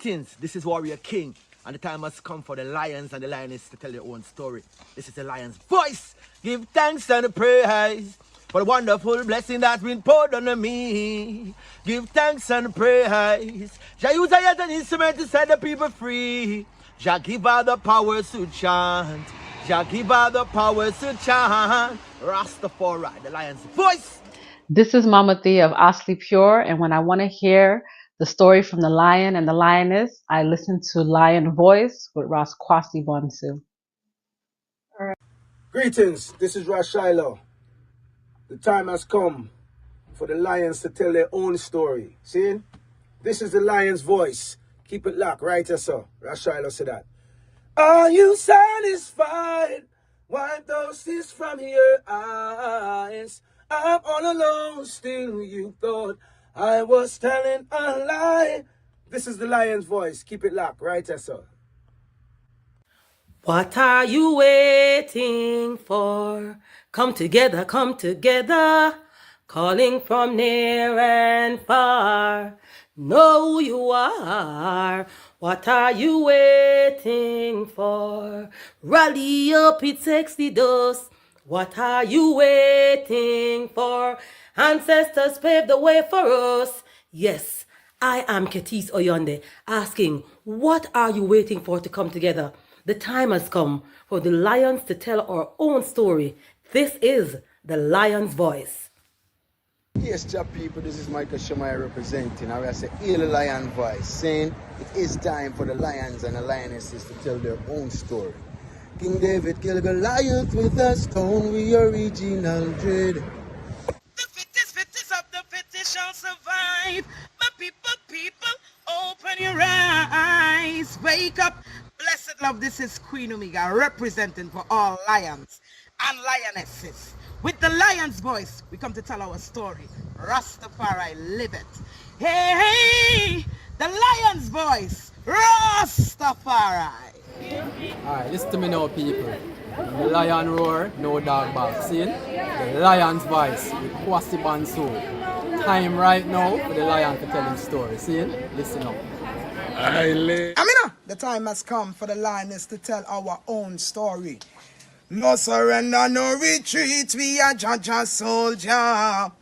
Greetings, this is Warrior King, and the time has come for the lions and the lioness to tell their own story. This is the lion's voice. Give thanks and praise for the wonderful blessing that's been poured on me. Give thanks and praise. Jah use a yet an instrument to set the people free. Jah give her the powers to chant. Jah give her the powers to chant. Rastafari, the lion's voice. This is Mama Thea of Asli Pure, and when I want to hear the story from the lion and the lioness, I listen to Lion Voice with Ras Tafari. Greetings, this is Rashilo. The time has come for the lions to tell their own story. See? This is the lion's voice. Keep it locked, right, sir? Rashilo said that. Are you satisfied? Wipe those tears from your eyes. I'm all alone, still you thought I was telling a lie. This is the lion's voice. Keep it locked, right, sir? What are you waiting for? Come together, calling from near and far. Know who you are. What are you waiting for? Rally up, it takes the dust. What are you waiting for? Ancestors paved the way for us. Yes, I am Karice Oyonde, asking, what are you waiting for to come together? The time has come for the lions to tell our own story. This is the lion's voice. Yes, Jah people, this is Michael Shamai representing. I will say, hear the lion voice, saying it is time for the lions and the lionesses to tell their own story. King David killed Goliath with a stone, we original dread. The fittest of the fittest shall survive. My people, open your eyes. Wake up. Blessed love, this is Queen Omega representing for all lions and lionesses. With the lion's voice, we come to tell our story. Rastafari, live it. Hey, the lion's voice, Rastafari. Alright, listen to me now, people. The lion roar, no dog bark. See? The lion's voice with Kwasi Banso. Time right now for the lion to tell his story. See? Listen up. Amina, the time has come for the lioness to tell our own story. No surrender, no retreat, we are Jaja soldier.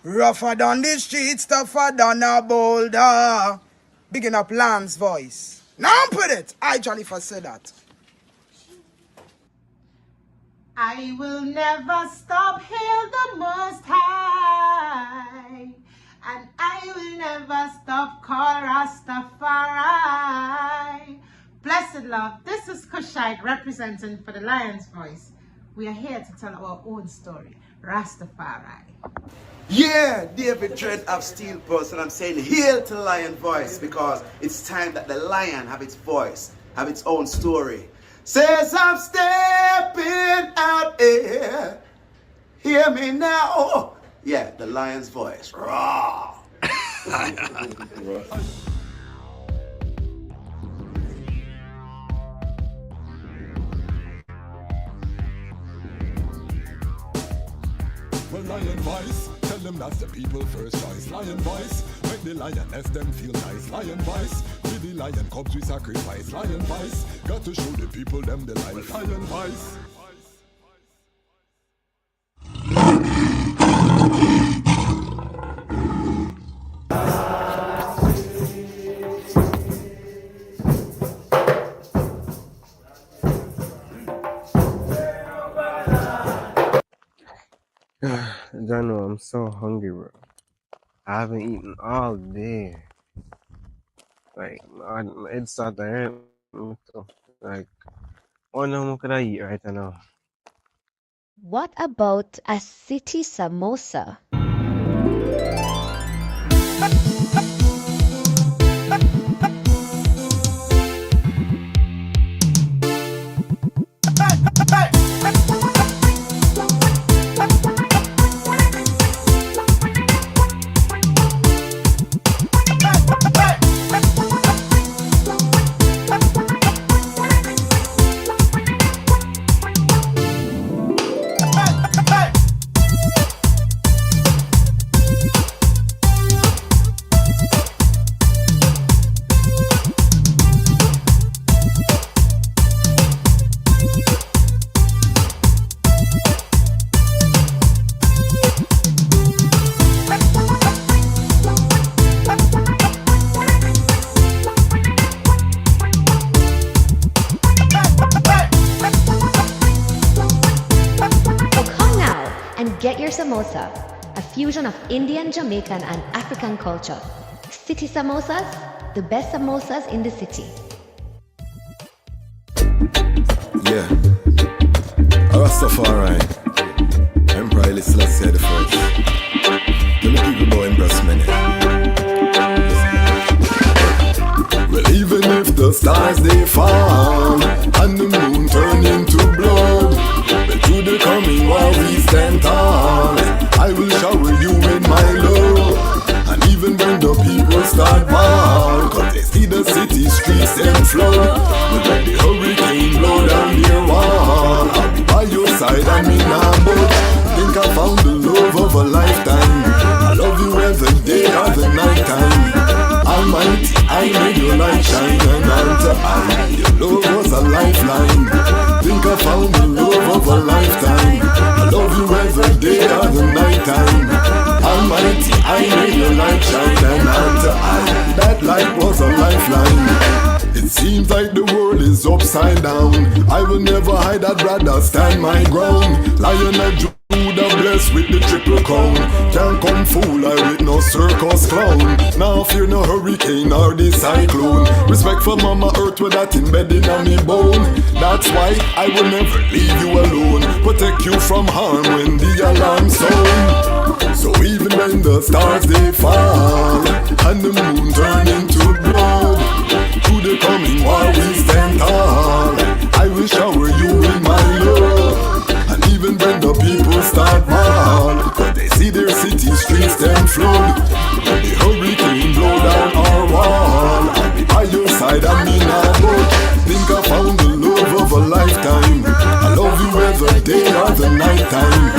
Rougher than the streets, tougher than a boulder. Bigging up lamb's voice. Now put it, I Jollifer said that. I will never stop, hail the Most High. And I will never stop, call Rastafari. Blessed love, this is Kushite representing for the Lion's Voice. We are here to tell our own story, Rastafari. Yeah, David Dread of Steel Pulse, and I'm saying hail to the lion voice because it's time that the lion have its voice, have its own story. Says I'm stepping out here, hear me now. Oh, yeah, the lion's voice. Raw. Well, lion voice, tell them that's the people first choice. Lion voice, make the lioness them feel nice. Lion voice, with the lion cubs we sacrifice. Lion voice, got to show the people them the life. Lion voice. Jano, I'm so hungry, bro. I haven't eaten all day. Like, my head started to hurt me. So, like, what more could I eat right now? What about a city samosa? samosa, a fusion of Indian, Jamaican, and African culture. City samosas, the best samosas in the city. Yeah. Ras Tafari. Emperor Haile Selassie the first. Tell the people about Empress Mene. Well, even if the stars they fall and the moon turn into blood, but through the coming war we stand tall. I will shower you with my love. And even when the people start war, cause they see the city streets them flood. But when the hurricane blow down their wall, I'll be by your side and me nah budge. Think I found the love of a lifetime. I love you every day or the night time. Almighty, I made your light shine, and unto I, your love was a lifeline. Think I found the love of a lifetime. I love you every day or the night time. Almighty, I made your light shine, and unto I, that light was a lifeline. It seems like the world is upside down. I will never hide, I'd rather stand my ground. Lion of Judah blessed with the triple crown. Can't come fool I with no circus clown. Now fear no hurricane or the cyclone. Respect for Mama Earth with that embedded on me bone. That's why I will never leave you alone. Protect you from harm when the alarm sound. So even when the stars they fall and the moon turn into blood, through the coming war we stand tall. I will shower you with my love. And even when the people start mal, cause they see their city streets them flood. When the hurricane blow down our wall, I'll be by your side and me nah budge. Think I found the love of a lifetime. I love you every day or the night time.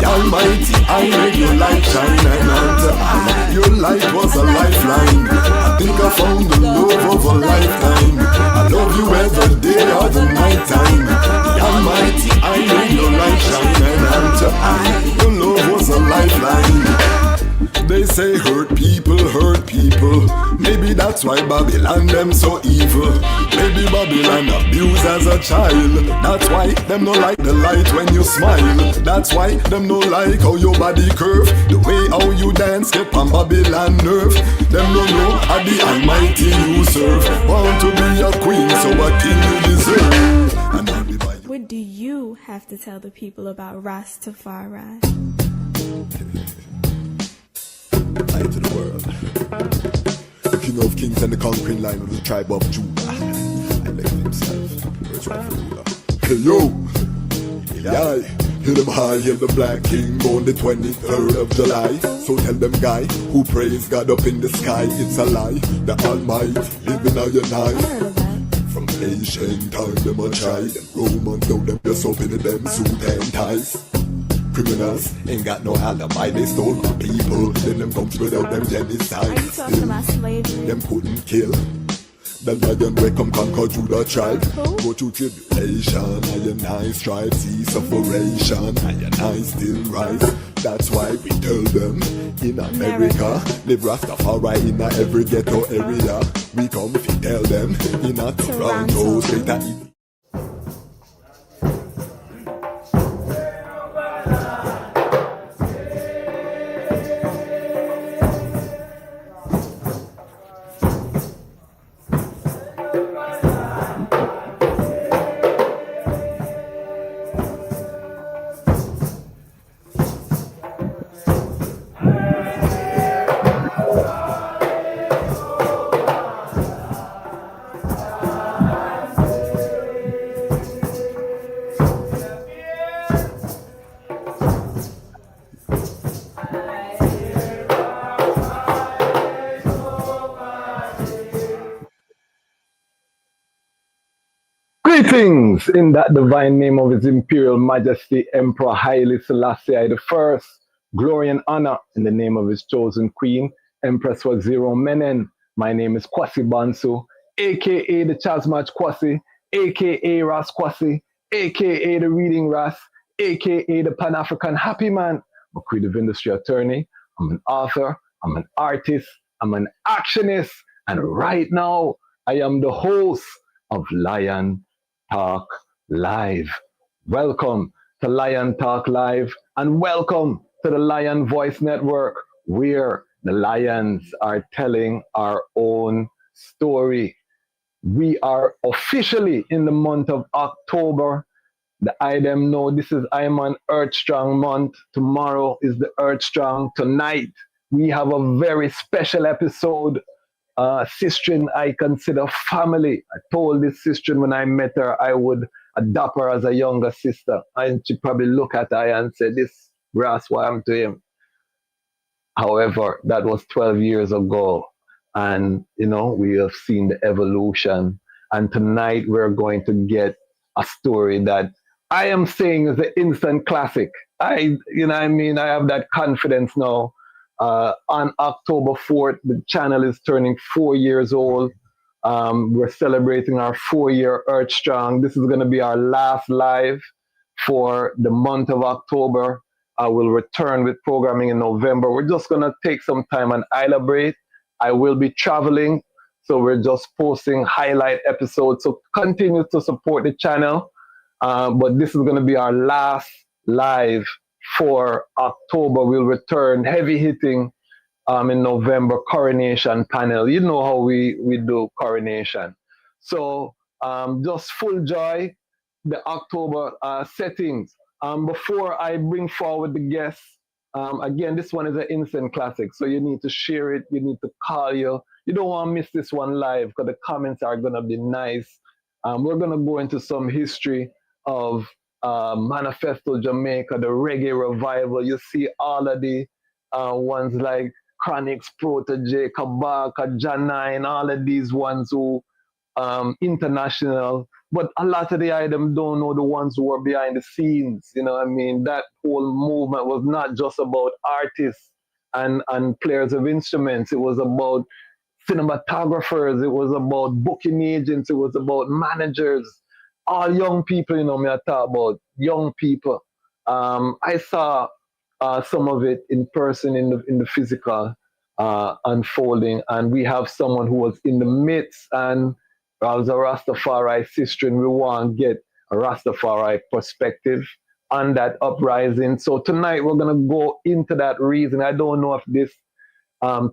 The Almighty, I made your light shine, and unto I, your light was a lifeline. I think I found the love of a lifetime. I love you every day or the night time. The Almighty, I made your light shine, and unto I, your love was a lifeline. They say hurt people, maybe that's why Babylon them so evil. Maybe Babylon abused as a child. That's why them no like the light when you smile. That's why them no like how your body curve. The way how you dance get on Babylon nerve. Them no know how the Almighty you serve. Want to be a queen, so a king you deserve. And I'll be by you. What do you have to tell the people about Ras Tafari? Light to the world. The king of kings and the conquering lion of the tribe of Judah. I left himself. First rightful ruler. Hey yo! Yeah. Hear them high, hear the black king born the 23rd of July. So tell them guy who praise God up in the sky, it's a lie. The Almighty living on your night. From ancient time them a try. Them Romans know them just open them suit and ties. Criminals ain't got no alibi, they stole my people. Then them comes without them genocide. Are you talking about slavery? Them couldn't kill the lion where come conquer Judah tribe. Go through tribulation, and I strive, see sufferation, and I still rise. That's why we tell them in America, live Rastafari in every ghetto area. We come to tell them in a Toronto, straight at it. Greetings in that divine name of His Imperial Majesty Emperor Haile Selassie I. Glory and honor in the name of His chosen Queen, Empress Waziro Menen. My name is Kwasi Bansu, aka the Chasmach Kwasi, aka Ras Kwasi, aka the Reading Ras, aka the Pan-African Happy Man. I'm a creative industry attorney, I'm an author, I'm an artist, I'm an actionist, and right now I am the host of Lion Talk Live. Welcome to Lion Talk Live, and welcome to the Lion Voice Network, where the lions are telling our own story. We are officially in the month of October. The item know this is I'm on Earth Strong month. Tomorrow is the Earth Strong. Tonight we have a very special episode. Sistren I consider family. I told this Sistren when I met her I would adopt her as a younger sister. And she probably look at her and say, this Ras, what happened to him? However, that was 12 years ago. And, you know, we have seen the evolution. And tonight we're going to get a story that I am saying is an instant classic. I have that confidence now. On October 4th, the channel is turning 4 years old. We're celebrating our 4-year Earth Strong. This is going to be our last live for the month of October. I will return with programming in November. We're just going to take some time and celebrate. I will be traveling, so we're just posting highlight episodes. So continue to support the channel. But this is going to be our last live for October. We'll return heavy hitting in November, coronation panel. You know how we do coronation. So just full joy, the October settings. Before I bring forward the guests, again, this one is an instant classic. So you need to share it. You need to call you. You don't want to miss this one live because the comments are going to be nice. We're going to go into some history of Manifesto Jamaica, the Reggae Revival. You see all of the ones like Chronix, Protege, Kabaka, Janine, all of these ones who international, but a lot of the items don't know the ones who are behind the scenes. You know what I mean? That whole movement was not just about artists and players of instruments. It was about cinematographers. It was about booking agents. It was about managers. All young people, you know, me I talk about young people. I saw some of it in person in the physical unfolding, and we have someone who was in the midst, and I was a Rastafari sister, and we want to get a Rastafari perspective on that uprising. So tonight we're going to go into that reason. I don't know if this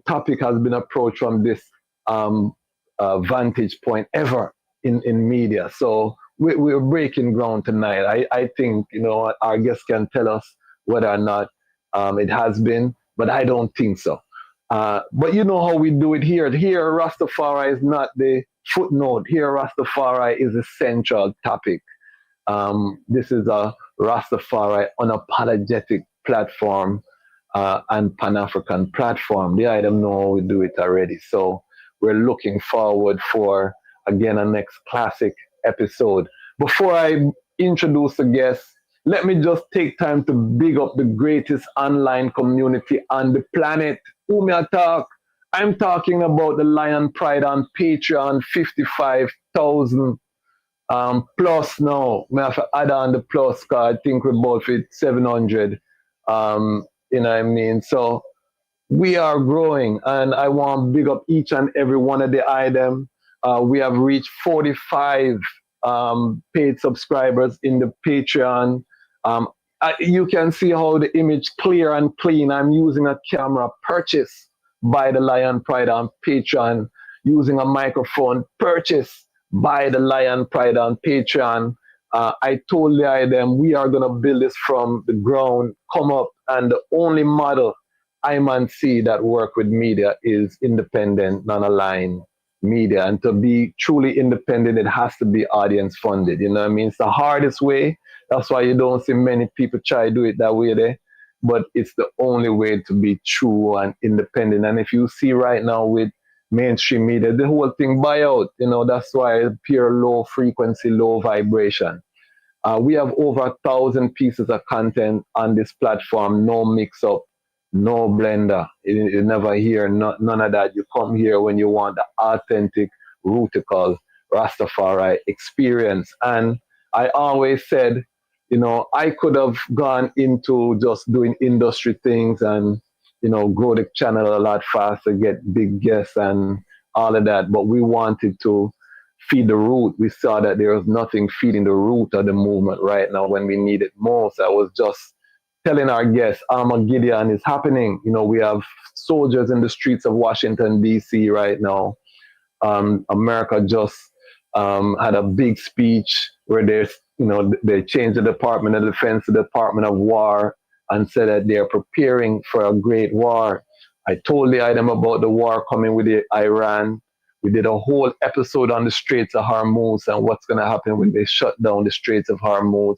topic has been approached from this vantage point ever in media. So we're breaking ground tonight. I think, you know, our guests can tell us whether or not it has been, but I don't think so. But you know how we do it here. Here, Rastafari is not the footnote. Here, Rastafari is a central topic. This is a Rastafari unapologetic platform and Pan-African platform. The item know how we do it already. So we're looking forward for, again, a next classic episode. Before I introduce the guests, let me just take time to big up the greatest online community on the planet. Who may I talk? I'm talking about the Lion Pride on Patreon, 55,000 plus now. I have to add on the plus card. I think we're both at 700. You know what I mean? So we are growing, and I want to big up each and every one of the items. We have reached 45 paid subscribers in the Patreon. You can see how the image clear and clean. I'm using a camera purchased by the Lion Pride on Patreon, using a microphone purchased by the Lion Pride on Patreon. I told the item we are going to build this from the ground, come up, and the only model I man see that work with media is independent, non-aligned media. And to be truly independent, it has to be audience funded. You know what I mean? It's the hardest way. That's why you don't see many people try to do it that way there. But it's the only way to be true and independent. And if you see right now with mainstream media, the whole thing buy out. You know, that's why it's pure low frequency, low vibration. We have over 1,000 pieces of content on this platform. No mix up, no blender. You never hear none of that. You come here when you want the authentic, rootical Rastafari experience. And I always said, you know, I could have gone into just doing industry things and, you know, grow the channel a lot faster, get big guests and all of that. But we wanted to feed the root. We saw that there was nothing feeding the root of the movement right now when we need it most. I was just telling our guests, Armageddon is happening. You know, we have soldiers in the streets of Washington, D.C. right now. America just had a big speech where they changed the Department of Defense to the Department of War and said that they're preparing for a great war. I told the item about the war coming with Iran. We did a whole episode on the Straits of Hormuz and what's going to happen when they shut down the Straits of Hormuz.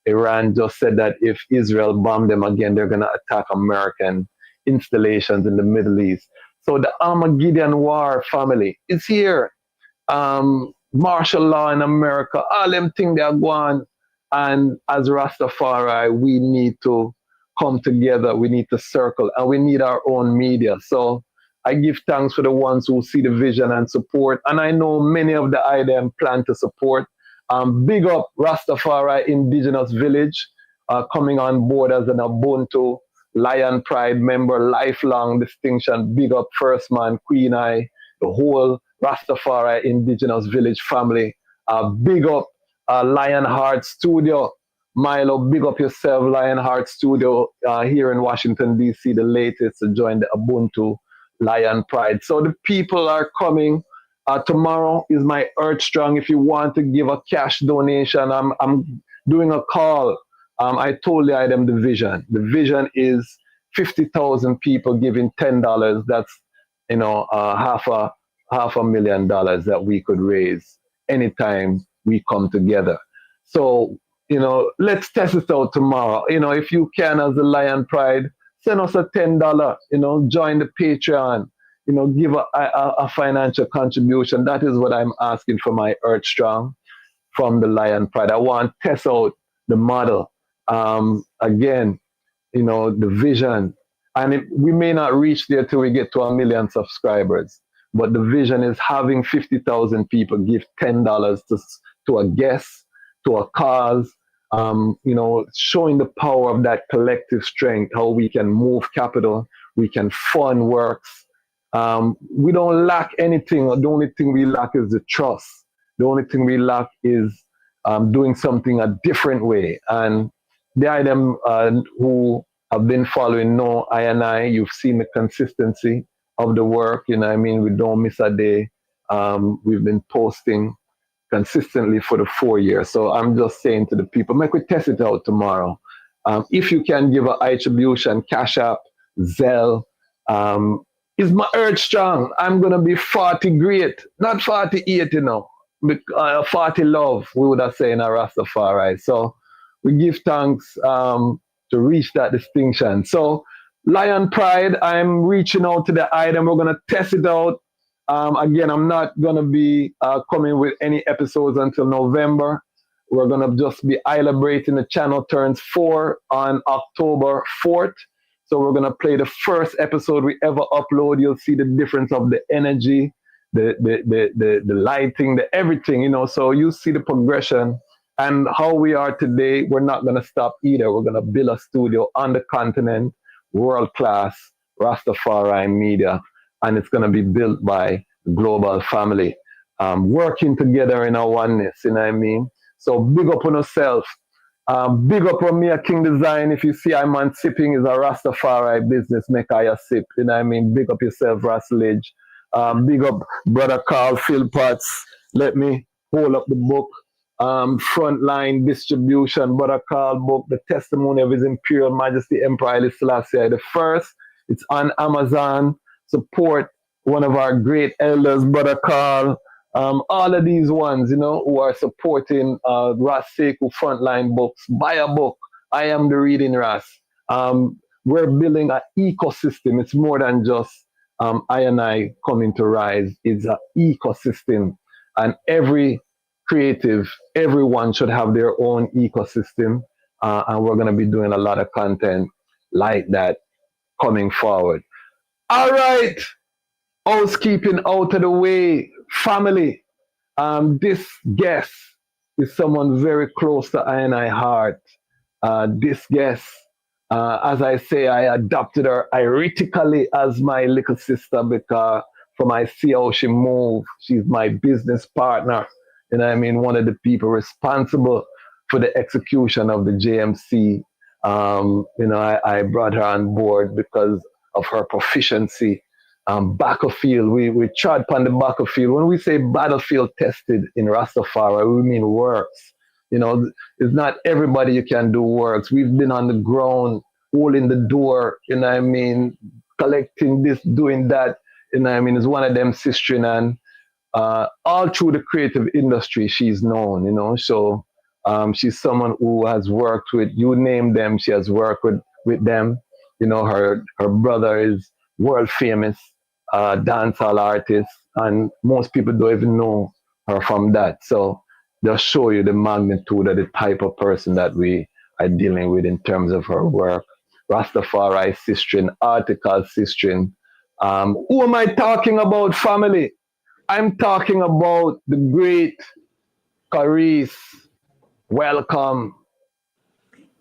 Iran just said that if Israel bomb them again, they're going to attack American installations in the Middle East. So the Armageddon war, family, is here. Martial law in America, all them things they are going. And as Rastafari, we need to come together. We need to circle, and we need our own media. So I give thanks for the ones who see the vision and support. And I know many of the items plan to support. Big up Rastafari Indigenous Village coming on board as an Ubuntu Lion Pride member, lifelong distinction. Big up First Man, Queen Eye, the whole Rastafari Indigenous Village family. Big up Lionheart Studio. Milo, big up yourself, Lionheart Studio here in Washington, D.C., the latest to join the Ubuntu Lion Pride. So the people are coming. Tomorrow is my Earth Strong. If you want to give a cash donation, I'm doing a call. I told the item the vision. The vision is 50,000 people giving $10. That's half a million dollars that we could raise anytime we come together. So let's test it out tomorrow. If you can, as the Lion Pride, send us a $10. Join the Patreon. Give a financial contribution. That is what I'm asking for my Earth Strong from the Lion Pride. I want to test out the model. Again, the vision. And we may not reach there till we get to 1 million subscribers. But the vision is having 50,000 people give $10 to a guest, to a cause, showing the power of that collective strength, how we can move capital, we can fund works. We don't lack anything. The only thing we lack is the trust. The only thing we lack is doing something a different way. And the item who have been following know I, you've seen the consistency of the work. We don't miss a day. We've been posting consistently for the 4 years. So I'm just saying to the people, make we test it out tomorrow. If you can give an attribution, Cash App, Zelle, is my Earth Strong. I'm going to be 40 great, not 48, 40 love, we would have said in a Rastafari. So we give thanks to reach that distinction. So Lion Pride, I'm reaching out to the item. We're going to test it out. Again, I'm not going to be coming with any episodes until November. We're going to just be celebrating the channel turns 4 on October 4th. So we're going to play the first episode we ever upload. You'll see the difference of the energy, the lighting, the everything, So you see the progression and how we are today. We're not going to stop either. We're going to build a studio on the continent, world-class Rastafari media. And it's going to be built by the global family, working together in our oneness, So big up on yourself. Big up on me, a King Design. If you see I'm on sipping, is a Rastafari business, make I a sip. Big up yourself, Rasledge. Big up Brother Carl Philpotts. Let me hold up the book. Frontline Distribution, Brother Carl book, The Testimony of His Imperial Majesty Emperor Haile Selassie the First. It's on Amazon. Support one of our great elders, Brother Carl. All of these ones, who are supporting Ras Sekou Frontline books. Buy a book. I am the reading Ras. We're building an ecosystem. It's more than just I and I coming to rise. It's an ecosystem. And every creative, everyone should have their own ecosystem. And we're going to be doing a lot of content like that coming forward. All right. Housekeeping out of the way. Family. This guest is someone very close to I and I heart. This guest, as I say, I adopted her ironically as my little sister because from I see how she moves, she's my business partner. One of the people responsible for the execution of the JMC I brought her on board because of her proficiency. Battlefield, we trod upon the battlefield. When we say battlefield tested in Rastafari, we mean works. It's not everybody you can do works. We've been on the ground, holding the door, collecting this, doing that, it's one of them sisters, and all through the creative industry, she's known, so she's someone who has worked with, you name them, she has worked with them. Her brother is world famous dancehall artist, and most people don't even know her from that. So they'll show you the magnitude of the type of person that we are dealing with in terms of her work. Rastafari sistering, article sistering. Who am I talking about, family? I'm talking about the great Karice. Welcome.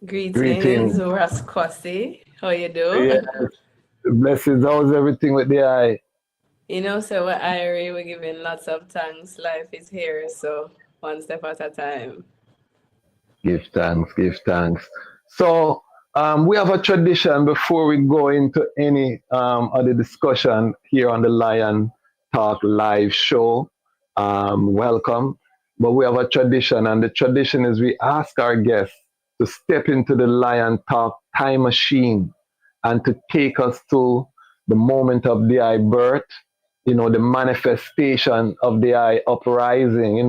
Greetings, Ras Kwasi. How you do? Yes. Blessings. How's everything with the eye? So we're Irie, we're giving lots of thanks. Life is here, so one step at a time. Give thanks. So we have a tradition before we go into any of the discussion here on the Lion Talk live show. Welcome. But we have a tradition, and the tradition is we ask our guests to step into the Lion Talk time machine and to take us to the moment of the eye birth, the manifestation of the eye uprising.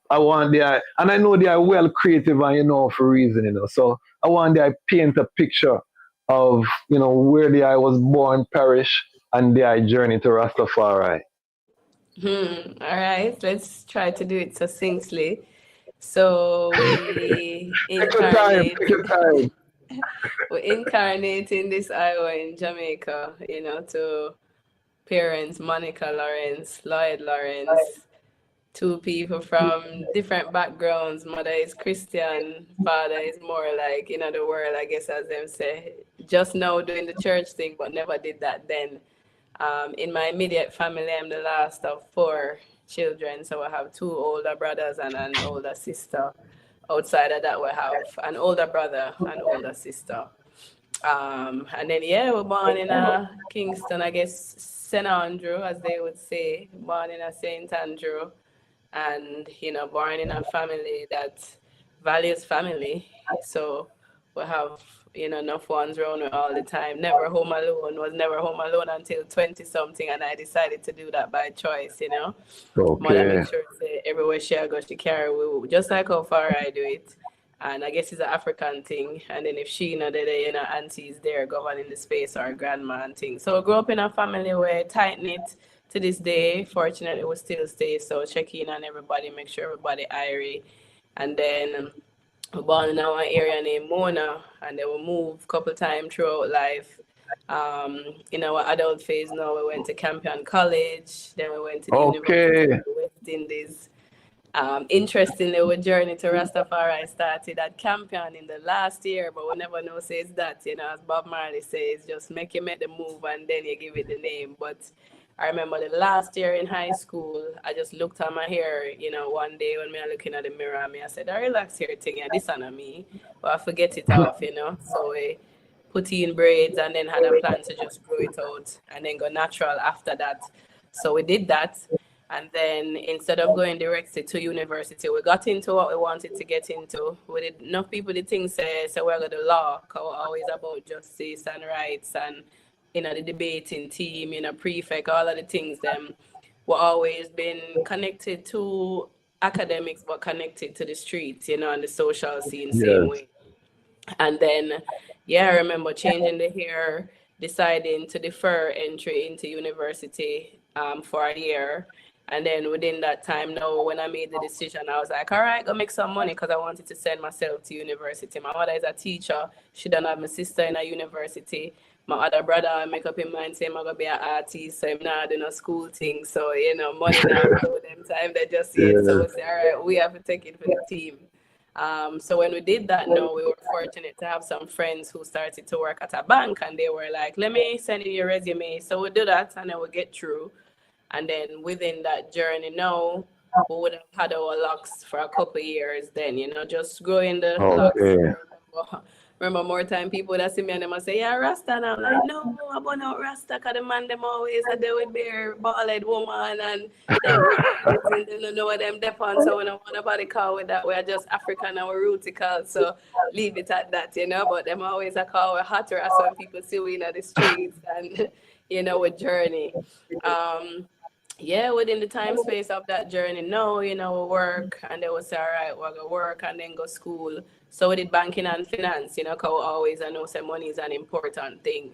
I want the eye, and I know they are well creative and for a reason, so I want the eye paint a picture of, where the eye was born, parish, and the eye journey to Rastafari. All right, let's try to do it succinctly. So we incarnate. Take your time. We incarnate in this Iowa in Jamaica, to parents Monica Lawrence, Lloyd Lawrence, two people from different backgrounds. Mother is Christian, father is more like, the world, I guess, as them say. Just now doing the church thing, but never did that then. In my immediate family, I'm the last of 4 children, so I have 2 older brothers and an older sister. Outside of that, we have an older brother and older sister. And then, we're born in Kingston, I guess, St. Andrew, as they would say, born in St. Andrew, and, born in a family that values family. So we have, enough ones around me all the time. Never home alone, was never home alone until 20-something, and I decided to do that by choice, Okay. Mother make sure say everywhere she go, she carry with, just like how far I do it. And I guess it's an African thing. And then if she, aunties there governing the space, or grandma and things. So I grew up in a family where tight-knit to this day. Fortunately, we still stay. So check in on everybody, make sure everybody irie. And then we're born in our area named Mona, and then we moved a couple times throughout life. In our adult phase now, we went to Campion College, then we went to the University of the West Indies. Interestingly, our journey to Rastafari started at Campion in the last year, but we never know says that, as Bob Marley says, just make the move and then you give it the name. But I remember the last year in high school, I just looked at my hair, one day when I looking at the mirror, I said, I relax hair thing, this is not me, but I forget it off, So we put in braids and then had a plan to just grow it out and then go natural after that. So we did that. And then instead of going directly to university, we got into what we wanted to get into. We did enough people did things say we're going to law, always about justice and rights and the debating team, prefect, all of the things them were always been connected to academics but connected to the streets, and the social scene same way. And then I remember changing the hair, deciding to defer entry into university for a year. And then within that time now, when I made the decision, I was like, all right, go make some money, because I wanted to send myself to university. My mother is a teacher. She don't have my sister in a university. My other brother, I make up in mind, say I'm going to be an artist, so I'm not doing a school thing. So, money now for them time, they just see it. So we say, all right, we have to take it for the team. So when we did that, we were fortunate to have some friends who started to work at a bank, and they were like, let me send you your resume. So we do that, and then we get through. And then within that journey now, we would have had our locks for a couple of years then, just growing the locks. Remember more time people that see me and them say, yeah, Rasta. And I'm like, no, I want out Rasta because the man them always a there with their bald woman and them and they don't know what them dep on. So we don't want nobody call with that. We're just African and we're rootical. So leave it at that, you know. But them always a call we're hot Rasta when people see we in the streets and you know, with journey. Yeah, within the time space of that journey, no, you know, we work and they would say, all right, we're going to work and then go school. So we did banking and finance, you know, because always I know say money is an important thing.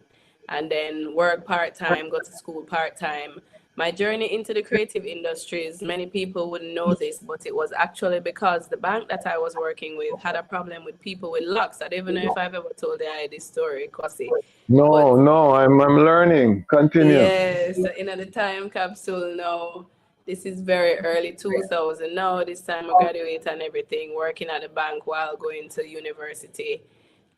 And then work part-time, go to school part-time. My journey into the creative industries, many people wouldn't know this, but it was actually because the bank that I was working with had a problem with people with locks. I don't even know if I've ever told this story, Kosi. No, I'm learning. Continue. Yes, in the time capsule now. This is very early 2000 now. This time I graduate and everything, working at the bank while going to university.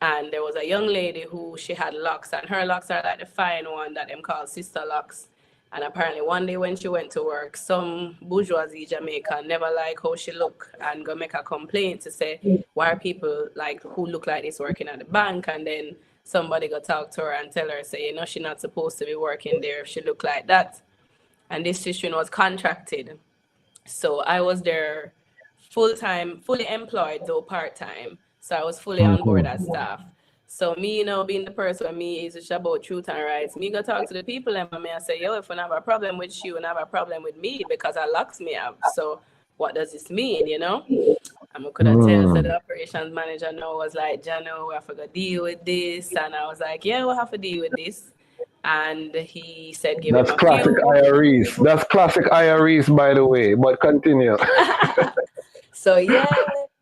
And there was a young lady who she had locks, and her locks are like the fine one that them call sister locks. And apparently one day when she went to work, some bourgeoisie Jamaican never like how she look and go make a complaint to say, why are people like who look like this working at the bank? And then somebody go talk to her and tell her, say, you know, she's not supposed to be working there if she look like that. And this sister was contracted. So I was there full-time, fully employed, though part-time. So I was fully on board as staff. So me, you know, being the person with me is about truth and rights. Me go talk to the people and me and say, yo, if I have a problem with you and have a problem with me because I locks me up. So what does this mean, you know? And I could have tell so the operations manager now was like, Jano, we have to go deal with this. And I was like, yeah, we'll have to deal with this. And he said, give That's him a classic few. IREs. That's classic IREs, by the way. But continue. So yeah,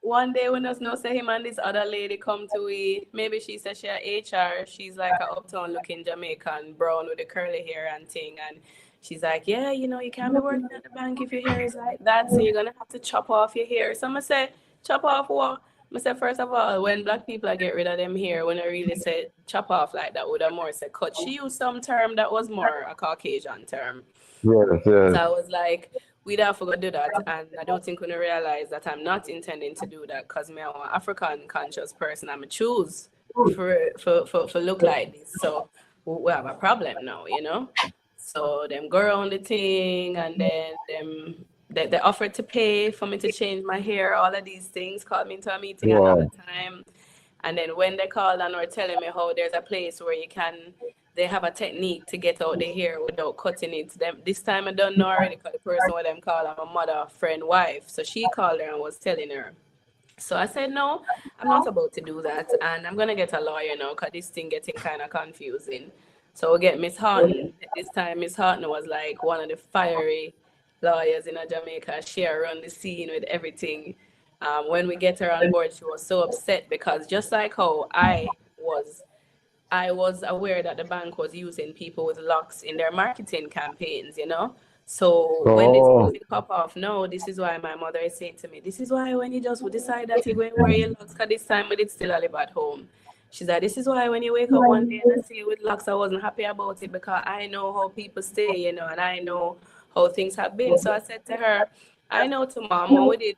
one day when us know say him and this other lady come to we, maybe she said she a HR, she's like a uptown looking Jamaican, brown with the curly hair and thing, and she's like, yeah, you know, you can't be working at the bank if your hair is like that, so you're gonna have to chop off your hair. So I say, chop off what? I say, first of all, when black people get rid of them hair, when I really say chop off like that, would have more say cut. She used some term that was more a Caucasian term. Yes. So I was like, we'd have to go do that. And I don't think we realize that I'm not intending to do that because I'm an African conscious person. I'm a choose for look like this. So we have a problem now, you know? So them go around the thing and then they offered to pay for me to change my hair, all of these things, called me into a meeting another time. And then when they called and were telling me how there's a place where they have a technique to get out the hair without cutting it. This time I don't know already because the person with them called I'm a mother, friend, wife. So she called her and was telling her. So I said, no, I'm not about to do that. And I'm going to get a lawyer now because this thing getting kind of confusing. So we get Miss Horton. This time Miss Horton was like one of the fiery lawyers in Jamaica. She run the scene with everything. When we get her on board, she was so upset because just like how I was aware that the bank was using people with locks in their marketing campaigns, you know? So when this thing pop off, no, this is why my mother is saying to me, this is why when you just decide that you're going to wear your locks, because this time we did still live at home. She's like, this is why when you wake up one day and I see you with locks, I wasn't happy about it because I know how people stay, you know, and I know how things have been. So I said to her, I know to mom, when we did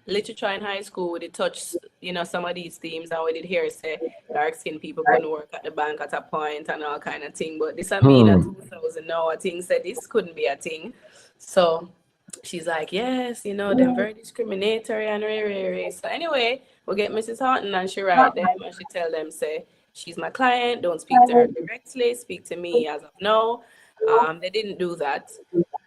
literature in high school, we did touch, you know, some of these themes, and we did hear say dark skinned people couldn't work at the bank at a point and all kind of thing. But this I mean at 2000 now, I think said this couldn't be a thing. So she's like, yes, you know, they're very discriminatory and rare. So anyway, we'll get Mrs. Horton and she write them and she tell them, say, she's my client, don't speak to her directly, speak to me as of now. They didn't do that.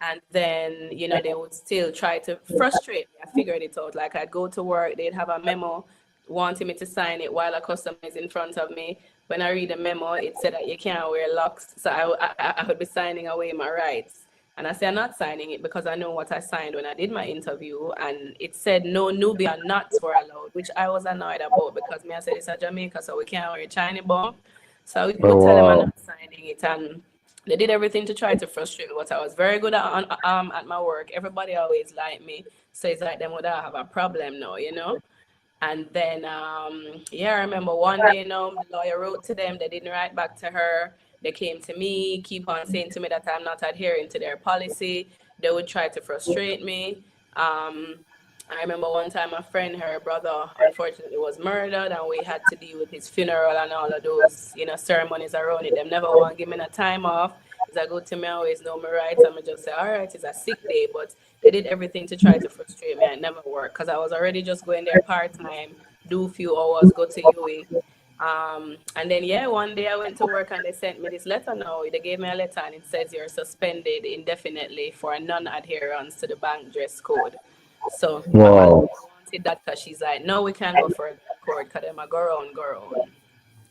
And then, you know, they would still try to frustrate me. I figured it out. Like I'd go to work, they'd have a memo wanting me to sign it while a customer is in front of me. When I read the memo, it said that you can't wear locks. So I would be signing away my rights. And I say I'm not signing it because I know what I signed when I did my interview. And it said no Nubian knots were allowed, which I was annoyed about because me I said it's a Jamaica, so we can't wear China bomb. So I would tell them I'm not signing it. And they did everything to try to frustrate me, but I was very good at my work. Everybody always liked me. So it's like them would have a problem now, you know? And then, yeah, I remember one day, you know, the lawyer wrote to them. They didn't write back to her. They came to me, keep on saying to me that I'm not adhering to their policy. They would try to frustrate me. I remember one time a friend, her brother, unfortunately was murdered, and we had to deal with his funeral and all of those, ceremonies around it. Them never want to give me a time off. It's a good to me, I always know my rights. I'm just say, all right, it's a sick day, but they did everything to try to frustrate me, and it never worked because I was already just going there part time, do a few hours, go to UE. And then one day I went to work and they sent me this letter now. They gave me a letter and it says you're suspended indefinitely for non-adherence to the bank dress code. So my manager Wow. wanted that because she's like, no, we can't go further court because them a go around.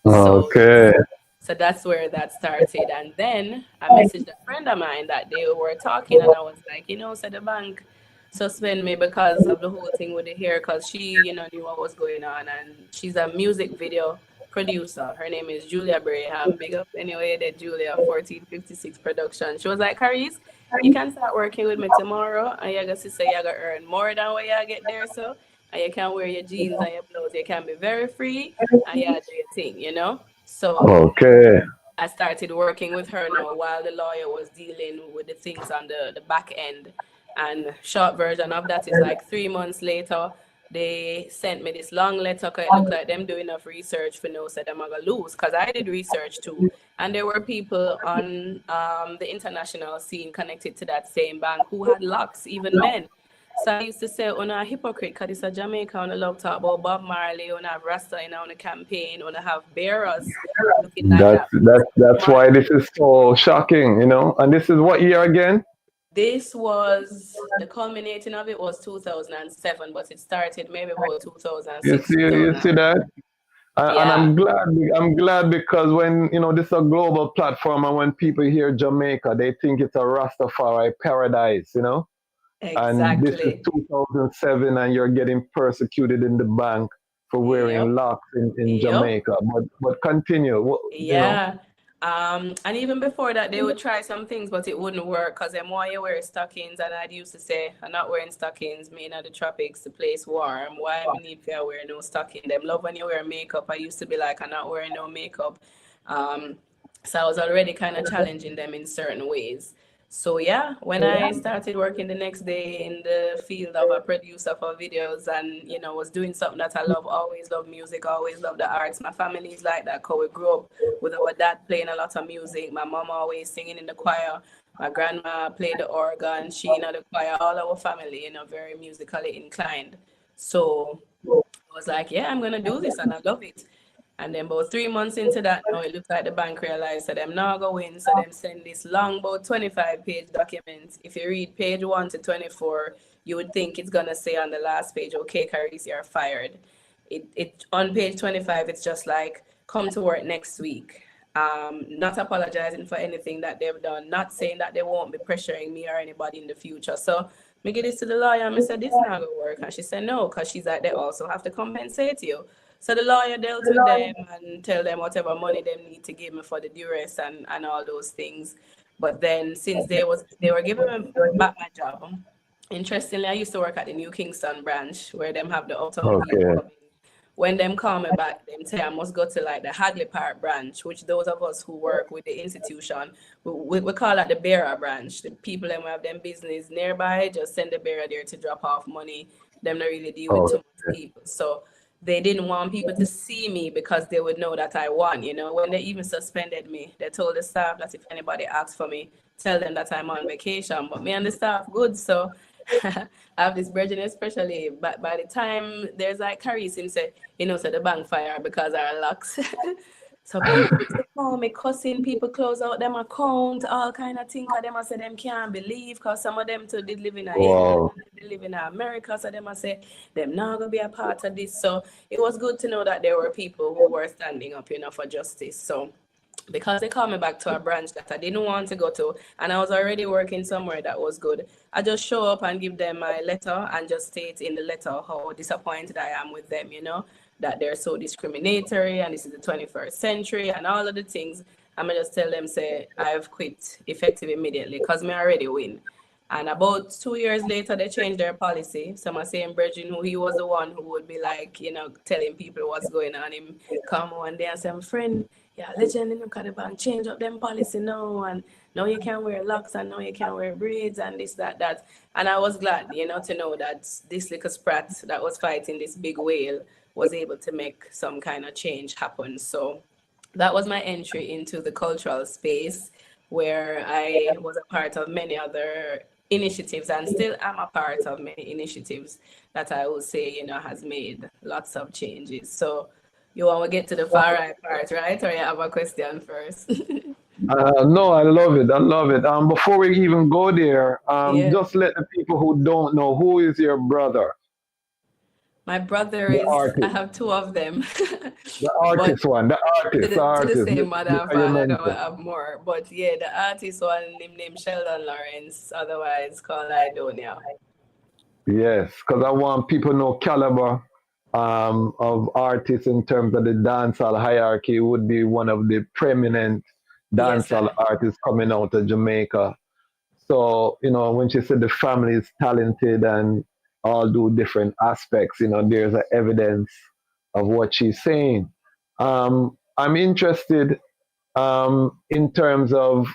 So Okay. so that's where that started. And then I messaged a friend of mine that they were talking, and I was like, said the bank suspend me because of the whole thing with the hair, because she, knew what was going on. And she's a music video producer. Her name is Julia Braham. Big up anyway, that Julia 1456 production. She was like, Karice, you can start working with me tomorrow, and you're going to say you're going to earn more than what you get there, so. And you can wear your jeans and your clothes. You can be very free, and you do your thing. So Okay. I started working with her now while the lawyer was dealing with the things on the back end. And short version of that is like 3 months later, they sent me this long letter because it looked like them doing enough research for no said I'm gonna lose, because I did research too. And there were people on the international scene connected to that same bank who had locks, even men. So I used to say, on a hypocrite, because it's a Jamaica, on a love talk about Bob Marley, on a Rasta, on a campaign, on a have bearers looking like That's that. that's why this is so shocking, And this is what year again? This was, the culminating of it was 2007, but it started maybe about 2006, You see that? And Yeah, I'm glad because when this is a global platform, and when people hear Jamaica, they think it's a Rastafari paradise. And this is exactly. 2007, and you're getting persecuted in the bank for Yep. wearing locks in Yep. Jamaica. But continue. Yeah. And even before that, they would try some things, but it wouldn't work because them why you wear stockings. And I'd used to say, I'm not wearing stockings, me in the tropics, the place warm. Why I need to wear no stocking? Them love when you wear makeup. I used to be like, I'm not wearing no makeup. Um, so I was already kind of challenging them in certain ways. So when I started working the next day in the field of a producer for videos, and was doing something that I love, always love music, always love the arts. My family is like that because we grew up with our dad playing a lot of music, my mom always singing in the choir, my grandma played the organ, she in the choir, all our family, very musically inclined. So I was like, I'm gonna do this and I love it. And then about 3 months into that, now it looks like the bank realized that them now go in, so them send this long, about 25-page document. If you read page 1 to 24, you would think it's gonna say on the last page, okay, Karice, you're fired. It on page 25, it's just like, come to work next week. Not apologizing for anything that they've done, not saying that they won't be pressuring me or anybody in the future. So me get this to the lawyer and I said, this not gonna work. And she said no, because she's like, they also have to compensate you. So the lawyer dealt with them and tell them whatever money they need to give me for the duress and all those things. But then since they were giving me back my job, interestingly, I used to work at the New Kingston branch where them have the uptown people Okay. coming. When them call me back, them say I must go to like the Hagley Park branch, which those of us who work with the institution, we call that the bearer branch. The people that have them business nearby just send the bearer there to drop off money. Them not really deal with too much people. So they didn't want people to see me because they would know that I won. When they even suspended me, they told the staff that if anybody asks for me, tell them that I'm on vacation. But me and the staff good, so I have this brethren, especially by the time there's like Karice him say, so the bank fire because our locks. So people used to call me cussing, people close out them account, all kind of things. Cause them I say them can't believe, cause some of them too did live in England, Wow. they live in America. So them I say them not gonna be a part of this. So it was good to know that there were people who were standing up, for justice. So because they called me back to a branch that I didn't want to go to, and I was already working somewhere that was good, I just show up and give them my letter and just state in the letter how disappointed I am with them, that they're so discriminatory and this is the 21st century and all of the things. I'm gonna just tell them, say, I've quit effective immediately because me already win. And about 2 years later, they changed their policy. So my same brethren, who he was the one who would be like, telling people what's going on. Him come one day and say, friend, legend, look at the bank, change up them policy now. And no, you can wear locks and no, you can wear braids and this, that. And I was glad, to know that this little sprat that was fighting this big whale was able to make some kind of change happen. So that was my entry into the cultural space, where I was a part of many other initiatives and still am a part of many initiatives that I would say, has made lots of changes. So you want to get to the far right part, right? Or you have a question first? No, I love it. I love it. Before we even go there, Yeah. just let the people who don't know, who is your brother? My brother The is, I artist. have two of them. The But artist one. The to artist. The the artist. same mother and Because you father, I don't mentioned. have more. But yeah, the artist one, him named Sheldon Lawrence, otherwise called Idonia. Yes, because I want people to know caliber of artists in terms of the dancehall hierarchy. Would be one of the preeminent Yes, dancehall artists coming out of Jamaica. So, when she said the family is talented and all do different aspects, there's a evidence of what she's saying. I'm interested in terms of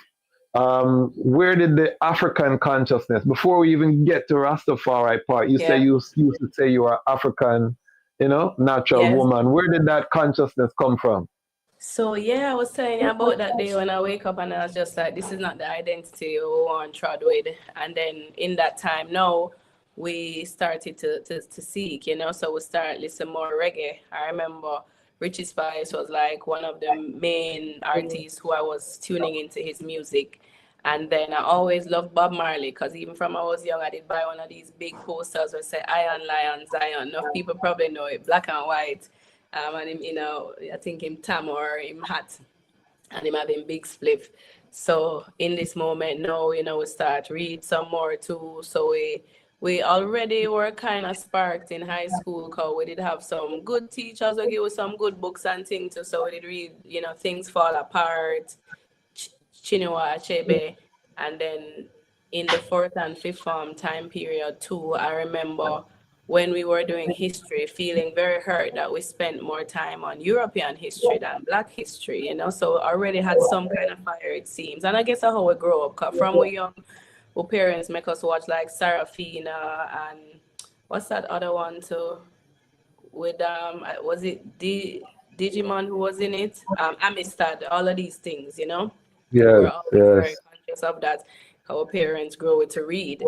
where did the African consciousness, before we even get to Rastafari part, you say Yeah. you used to say you are African, natural Yes. woman. Where did that consciousness come from? So yeah, I was telling you about that day when I wake up and I was just like, this is not the identity we want trod with. And then in that time now, we started to seek, so we started listening more reggae. I remember Richie Spice was like one of the main artists who I was tuning into his music. And then I always loved Bob Marley, because even from I was young, I did buy one of these big posters where say Iron Lion Zion. Enough people probably know it, black and white. And him, I think him tam or him hat, and him having big spliff. So in this moment now, we start read some more too. So we already were kind of sparked in high school, because we did have some good teachers who give us some good books and things too. So we did read, Things Fall Apart, Chinua Achebe, and then in the fourth and fifth form time period too, I remember when we were doing history, feeling very hurt that we spent more time on European history than Black history, so already had some kind of fire, it seems. And I guess that's how we grow up, 'cause from we young, our parents make us watch like Sarafina and what's that other one too? With was it Digimon who was in it? Amistad, all of these things, we were Yes, always very yes. conscious of that. Our parents grow to read.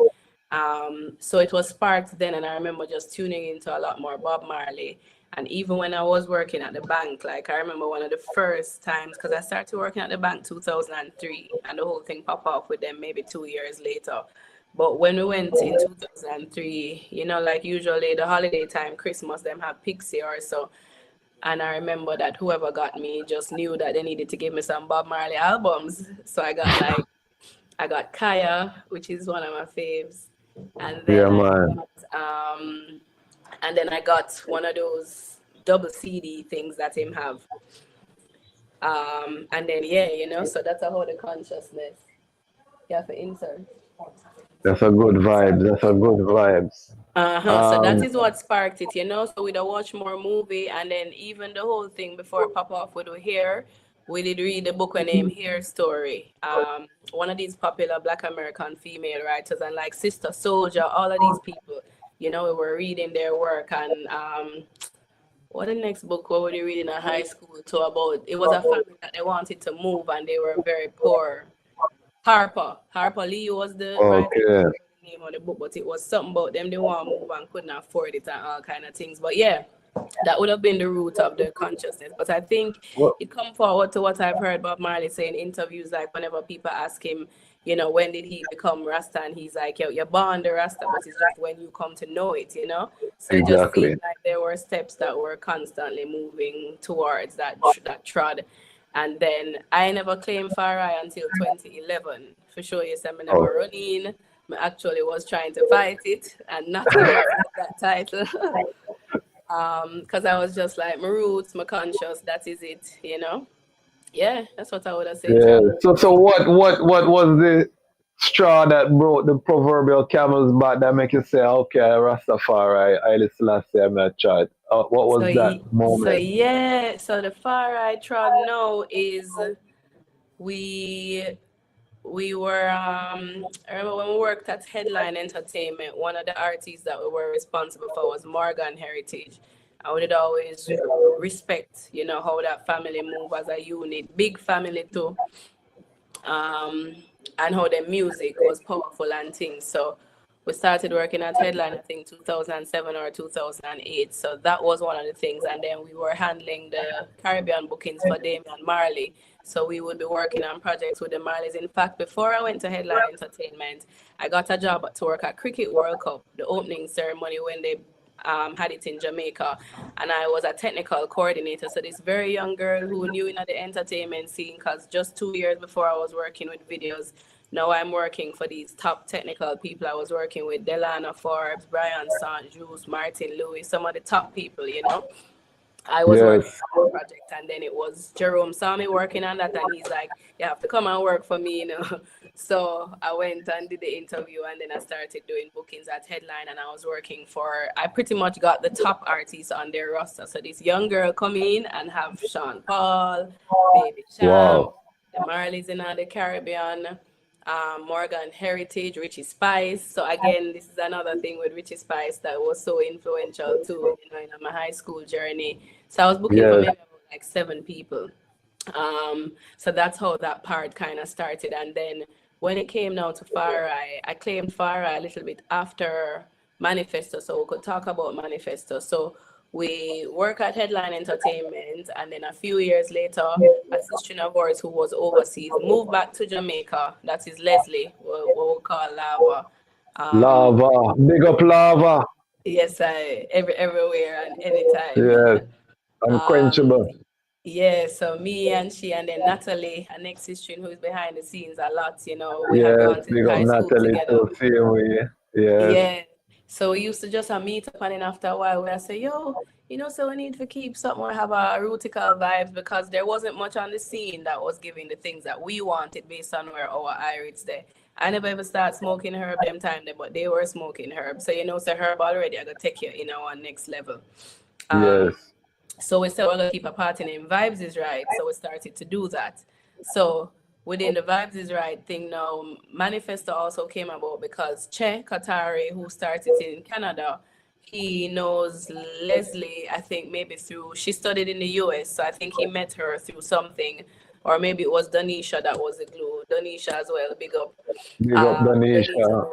So it was sparked then, and I remember just tuning into a lot more Bob Marley. And even when I was working at the bank, like I remember one of the first times, because I started working at the bank 2003, and the whole thing popped off with them maybe 2 years later. But when we went in 2003, like usually the holiday time, Christmas, them have Pixie or so. And I remember that whoever got me just knew that they needed to give me some Bob Marley albums. So I got Kaya, which is one of my faves. And then Yeah, man. I got one of those double CD things that him have. And then so that's a whole the consciousness. You have to insert. That's a good vibe. That's a good vibes. So that is what sparked it, So we'd watch more movie, and then even the whole thing before it pop off with the hair, we did read the book named Hair Story. One of these popular Black American female writers, and like Sister Soldier, all of these people, we were reading their work. And what the next book what were they reading in high school too about? It was a family that they wanted to move and they were very poor. Harper Lee was the writer. Okay. Name of the book, but it was something about them they want to move and couldn't afford it and all kind of things. But yeah, that would have been the root of the consciousness. But I think it come forward to what I've heard Bob Marley say in interviews, like whenever people ask him, when did he become Rasta, and he's like, you're born the Rasta, but it's just when you come to know it, So it just Exactly. seemed like there were steps that were constantly moving towards that trod. And then I never claimed Farai until 2011. For sure, yes, I never run in. I actually was trying to fight it and not even get that title. Because I was just like, my roots, my conscious, that is it, Yeah, that's what I would have said. Yeah. So what was the straw that broke the proverbial camel's back that make you say, okay, Rastafari, Haile Selassie, I'm not tried. What was that moment? So the far right trod now is we we were, I remember when we worked at Headline Entertainment, one of the artists that we were responsible for was Morgan Heritage. I would always respect, you know, how that family move as a unit, big family too, and how the music was powerful and things. So we started working at Headline, I think 2007 or 2008. So that was one of the things. And then we were handling the Caribbean bookings for Damian Marley. So we would be working on projects with the Marleys. In fact, before I went to Headline Entertainment, I got a job to work at Cricket World Cup, the opening ceremony when they had it in Jamaica, and I was a technical coordinator. So this very young girl who knew in the entertainment scene, because just 2 years before I was working with videos, now I'm working for these top technical people. I was working with Delana Forbes, Brian St. Martin Lewis, some of the top people, you know. I was working on a project, and then it was Jerome saw me working on that, and he's like, you have to come and work for me, you know. So I went and did the interview, and then I started doing bookings at Headline, and I was working for, I pretty much got the top artists on their roster. So this young girl come in and have Sean Paul, Baby Cham, the Marleys in the Caribbean, Morgan Heritage, Richie Spice. So again, this is another thing with Richie Spice that was so influential too, you know, in my high school journey. So I was booking for maybe like 7 people. So that's how that part kind of started. And then when it came now to Farah, I claimed Farah a little bit after Manifesto, so we could talk about Manifesto. So we work at Headline Entertainment, and then a few years later, a sister of ours who was overseas moved back to Jamaica. That is Leslie, what we call Lava. Lava, big up Lava. Yes, everywhere and anytime. Yes, unquenchable. Yeah, so me and she, and then Natalie, an ex-sister who is behind the scenes a lot, you know. We had Yes, gone to big up high school Natalie together. too, same way. Yes. Yeah. So we used to just meet up, and then after a while, we say, yo, you know, so we need to keep something or have a rootical vibes, because there wasn't much on the scene that was giving the things that we wanted based on where our irids there. I never ever started smoking herb them time there, but they were smoking herb. So, you know, so herb already, I got to take you in our next level. Yes. So we said we're going to keep a party name, Vibes is Right. So we started to do that. So within the Vibes is Right thing now, Manifesto also came about because Che Katari, who started in Canada, he knows Leslie, I think maybe through, she studied in the US, so I think he met her through something, or maybe it was Donisha that was the glue. Donisha as well, big up. Big up Donisha.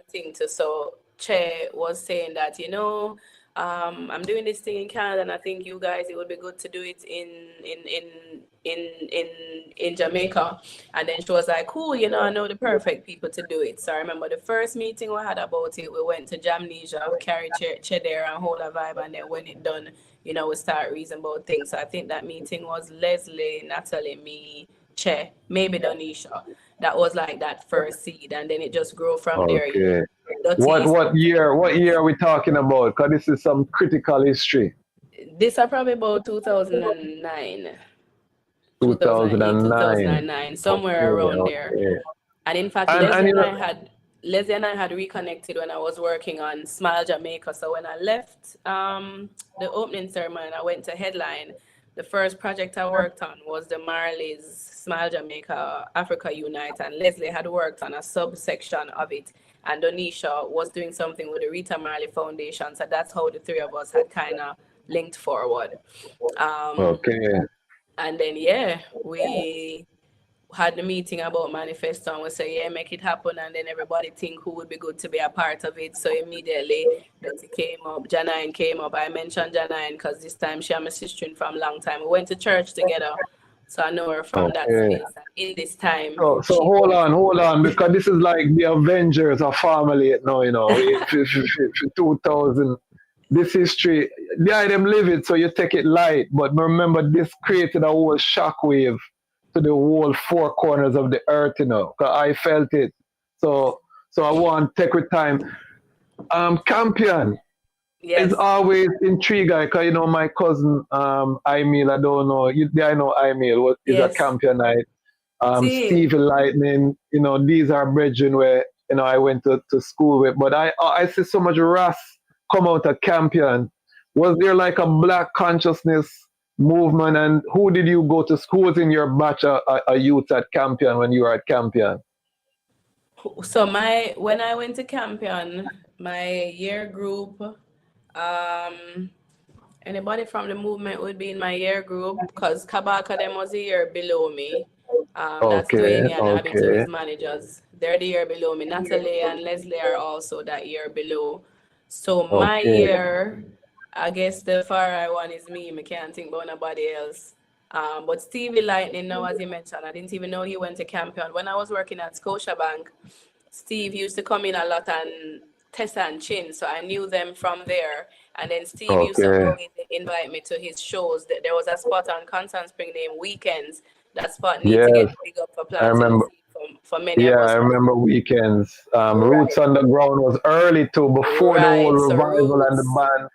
Thing too. So Che was saying that, you know, I'm doing this thing in Canada, and I think you guys, it would be good to do it in Jamaica. And then she was like, cool, you know, I know the perfect people to do it. So I remember the first meeting we had about it, we went to Jamnesia, we carried Che there and hold a vibe, and then when it done, you know, we start reasoning about things. So I think that meeting was Leslie, Natalie, me, Che, maybe Donisha. That was like that first seed, and then it just grew from there. You know? What year are we talking about? Because this is some critical history. This are probably about 2009. 2009, somewhere around there. And in fact, Leslie and I had reconnected when I was working on Smile Jamaica. So when I left the opening ceremony, I went to Headline. The first project I worked on was the Marley's Smile Jamaica Africa Unite, and Leslie had worked on a subsection of it, and Donisha was doing something with the Rita Marley Foundation. So that's how the three of us had kind of linked forward. And then, yeah, we had the meeting about Manifesto, and we said, yeah, make it happen. And then everybody think who would be good to be a part of it. So immediately, Betty came up, Janine came up. I mentioned Janine because this time she and my sister from a long time. We went to church together. So I know her from that space. And in this time. So hold on, because this is like the Avengers of family now, you know, 2000. This history, them live it, so you take it light. But remember, this created a whole shockwave to the whole 4 corners of the earth, you know, because I felt it. So I want to take with time. Campion. Yes. It's always intriguing, because, you know, my cousin, Emil, I don't know, I know Emil, is a Campionite. Stevie Lightning, you know, these are brethren where, you know, I went to school with. But I see so much Ras come out of Campion. Was there like a black consciousness movement, and who did you go to school? Who was in your batch a youth at Campion when you were at Campion? So when I went to Campion, my year group, anybody from the movement would be in my year group because Kabaka them was a year below me. That's Okay, Dwayne and Abby, two okay, his managers. They're the year below me. Natalie and Leslie are also that year below. So my okay. year, I guess the far right one is me. I can't think about nobody else. But Stevie Lightning, now as you mentioned, I didn't even know he went to Campion. When I was working at Scotiabank, Steve used to come in a lot and Tessa and Chin, so I knew them from there. And then Steve used to Okay. always invite me to his shows. There was a spot on Constant Spring named Weekends. That spot need to Yes, get big up for I planting the remember. seed for many Yeah, of I us. remember weekends. Right, Roots Underground was early too, before the whole right. So revival and the Roots, band.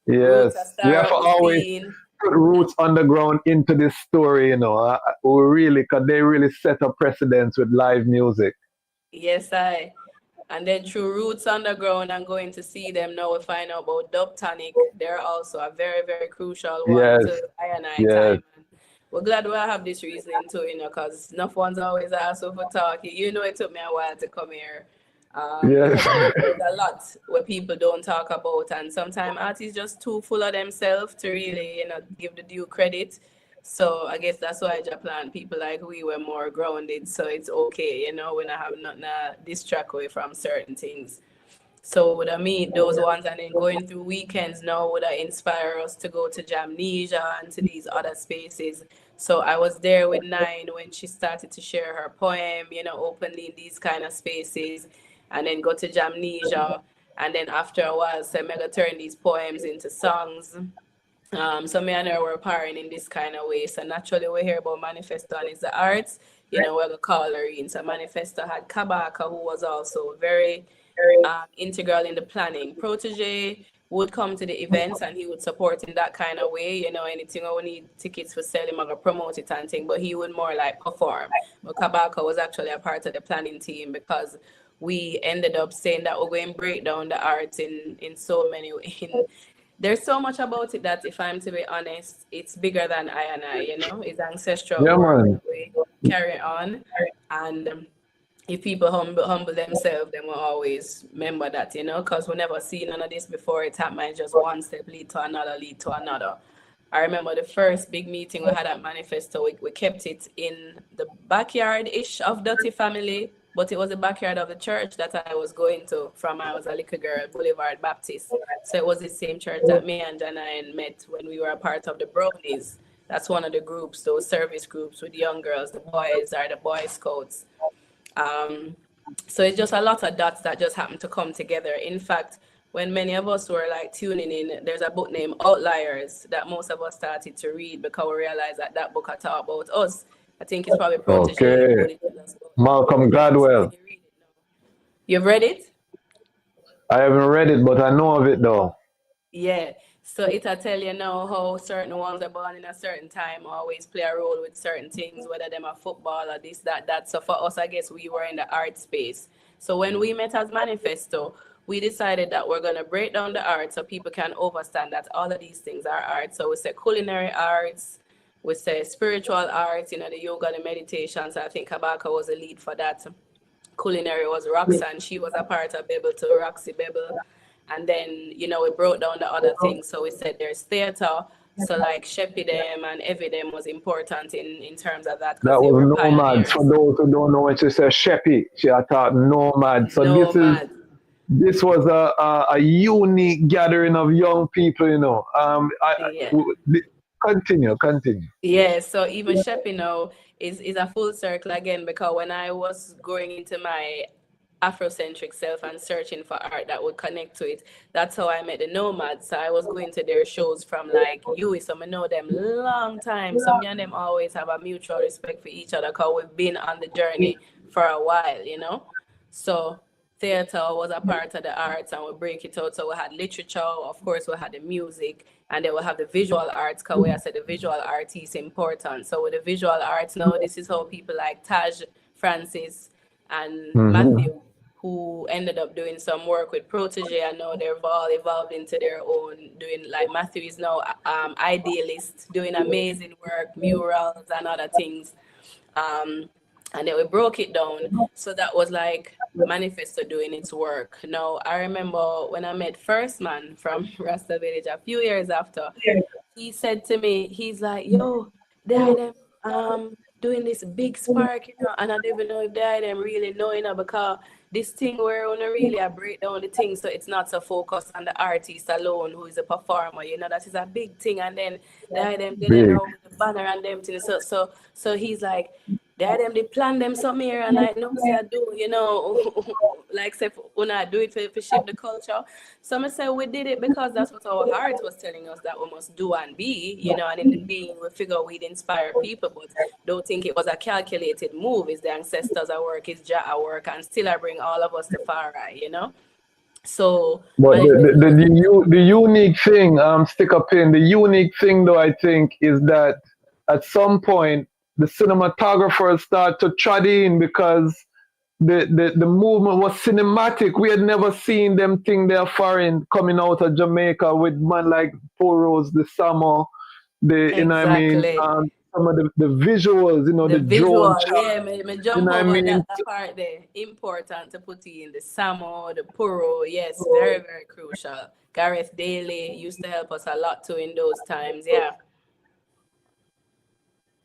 Roots, a Yes, we star have to up the always scene. put Roots Underground into this story, we really, because they really set a precedence with live music. Yes, I. And then through Roots Underground and going to see them now, we find out about Dub Tonic. They're also a very, very crucial one Yes, to I and I yes, time. We're glad we have this reasoning too, because enough ones always ask for talk. It took me a while to come here. yes. Because there's a lot where people don't talk about, and sometimes artists just too full of themselves to really, give the due credit. So I guess that's why Japan people like we were more grounded. So it's okay, we not have nothing distract away from certain things. So would I meet those ones and then going through weekends now would I inspire us to go to Jamnesia and to these other spaces. So I was there with Nine when she started to share her poem, openly in these kind of spaces, and then go to Jamnesia. And then after a while, so Mega turn these poems into songs. So me and her were pairing in this kind of way. So naturally we hear about Manifesto and it's the arts, we're gonna call her in. So Manifesto had Kabaka, who was also very integral in the planning. Protege would come to the events and he would support in that kind of way. Anything I would need tickets for sale, him, I could promote it and thing, but he would more like perform. But Kabaka was actually a part of the planning team because we ended up saying that we're going to break down the arts in so many there's so much about it that if I'm to be honest, it's bigger than I and I, it's ancestral Yeah, work man. that we carry on. And if people humble themselves, then we'll always remember that, because we never seen none of this before. It happened just one step lead to another, lead to another. I remember the first big meeting we had at Manifesto, we kept it in the backyard-ish of Dirty Family, but it was the backyard of the church that I was going to from I was a little girl, Boulevard Baptist. So it was the same church that me and Janine met when we were a part of the Brownies. That's one of the groups, those service groups with young girls. The boys are the Boy Scouts. So it's just a lot of dots that just happen to come together. In fact, when many of us were like tuning in, there's a book named Outliers that most of us started to read because we realized that book had taught about us. I think it's probably Protege Okay. who did tell us about Malcolm that. So Gladwell. when you read it now, you've read it? I haven't read it, but I know of it though. Yeah. So it'll tell you now how certain ones are born in a certain time always play a role with certain things, whether them are football or this, that. So for us, I guess we were in the art space. So when we met as Manifesto, we decided that we're going to break down the art so people can understand that all of these things are art. So we say culinary arts, we say spiritual arts, the yoga, the meditation. So I think Kabaka was a lead for that. Culinary was Roxanne. She was a part of Bebel to Roxy Bebel. And then, we broke down the other things. So we said there's theater. So like Sheppy them and Evie them was important in terms of that because That they was were Nomads. For pioneers. those who don't know, when she said Sheppy, she had taught Nomad. So Nomad. this was a unique gathering of young people. Yeah. Continue. Yeah, so even Sheppy now is a full circle again because when I was going into my Afrocentric self and searching for art that would connect to it, that's how I met the Nomads. So I was going to their shows from like UE, so I know them long time. So me and them always have a mutual respect for each other because we've been on the journey for a while. So theater was a part of the arts and we break it out. So we had literature, of course, we had the music, and then we have the visual arts because we said the visual art is important. So with the visual arts now, this is how people like Taj Francis and Matthew, who ended up doing some work with Protege, and now they've all evolved into their own doing, like Matthew is now Idealist, doing amazing work, murals and other things. and then we broke it down. So that was like Manifesto doing its work. Now I remember when I met First Man from Rasta Village a few years after, he said to me, he's like, yo, they are them doing this big spark, and I don't even know if they are them really know, because this thing where on really I break down the thing, so it's not so focused on the artist alone who is a performer, that is a big thing, and then they are them getting Big. around with the banner and them things. So he's like, they plan them something here, and like no say I do, like say when I do it for shape the culture. So I say we did it because that's what our heart was telling us that we must do and be, and in the being we figure we'd inspire people, but don't think it was a calculated move. It's the ancestors at work, it's Jah at work, and still I bring all of us to Tafari, So But the unique thing, stick up in the unique thing though, I think, is that at some point the cinematographers start to trot in because the movement was cinematic. We had never seen them thing they're foreign coming out of Jamaica with man like Poros, the Samo, exactly. Some of the visuals, the visual, drone shot, me jump over that part there. Important to put in the Samo, the Puro, yes, very, very crucial. Gareth Daly used to help us a lot too in those times, yeah.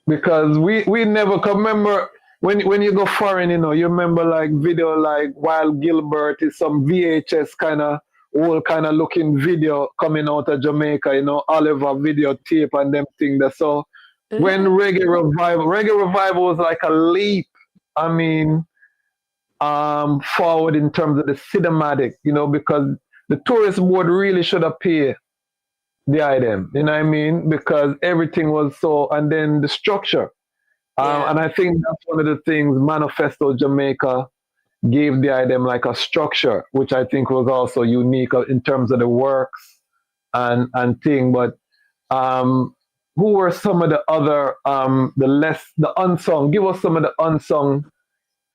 Because we never can remember when you go foreign, you remember like video like Wild Gilbert is some VHS kind of old kind of looking video coming out of Jamaica, Oliver video tape and them thing that so when Reggae Revival was like a leap, I mean, forward in terms of the cinematic, because the tourist board really should appear the item, you know what I mean? Because everything was so, and then the structure. And I think that's one of the things Manifesto Jamaica gave the item like a structure, which I think was also unique in terms of the works and thing. But who were some of the other, the unsung? Give us some of the unsung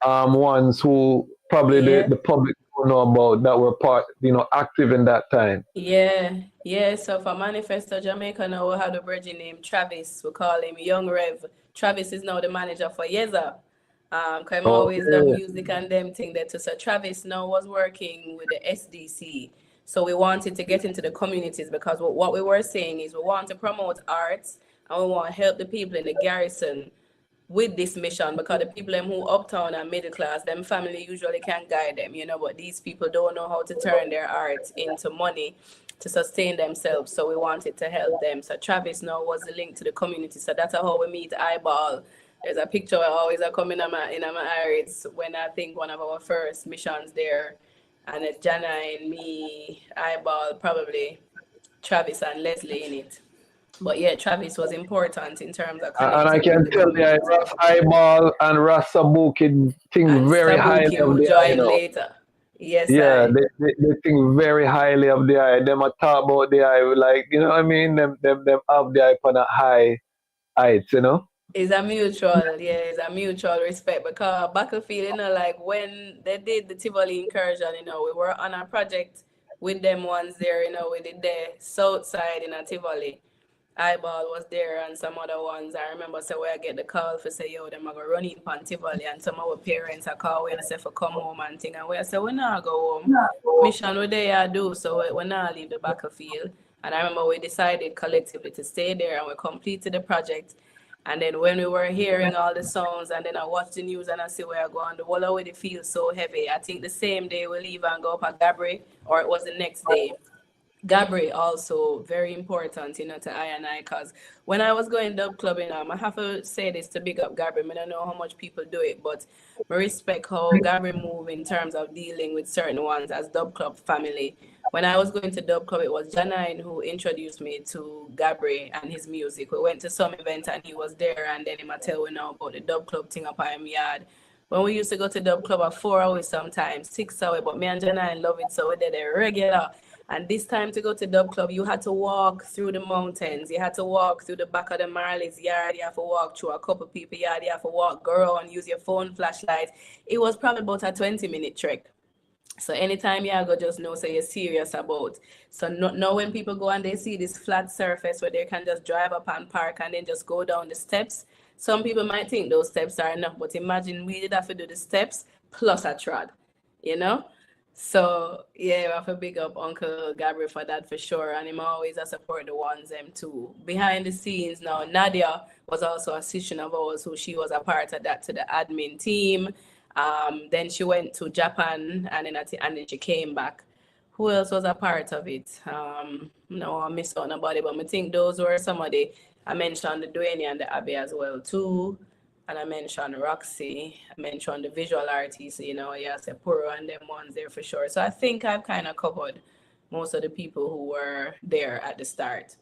ones who probably the public don't know about that were active in that time. Yeah. So for Manifesto Jamaica now we have the bridging named Travis. We call him Young Rev. Travis is now the manager for Yeza. Cause I'm always done music and them thing there too. So Travis now was working with the SDC. So we wanted to get into the communities because what we were saying is we want to promote arts and we want to help the people in the garrison with this mission, because the people who uptown and middle class, them family usually can guide them, but these people don't know how to turn their art into money to sustain themselves. So we wanted to help them. So Travis now was the link to the community. So that's how we meet Eyeball. There's a picture always coming in my iris when I think one of our first missions there. And Jana and me, Eyeball, probably Travis and Leslie in it. But yeah, Travis was important in terms of connecting. And I can tell you, Ras Eyeball and Ras Sabuki think very highly of the eye. Later. Yes, yeah, they think very highly of the eye. Them a talk about the eye, like, you know what I mean? Them have the eye on a high heights, It's a mutual respect, because Battlefield, like when they did the Tivoli incursion, we were on a project with them ones there, we did the south side in a Tivoli. Eyeball was there and some other ones. I remember where I get the call for say, yo, them are going to run in Tivoli, and some of our parents are calling and say for come home and thing. And we say, we not go home. Mission we there do, so we not leave the battlefield. And I remember we decided collectively to stay there and we completed the project. And then when we were hearing all the sounds and then I watched the news and I see where I go on the wall already feels so heavy. I think the same day we leave and go up at Gabri, or it was the next day. Gabri also very important, to I and I, because when I was going dub clubbing, I have to say this to big up Gabri. I don't know how much people do it, but I respect how Gabri move in terms of dealing with certain ones as dub club family. When I was going to dub club, it was Janine who introduced me to Gabri and his music. We went to some event and he was there, and then he might tell me now about the dub club thing up in my yard. When we used to go to dub club at 4 hours sometimes, 6 hours, but me and Janine love it, so we did it regular. And this time to go to dub club, you had to walk through the mountains. You had to walk through the back of the Marley's yard. You have to walk through a couple people yard. You have to walk, go around, use your phone flashlight. It was probably about a 20-minute trek. So anytime you go, just know so you're serious about. So now when people go and they see this flat surface where they can just drive up and park and then just go down the steps, Some people might think those steps are enough, but imagine we did have to do the steps plus a trod, you know? So yeah, I have to big up Uncle Gabriel for that for sure. And him always a support the ones them too. Behind the scenes now, Nadia was also a assistant of ours who she was a part of that to the admin team. Then she went to Japan and then she came back. Who else was a part of it? No, I missed out nobody, but I think those were some of the, I mentioned the Dwayne and the Abbey as well too. And I mentioned Roxy, I mentioned the visual artists, you know, yes, Puro and them ones there for sure. So I think I've kind of covered most of the people who were there at the start.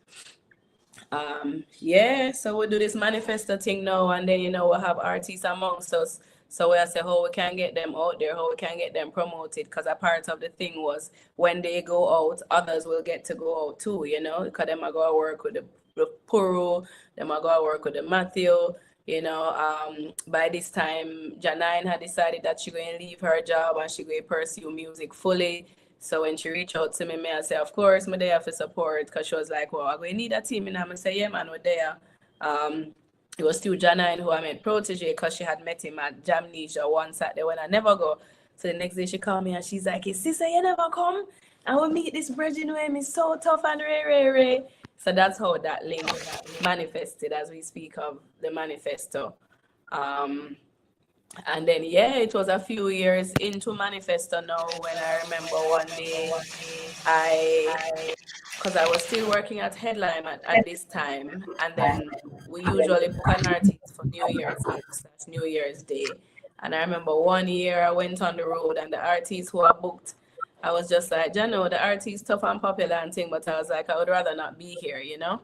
Yeah, so we'll do this manifesto thing now, and then, you know, we'll have artists amongst us. So we'll say how we can get them out there, how we can get them promoted, because a part of the thing was when they go out, others will get to go out too, you know, because them are going to work with the Puro, them are going to work with the Matthew. You know, by this time, Janine had decided that she going to leave her job and she going to pursue music fully. So when she reached out to me, I say, of course, I'm there for support, because she was like, well, I'm going to need a team. And I'm going to say, yeah, man, we're there. It was still Janine who I met Protege, because she had met him at Jamnesia one Saturday when I never go. So the next day she called me and she's like, hey, sister, you never come? I will meet this virgin with him. He's so tough and ray. So that's how that link manifested as we speak of the manifesto. And then, yeah, it was a few years into manifesto now when I remember one day because I was still working at Headline at this time. And then we usually book an artist for New Year's Eve, that's New Year's Day. And I remember one year I went on the road and the artists who I booked, I was just like, you know, the artist tough and popular and thing, but I was like, I would rather not be here, you know?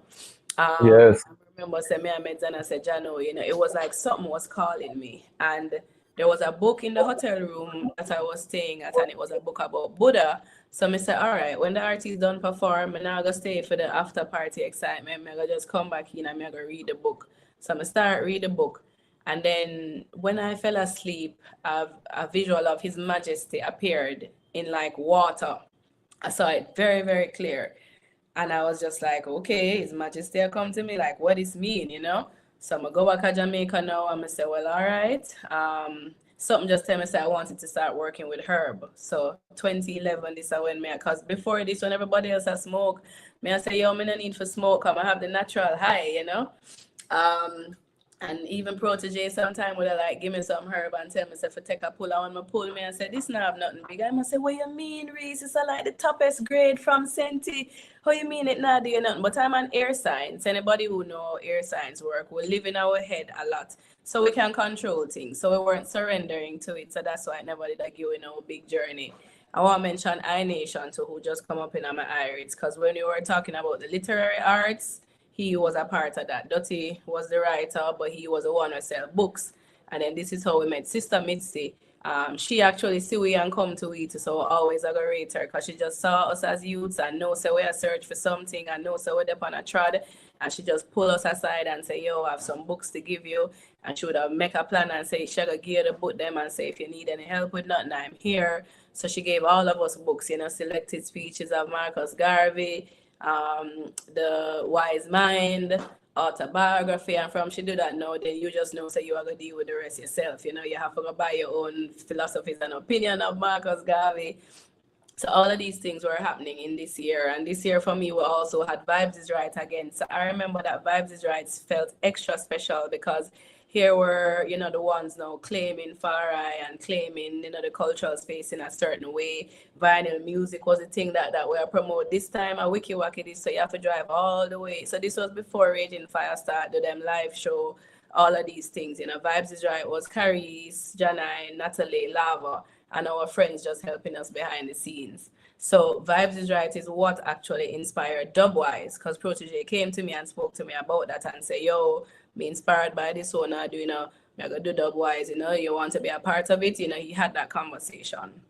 Yes. I remember saying, I met and I said, Jano, you know, it was like something was calling me. And there was a book in the hotel room that I was staying at, and it was a book about Buddha. So I said, all right, when the artist done perform, I'm not going to stay for the after party excitement. I'm going to just come back in and I'm going to read the book. So I'm going to start read the book. And then when I fell asleep, a visual of His Majesty appeared in like water. I saw it very, very clear. And I was just like, okay, His Majesty come to me, like, what does this mean, you know? So I'm going to go back to Jamaica now. I'm going to say, well, all right. Something just tell me say I wanted to start working with herb. So 2011, this is when because before this, when everybody else has smoke, I say, yo, I no need for smoke. I have the natural high, you know? And even Protege sometime would like give me some herb and tell me say for take a pull. And when I pull me and say this now have nothing big. I must say, what you mean, Reese? It's like the toughest grade from Senti. How you mean it not doing nothing? But I'm an air science. Anybody who know air science work, we live in our head a lot. So we can control things. So we weren't surrendering to it. So that's why I never did give you a big journey. I want to mention iNation too, who just come up in my iris. Because when you were talking about the literary arts, he was a part of that. Dottie was the writer, but he was the one who sell books. And then this is how we met Sister Mitzi. She actually see we and come to it, so always I go rate her because she just saw us as youths and know so we are search for something and know so we're up on a trod. And she just pull us aside and say, yo, I have some books to give you. And she would have make a plan and say, she would give you the book them and say, if you need any help with nothing, I'm here. So she gave all of us books, selected speeches of Marcus Garvey, The Wise Mind, autobiography, and from she do that now, then you just know so you are going to deal with the rest yourself. You have to go buy your own philosophies and opinion of Marcus Garvey. So all of these things were happening in this year. And this year for me, we also had Vibes is Right again. So I remember that Vibes is Right felt extra special because here were, the ones now claiming Farai and claiming, the cultural space in a certain way. Vinyl music was the thing that we are promote this time. A wiki wacky this, so you have to drive all the way. So this was before Raging Fire started them live show, all of these things. Vibes is Right was Karice, Janine, Natalie, Lava, and our friends just helping us behind the scenes. So Vibes is Right is what actually inspired Dubwise, because Protege came to me and spoke to me about that and said, yo, be inspired by this one, I'm gonna do Dubwise, you want to be a part of it, he had that conversation.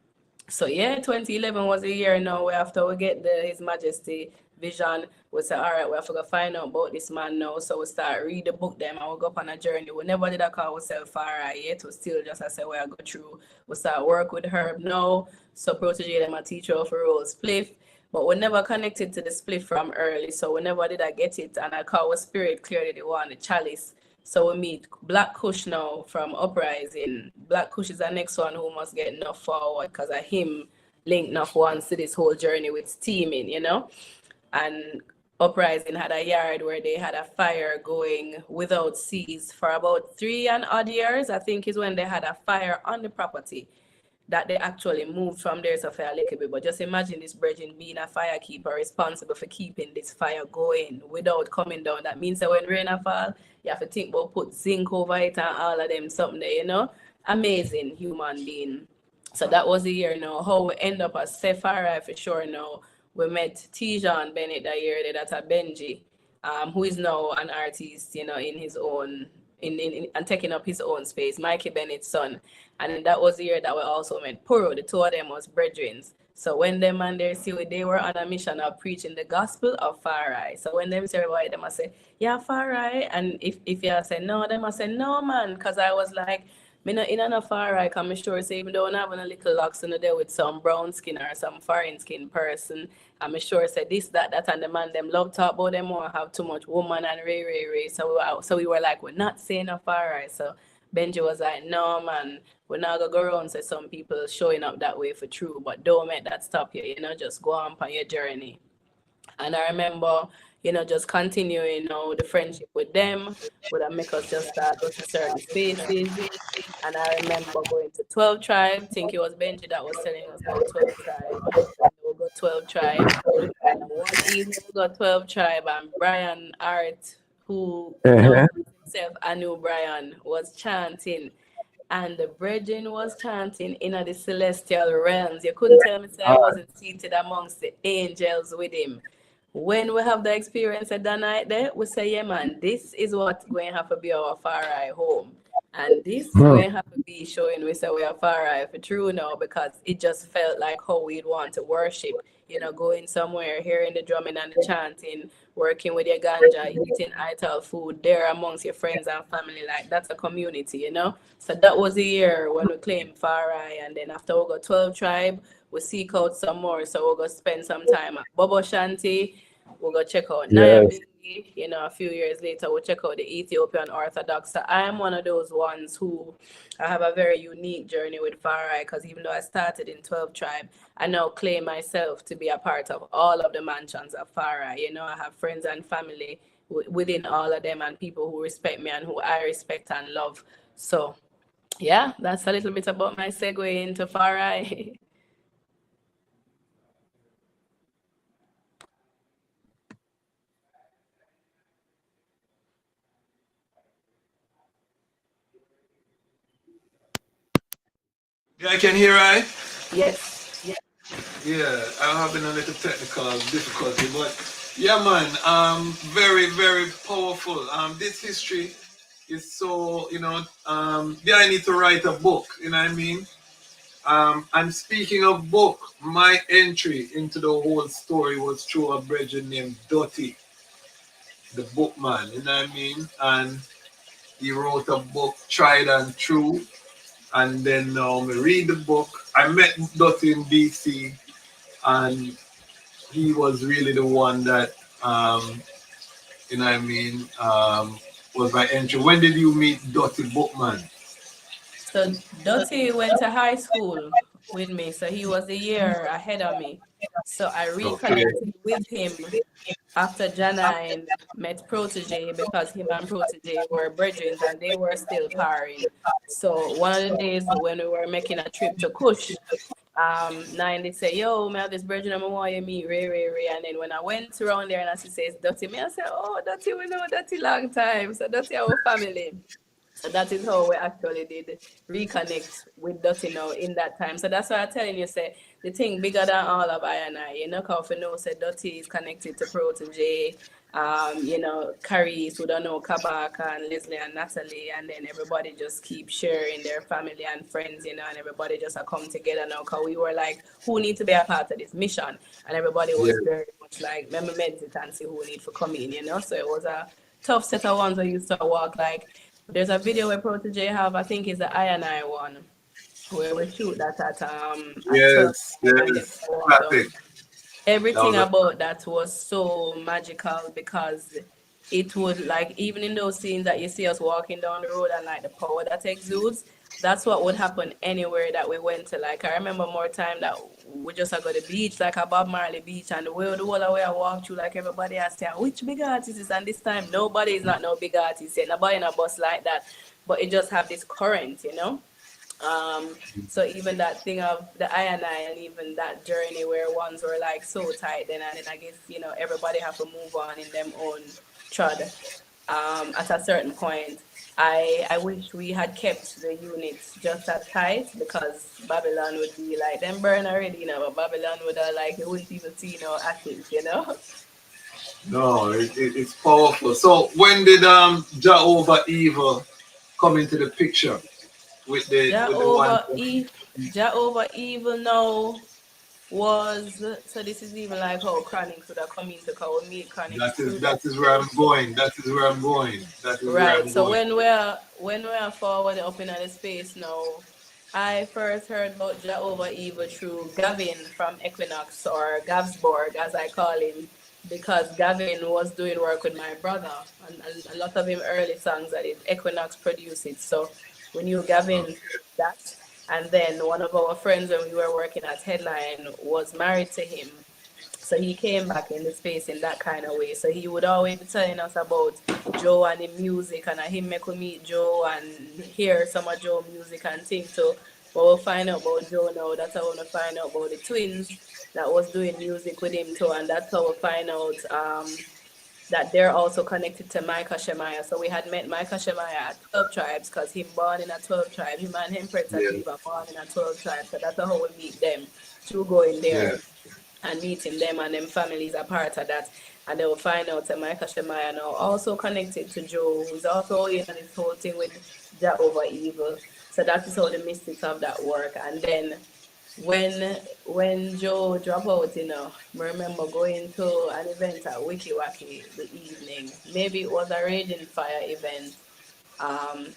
So yeah, 2011 was a year now where after we get His Majesty vision, we say, all right, we have to go find out about this man now. So we start read the book them and we go up on a journey. We never did call ourselves far yet. We still just, I say, where I go through. We start work with Herb now. So Protege them a teacher of a role spliff. But we never connected to the spliff from early. So we never did get it. And I call our spirit clearly the one, the chalice. So we meet Black Kush now from Uprising. Black Kush is the next one who must get enough forward because of him linked enough once to this whole journey with steaming, you know. And Uprising had a yard where they had a fire going without cease for about 3 and odd years. I think is when they had a fire on the property that they actually moved from there so for a little bit. But just imagine this virgin being a firekeeper responsible for keeping this fire going without coming down. That means that when rain fall, you have to think about put zinc over it and all of them something there, you know. Amazing human being. So that was the year now. How we end up as Tafari for sure now. We met Tijan Bennett that year, that's a Benji, who is now an artist, you know, in his own and taking up his own space, Mikey Bennett's son. And that was the year that we also met Puro. The two of them was brethren. So when them and their see they were on a mission of preaching the gospel of Farai. So when them say about it, them I say, yeah, Farai. And if you say no, them I say no man. Cause I was like, me not in a Farai, I'm sure say even though I'm having a little locks in there with some brown skin or some foreign skin person, I'm sure say this, that, and the man them love talk about them more have too much woman and ray. So we were like, we're not saying a Farai. So Benji was like, no man, we're not gonna go around say some people showing up that way for true, but don't make that stop you, you know, just go on your journey. And I remember, you know, just continuing, you know, the friendship with them would have make us just start go to certain spaces. And I remember going to 12 Tribe. I think it was Benji that was telling us about 12 Tribe. And we'll go 12 Tribe. And one evening we got 12 Tribe and Brian Art, who knows himself, I knew Brian, was chanting. And the brethren was chanting in the celestial realms. You couldn't tell me say I wasn't seated amongst the angels with him. When we have the experience at that night there, we say, yeah, man, this is what going to have to be our Farai home. And this going to have to be showing we say we are Farai for true now, because it just felt like how we'd want to worship. You know, going somewhere, hearing the drumming and the chanting, working with your ganja, eating ital food there amongst your friends and family. Like, that's a community, you know? So that was the year when we claimed Farai. And then after we got 12 Tribe, we seek out some more. So we'll go spend some time at Bobo Shanti. We'll go check out Nyambingi. You know, a few years later, we'll check out the Ethiopian Orthodox. So I am one of those ones who I have a very unique journey with Farai, because even though I started in 12 Tribe, I now claim myself to be a part of all of the mansions of Farai. You know, I have friends and family within all of them and people who respect me and who I respect and love. So, yeah, that's a little bit about my segue into Farai. Yeah, I can hear right? Yes. Yeah, I'm having a little technical difficulty, but yeah, man, very, very powerful. This history is so, you know, yeah, I need to write a book, you know what I mean? And speaking of book, my entry into the whole story was through a brethren named Dottie, the bookman, you know what I mean? And he wrote a book, Tried and True. And then I read the book. I met Dottie in DC, and he was really the one that, you know what I mean, was my entry. When did you meet Dottie Bookman? So Dottie went to high school with me, so he was a year ahead of me. So I reconnected with him after Janine met Protege, because him and Protege were brethren and they were still parring. So one of the days when we were making a trip to Kush, Nine they say, yo, man, this brethren I want you meet Ray. And then when I went around there and she says Dottie, me I said, oh, Dottie, we know Dottie long time. So Dottie our family. So that is how we actually did reconnect with Dottie now in that time. So that's why I'm telling you, say, the thing bigger than all of I and I. You know, because we know, say, Dottie is connected to Protege, you know, Karice, who don't know Kabaka and Leslie and Natalie, and then everybody just keep sharing their family and friends, you know, and everybody just come together now, because we were like, who need to be a part of this mission? And everybody was very much like, remember meditate and see who need to come in, you know? So it was a tough set of ones where you used to walk like, there's a video where Protege have, I think it's the I&I one, where we shoot that at yes. Everything about that was so magical, because it would like even in those scenes that you see us walking down the road and like the power that exudes, that's what would happen anywhere that we went to. Like I remember more time that we just go to the beach, like a Bob Marley beach, and the whole way I walk through, like everybody asked, which big artist is? And this time nobody is not no big artist yet. Nobody in a bus like that, but it just have this current, you know. So even that thing of the I and even that journey where ones were like so tight, then and then I guess everybody have to move on in them own trod. At a certain point, I wish we had kept the units just as tight, because Babylon would be like them burn already, but Babylon would have like you wouldn't even see ashes. No, it's powerful. So when did Jehovah Evil come into the picture with the one? Jehovah Evil now was, so this is even like how Chronics would have come into our meet Chronics. That is where I'm going. Right. So when we're forward up in the space now, I first heard about Jehovah Evil through Gavin from Equinox, or Gavsborg as I call him, because Gavin was doing work with my brother, and a lot of him early songs that Equinox produced it. So we knew Gavin that. And then one of our friends when we were working at Headline was married to him. So he came back in the space in that kind of way. So he would always be telling us about Joe and the music, and him make we meet Joe and hear some of Joe music and things. So we'll find out about Joe now. That's how we want to find out about the twins that was doing music with him too. And that's how we find out that they're also connected to Micah Shemaiah. So we had met Micah Shemaiah at 12 Tribes, because he born in a 12 Tribe. Him and him Prince born in a 12 Tribe. So that's how we meet them, through going there and meeting them, and them families are part of that. And they will find out that Micah Shemaiah now also connected to Joe, who's also in this whole thing with Jehovah Evil. So that is how the mystics of that work. And then when Joe dropped out, I remember going to an event at Wiki Waki the evening. Maybe it was a Raging Fire event.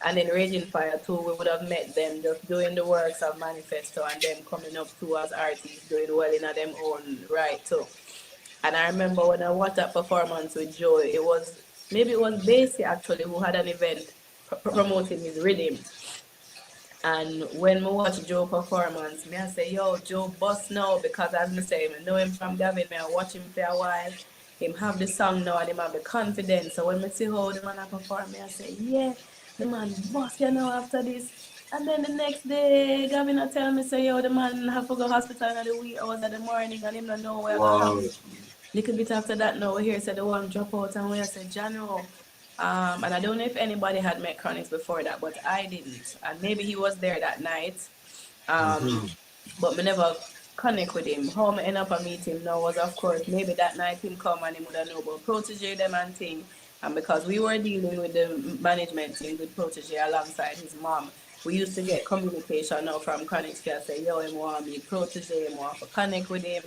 And in Raging Fire too, we would have met them just doing the works of Manifesto, and them coming up too as artists, doing well in them own right too. And I remember when I watched that performance with Joe, it was Basie actually who had an event promoting his rhythm. And when I watch Joe performance, I say, yo, Joe bust now, because as I say, I know him from Gavin, I watch him for a while. Him have the song now and him have the confidence. So when I see how the man perform, I say, yeah, the man bust after this. And then the next day, Gavin will tell me, say, yo, the man have to go hospital in the wee hours of the morning, and him don't know where to come. Little bit after that now, we hear said the one drop out, and we say, Jano. And I don't know if anybody had met Chronics before that, but I didn't. And maybe he was there that night. But me never connect with him. How I end up a meet him now was, of course, maybe that night him come and he would have know about Protege them and thing. And because we were dealing with the management thing with Protege alongside his mom, we used to get communication now from Chronics to say, yo, him want me Protege, him want to connect with him.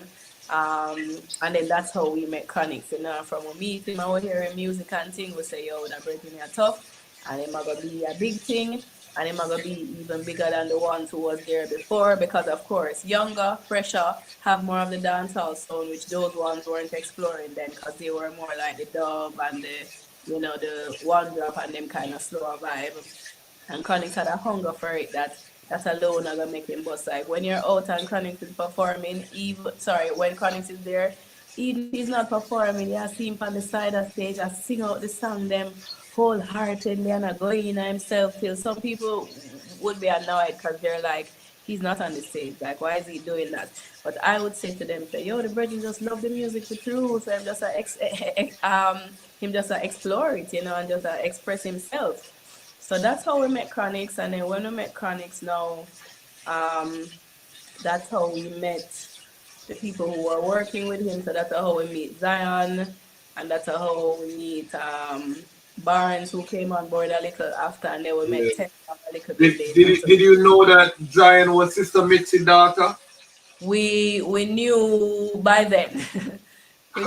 And then that's how we met Chronics. From a meeting, I would hear him music and thing, we say, yo, that breaking me tough, and it might gonna be a big thing, and it might gonna be even bigger than the ones who was there before, because of course, younger, fresher, have more of the dancehall sound, which those ones weren't exploring then, because they were more like the dub and the one drop and them kind of slower vibe. And Chronics had a hunger for it that alone are gonna make him bust. Like when you're out and Chronics is performing, when Chronics is there, even if he's not performing, you see him on the side of stage and sing out the song them wholeheartedly and not going in himself till some people would be annoyed because they're like, he's not on the stage, like why is he doing that? But I would say to them, yo, the virgin just love the music with true, so him just explore it, and just express himself. So that's how we met Chronics, and then when we met Chronics now, that's how we met the people who were working with him. So that's how we meet Zion, and that's how we meet Barnes, who came on board a little after, and then we met Ted a little bit later. Did you know that Zion was Sister Mitzi's daughter? We knew by then. We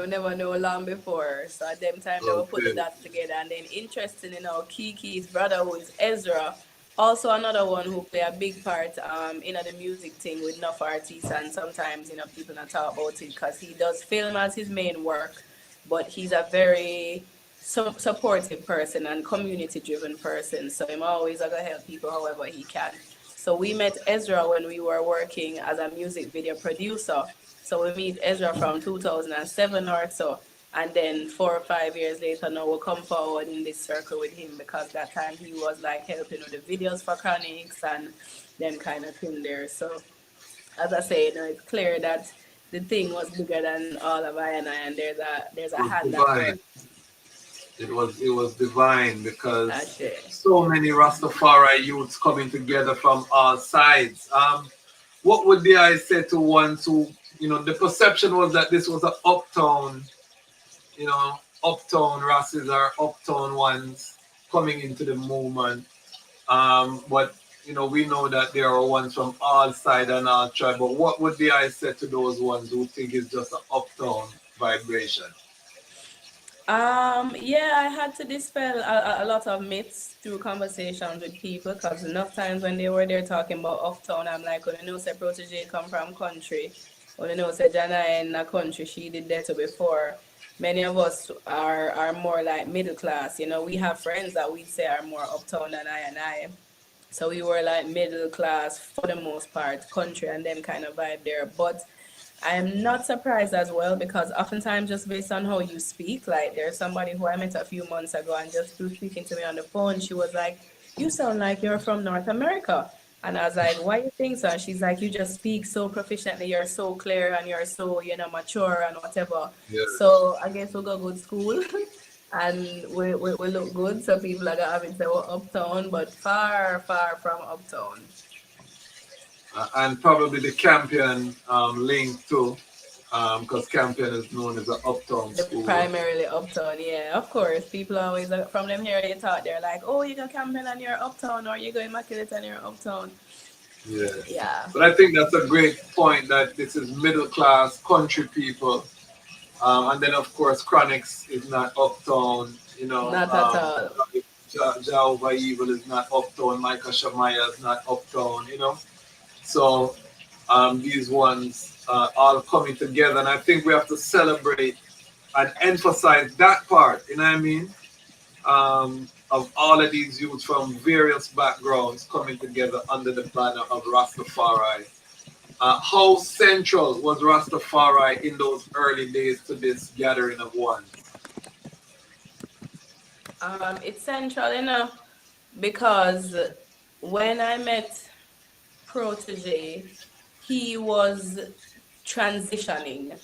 never knew long before. So at them time, they will put the dots together. And then interesting, Kiki's brother, who is Ezra, also another one who play a big part in the music thing with enough artists. And sometimes, people not talk about it because he does film as his main work. but he's a very supportive person and community driven person. So I'm always gonna help people however he can. So we met Ezra when we were working as a music video producer. So we meet Ezra from 2007 or so. And then 4 or 5 years later, now we'll come forward in this circle with him because that time he was like helping with the videos for Chronics and them kind of thing there. So as I say, it's clear that the thing was bigger than all of I, and there's a It was hand at work. divine. It was divine because That's it. so many Rastafari youths coming together from all sides. What would the I say to ones who, the perception was that this was an uptown, uptown Rastas or uptown ones coming into the movement. But we know that there are ones from all sides and all tribes. But what would the I say to those ones who think it's just an uptown vibration? Yeah, I had to dispel a lot of myths through conversations with people because enough times when they were there talking about uptown, I'm like, well, say Protege come from country. Well, say Jana in a country, she did that before. Many of us are more like middle class. We have friends that we say are more uptown than I and I. So we were like middle class for the most part, country and them kind of vibe there. But I am not surprised as well because oftentimes just based on how you speak, like there's somebody who I met a few months ago and just through speaking to me on the phone, she was like, "You sound like you're from North America." And I was like, "Why you think so?" And she's like, "You just speak so proficiently, you're so clear and you're so, mature and whatever." Yeah. So I guess we'll go good school and we look good. So people are gonna have it say we're uptown, but far, far from uptown. And probably the Campion link too, because Campion is known as an uptown school. Primarily uptown, yeah, of course. People always from them here they thought they're like, oh, you go Campion and you're uptown, or you go Immaculate and you're uptown. Yeah. Yeah. But I think that's a great point that this is middle class country people, and then of course Chronics is not uptown. Not at all. Jehovah Evil is not uptown. Micah Shamaya is not uptown. So these ones all coming together, and I think we have to celebrate and emphasize that part. You know what I mean? Of all of these youths from various backgrounds coming together under the banner of Rastafari. How central was Rastafari in those early days to this gathering of one? It's central, because when I met Protege, he was transitioning,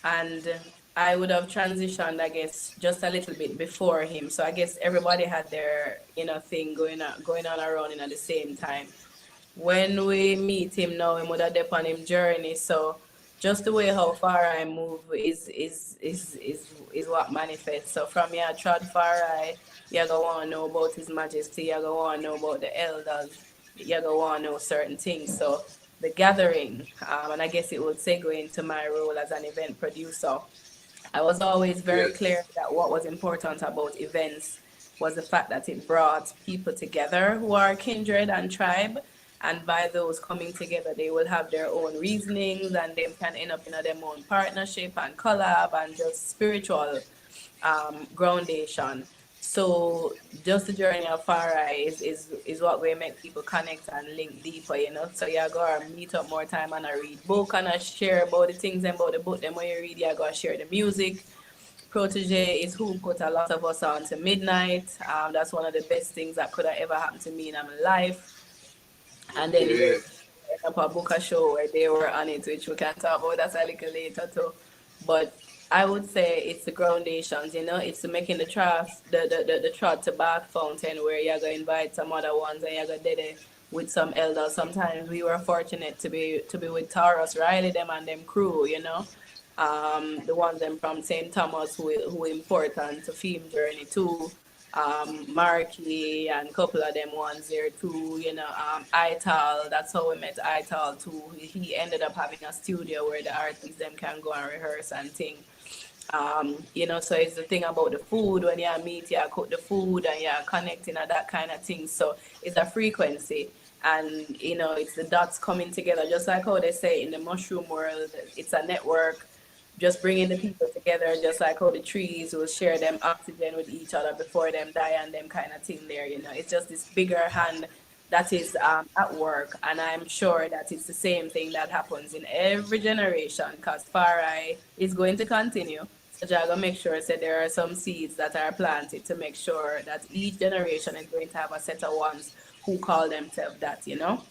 and I would have transitioned, I guess, just a little bit before him. So I guess everybody had their thing going on around at the same time. When we meet him now, we would have dip on him journey. So just the way how far I move is what manifests. So from here, trod far you're gonna want to know about His Majesty, you're gonna want to know about the elders, you're gonna want to know certain things. So the gathering, and I guess it would segue into my role as an event producer. I was always very clear that what was important about events was the fact that it brought people together who are kindred and tribe. And by those coming together, they will have their own reasonings and they can end up in their own partnership and collab and just spiritual groundation. So just the journey of Farai is what we make people connect and link deeper, So you go meet up more time and I read book and I share about the things and about the book. Then when you read, you go share the music. Protege is who put a lot of us on to midnight. That's one of the best things that could have ever happened to me in my life. And then end up a book a show where they were on it, which we can talk about that a little later too. But I would say it's the groundations, it's making the trust, the trot to back fountain where you're going to invite some other ones and you're going to do it with some elders. Sometimes we were fortunate to be with Taurus, Riley, them and them crew, the ones them from St. Thomas who important to Theme Journey too. Marky and a couple of them ones there too, Ital, that's how we met Ital too. He ended up having a studio where the artists them can go and rehearse and thing. So it's the thing about the food, when you meet, you cook the food and you're connecting and that kind of thing. So it's a frequency and, it's the dots coming together, just like how they say in the mushroom world, it's a network. just bringing the people together, just like how the trees will share them oxygen with each other before them die and them kind of thing there, you know. It's just this bigger hand that is at work, and I'm sure that it's the same thing that happens in every generation, because Farai is going to continue. So Jaga make sure that there are some seeds that are planted to make sure that each generation is going to have a set of ones who call themselves that, you know.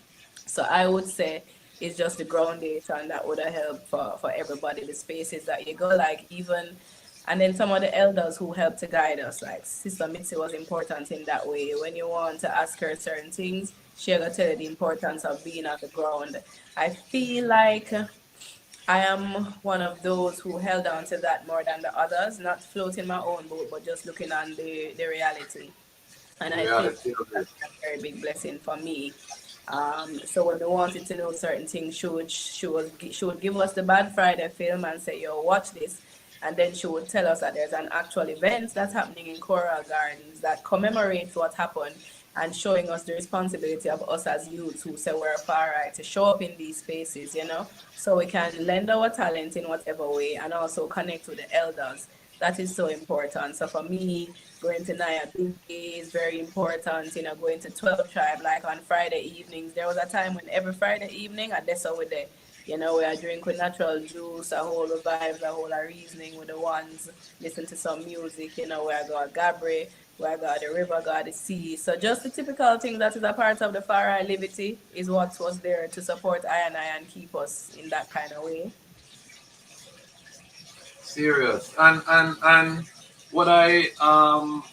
So I would say it's just the groundation that would have helped for everybody. The spaces that you go, like even, and then some of the elders who helped to guide us, like Sister Mitzi was important in that way. When you want to ask her certain things, she'll tell you the importance of being on the ground. I feel like I am one of those who held on to that more than the others, not floating my own boat, but just looking on the reality. And I think Reality of it. that's a very big blessing for me. So when we wanted to know certain things, she would give us the Bad Friday film and say, "Yo, watch this," and then she would tell us that there's an actual event that's happening in Coral Gardens that commemorates what happened, and showing us the responsibility of us as youths who say we're far right to show up in these spaces, you know, so we can lend our talent in whatever way and also connect with the elders. That is so important. So for me, going to Naya Binky is very important, you know, going to 12 Tribe, like on Friday evenings. There was a time when every Friday evening, I that's with the, you know, we are drink with natural juice, a whole of vibes, a whole of reasoning with the ones, listen to some music, you know, where I got Gabri, where I got the river, got the sea. So just the typical thing that is a part of the Farai Liberty is what was there to support I and keep us in that kind of way. Serious. And what I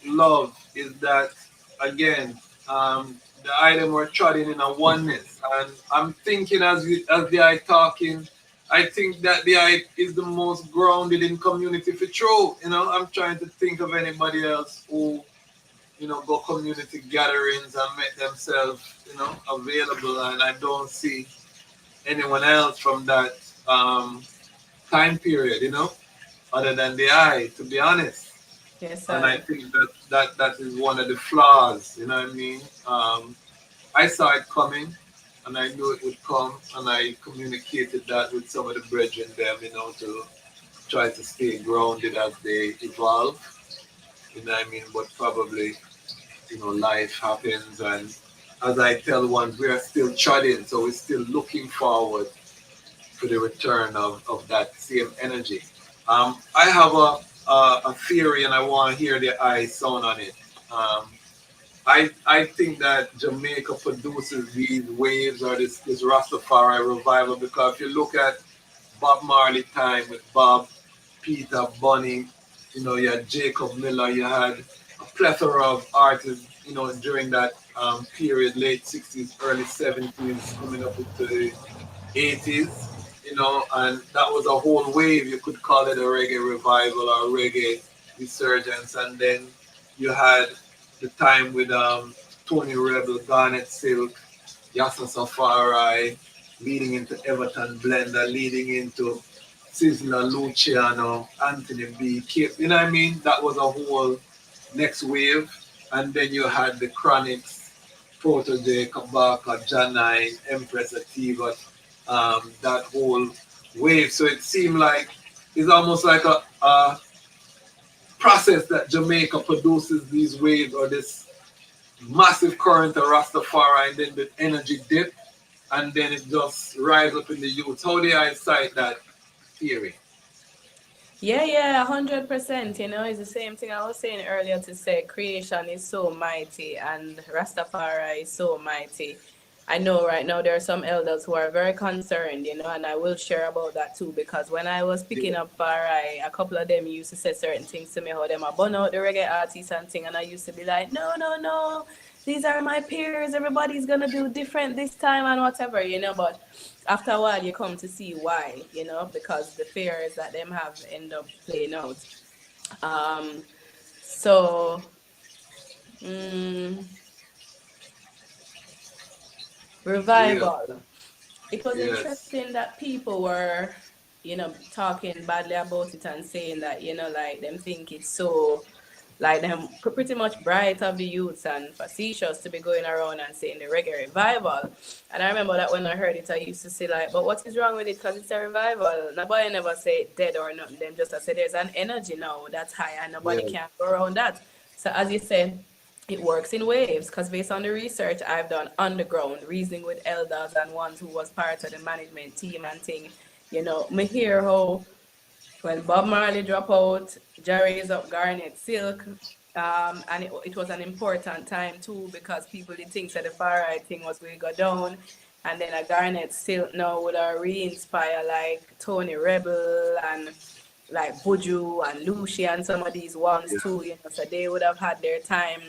love is that again, the item we're treading in a oneness. And I'm thinking as the eye talking, I think that the eye is the most grounded in community for true. You know, I'm trying to think of anybody else who, you know, go community gatherings and make themselves, you know, available, and I don't see anyone else from that time period, you know, other than the eye, to be honest. Yes, And I sir. think that is one of the flaws, you know what I mean? I saw it coming, and I knew it would come, and I communicated that with some of the brethren them, you know, to try to stay grounded as they evolve, you know what I mean? But probably, you know, life happens, and as I tell one, we are still treading, so we're still looking forward to the return of that same energy. I have a theory, and I want to hear the eye sound on it. I think that Jamaica produces these waves or this Rastafari revival, because if you look at Bob Marley time with Bob, Peter, Bunny, you know, you had Jacob Miller, you had a plethora of artists, you know, during that period, late 60s, early 70s, coming up into the 80s, you know, and that was a whole wave. You could call it a reggae revival or reggae resurgence. And then you had the time with Tony Rebel, Garnet Silk, Yassa Safari, leading into Everton Blender, leading into Sizzla, Luciano, Anthony B. Kip. You know what I mean? That was a whole next wave. And then you had the Chronics, Protege, Kabaka, Janine, Empress Ativa, that whole wave. So it seemed like it's almost like a process that Jamaica produces these waves or this massive current of Rastafari, and then the energy dip, and then it just rise up in the youth. How do I cite that theory? Yeah, 100%. You know, it's the same thing I was saying earlier to say creation is so mighty and Rastafari is so mighty. I know right now there are some elders who are very concerned, you know, and I will share about that too, because when I was picking up Farai, a couple of them used to say certain things to me, how them are burn out the reggae artists and thing, and I used to be like, no, these are my peers, everybody's gonna do different this time and whatever, you know, but after a while you come to see why, you know, because the fears that them have end up playing out. Um, so mm, Yeah. revival. It was Yes. interesting that people were, you know, talking badly about it and saying that, you know, like them think it's so like them pretty much bright of the youths and facetious to be going around and saying the Reggae Revival. And I remember that when I heard it, I used to say like, but what is wrong with it? Because it's a revival. Nobody never say it dead or nothing. Them just I say there's an energy now that's high and nobody Yeah. can go around that. So as you said, it works in waves because based on the research I've done underground, reasoning with elders and ones who was part of the management team and thing, me hear how when Bob Marley drop out, Jerry is up Garnet Silk, and it was an important time too because people did think that the far right thing was going to go down, and then a Garnet Silk now would re-inspire like Tony Rebel and like Buju and Lucy and some of these ones too, so they would have had their time.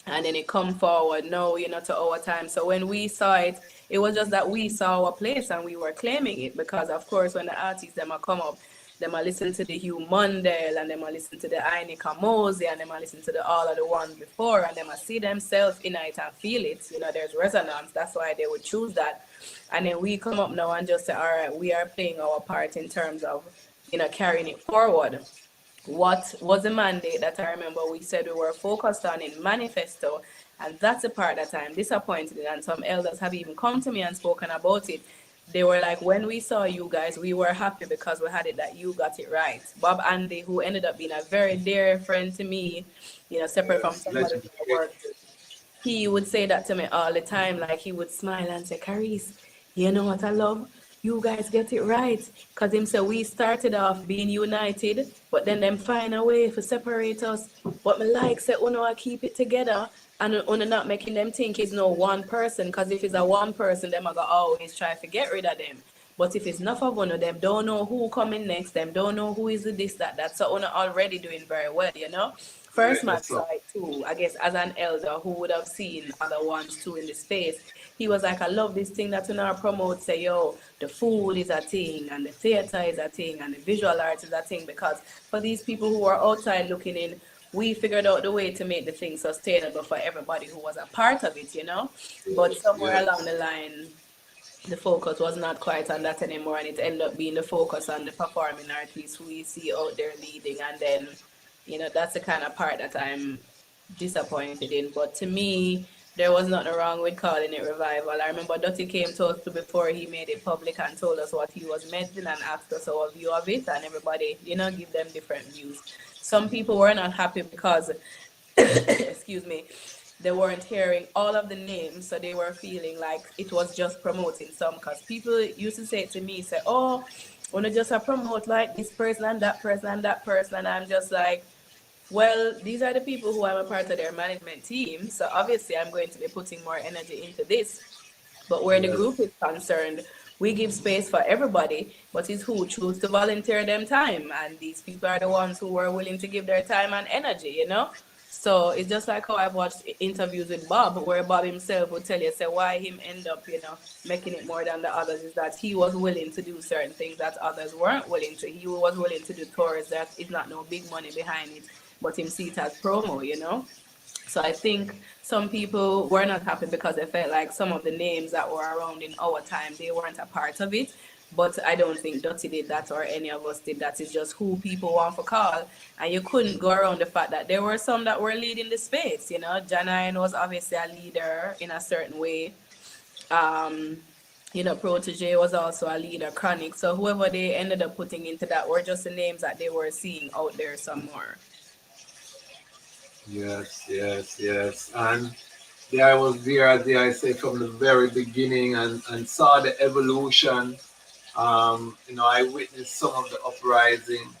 And then it come forward now, to our time. So when we saw it, it was just that we saw our place and we were claiming it because, of course, when the artists them are come up, them are listen to the Hugh Mundell and them are listen to the Ainika Mosey and them are listen to all of the ones before and them are see themselves in it and feel it. There's resonance. That's why they would choose that. And then we come up now and just say, all right, we are playing our part in terms of, carrying it forward. What was the mandate that I remember we said we were focused on in Manifesto, and that's the part that I'm disappointed in, and some elders have even come to me and spoken about it. They were like, when we saw you guys, we were happy because we had it that you got it right. Bob Andy, who ended up being a very dear friend to me, separate from somebody who I worked with, he would say that to me all the time. Like he would smile and say, Karice, you know what I love? You guys get it right. Because him said we started off being united, but then them find a way to separate us. But me like say, I keep it together and not making them think it's no one person. Because if it's a one person, them I go always try to get rid of them. But if it's not for one of them, don't know who coming next, them don't know who is the this, that. So already doing very well. First man saw it too, I guess, as an elder who would have seen other ones too in the space. He was like, I love this thing that promote, say, yo, the food is a thing, and the theater is a thing, and the visual arts is a thing, because for these people who are outside looking in, we figured out the way to make the thing sustainable for everybody who was a part of it, But somewhere along the line, the focus was not quite on that anymore, and it ended up being the focus on the performing artists who we see out there leading, and then that's the kind of part that I'm disappointed in. But to me, there was nothing wrong with calling it revival. I remember Dottie came to us before he made it public and told us what he was meddling and asked us our view of it, and everybody, give them different views. Some people were not happy because, excuse me, they weren't hearing all of the names, so they were feeling like it was just promoting some. Because people used to say to me, oh, want to just promote like this person and that person and that person, and I'm just like, well, these are the people who I'm a part of their management team, so obviously I'm going to be putting more energy into this. But where the group is concerned, we give space for everybody, but it's who choose to volunteer them time, and these people are the ones who were willing to give their time and energy, So it's just like how I've watched interviews with Bob, where Bob himself would tell you, say why him end up, making it more than the others is that he was willing to do certain things that others weren't willing to. He was willing to do tours that is not no big money behind it, but him see it as promo, So I think some people were not happy because they felt like some of the names that were around in our time, they weren't a part of it. But I don't think Dottie did that or any of us did that. It's just who people want to call. And you couldn't go around the fact that there were some that were leading the space. Janine was obviously a leader in a certain way. Protege was also a leader, Chronic. So whoever they ended up putting into that were just the names that they were seeing out there somewhere. Yes. And I was there, as I say, from the very beginning and saw the evolution. I witnessed some of the uprising.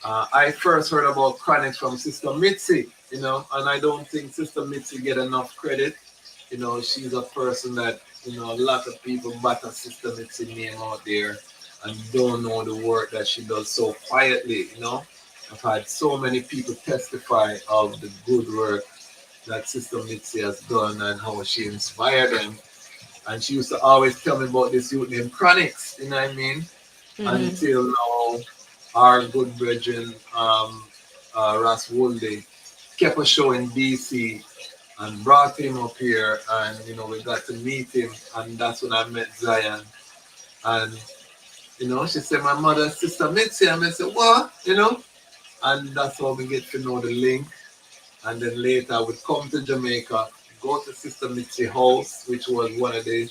I first heard about Chronic from Sister Mitzi, and I don't think Sister Mitzi get enough credit. She's a person that, a lot of people batter Sister Mitzi name out there and don't know the work that she does so quietly, I've had so many people testify of the good work that Sister Mitzi has done and how she inspired them. And she used to always tell me about this youth named Chronics, you know what I mean? Until now, our good brethren, Ras Tafari, kept a show in DC and brought him up here, and we got to meet him, and that's when I met Zion. And she said, my mother, Sister Mitzi, and I said, what? And that's how we get to know the link. And then later I would come to Jamaica, go to Sister Mitzi house, which was one of the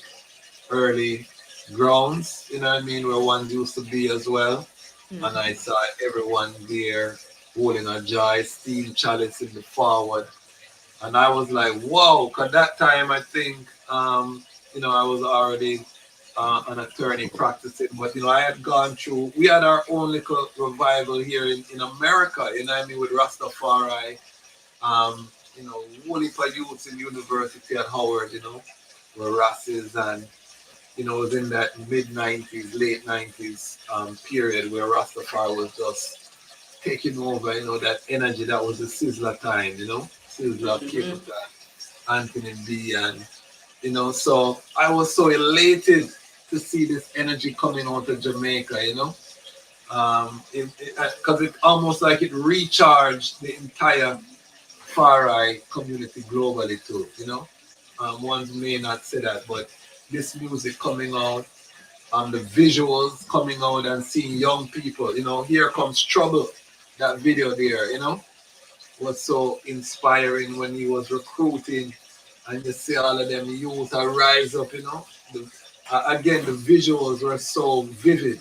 early grounds, you know what I mean, where one used to be as well. And I saw everyone there holding a joy, steel chalice in the forward. And I was like, whoa, because that time I think, I was already an attorney practicing. But, I had gone through, we had our own little revival here in America, you know what I mean, with Rastafari. Whole heap of youths in university at Howard, were Rasses and, it was in that mid-90s, late 90s period where Rastafari was just taking over, that energy that was the Sizzler time, Sizzler, Capital, Anthony B. And, so I was so elated to see this energy coming out of Jamaica, because it almost like it recharged the entire Farai community globally too, Ones may not say that, but this music coming out, the visuals coming out and seeing young people, Here Comes Trouble, that video there, was so inspiring when he was recruiting and you see all of them youth rise up, again, the visuals were so vivid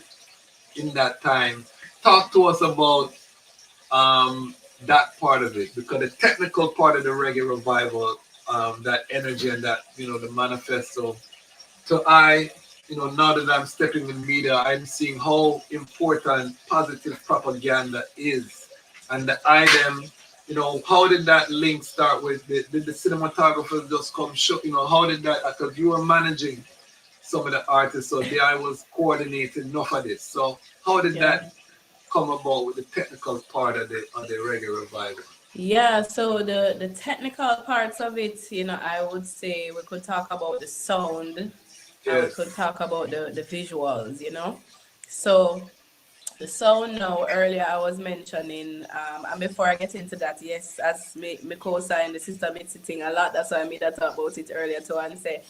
in that time. Talk to us about that part of it, because the technical part of the Reggae Revival, that energy and that, the manifesto. So now that I'm stepping in media, I'm seeing how important positive propaganda is. And the item, how did that link start with? Did the cinematographers just come show, how did that, because you were managing some of the artists, so there I was coordinating enough of this. So how did that come about with the technical part of the Reggae Revival? Yeah, so the technical parts of it, I would say we could talk about the sound, and we could talk about the visuals, So the sound now, earlier I was mentioning, and before I get into that, yes, as me co-sign the Sister Mitzi thing a lot, that's why I made that talk about it earlier too, and say,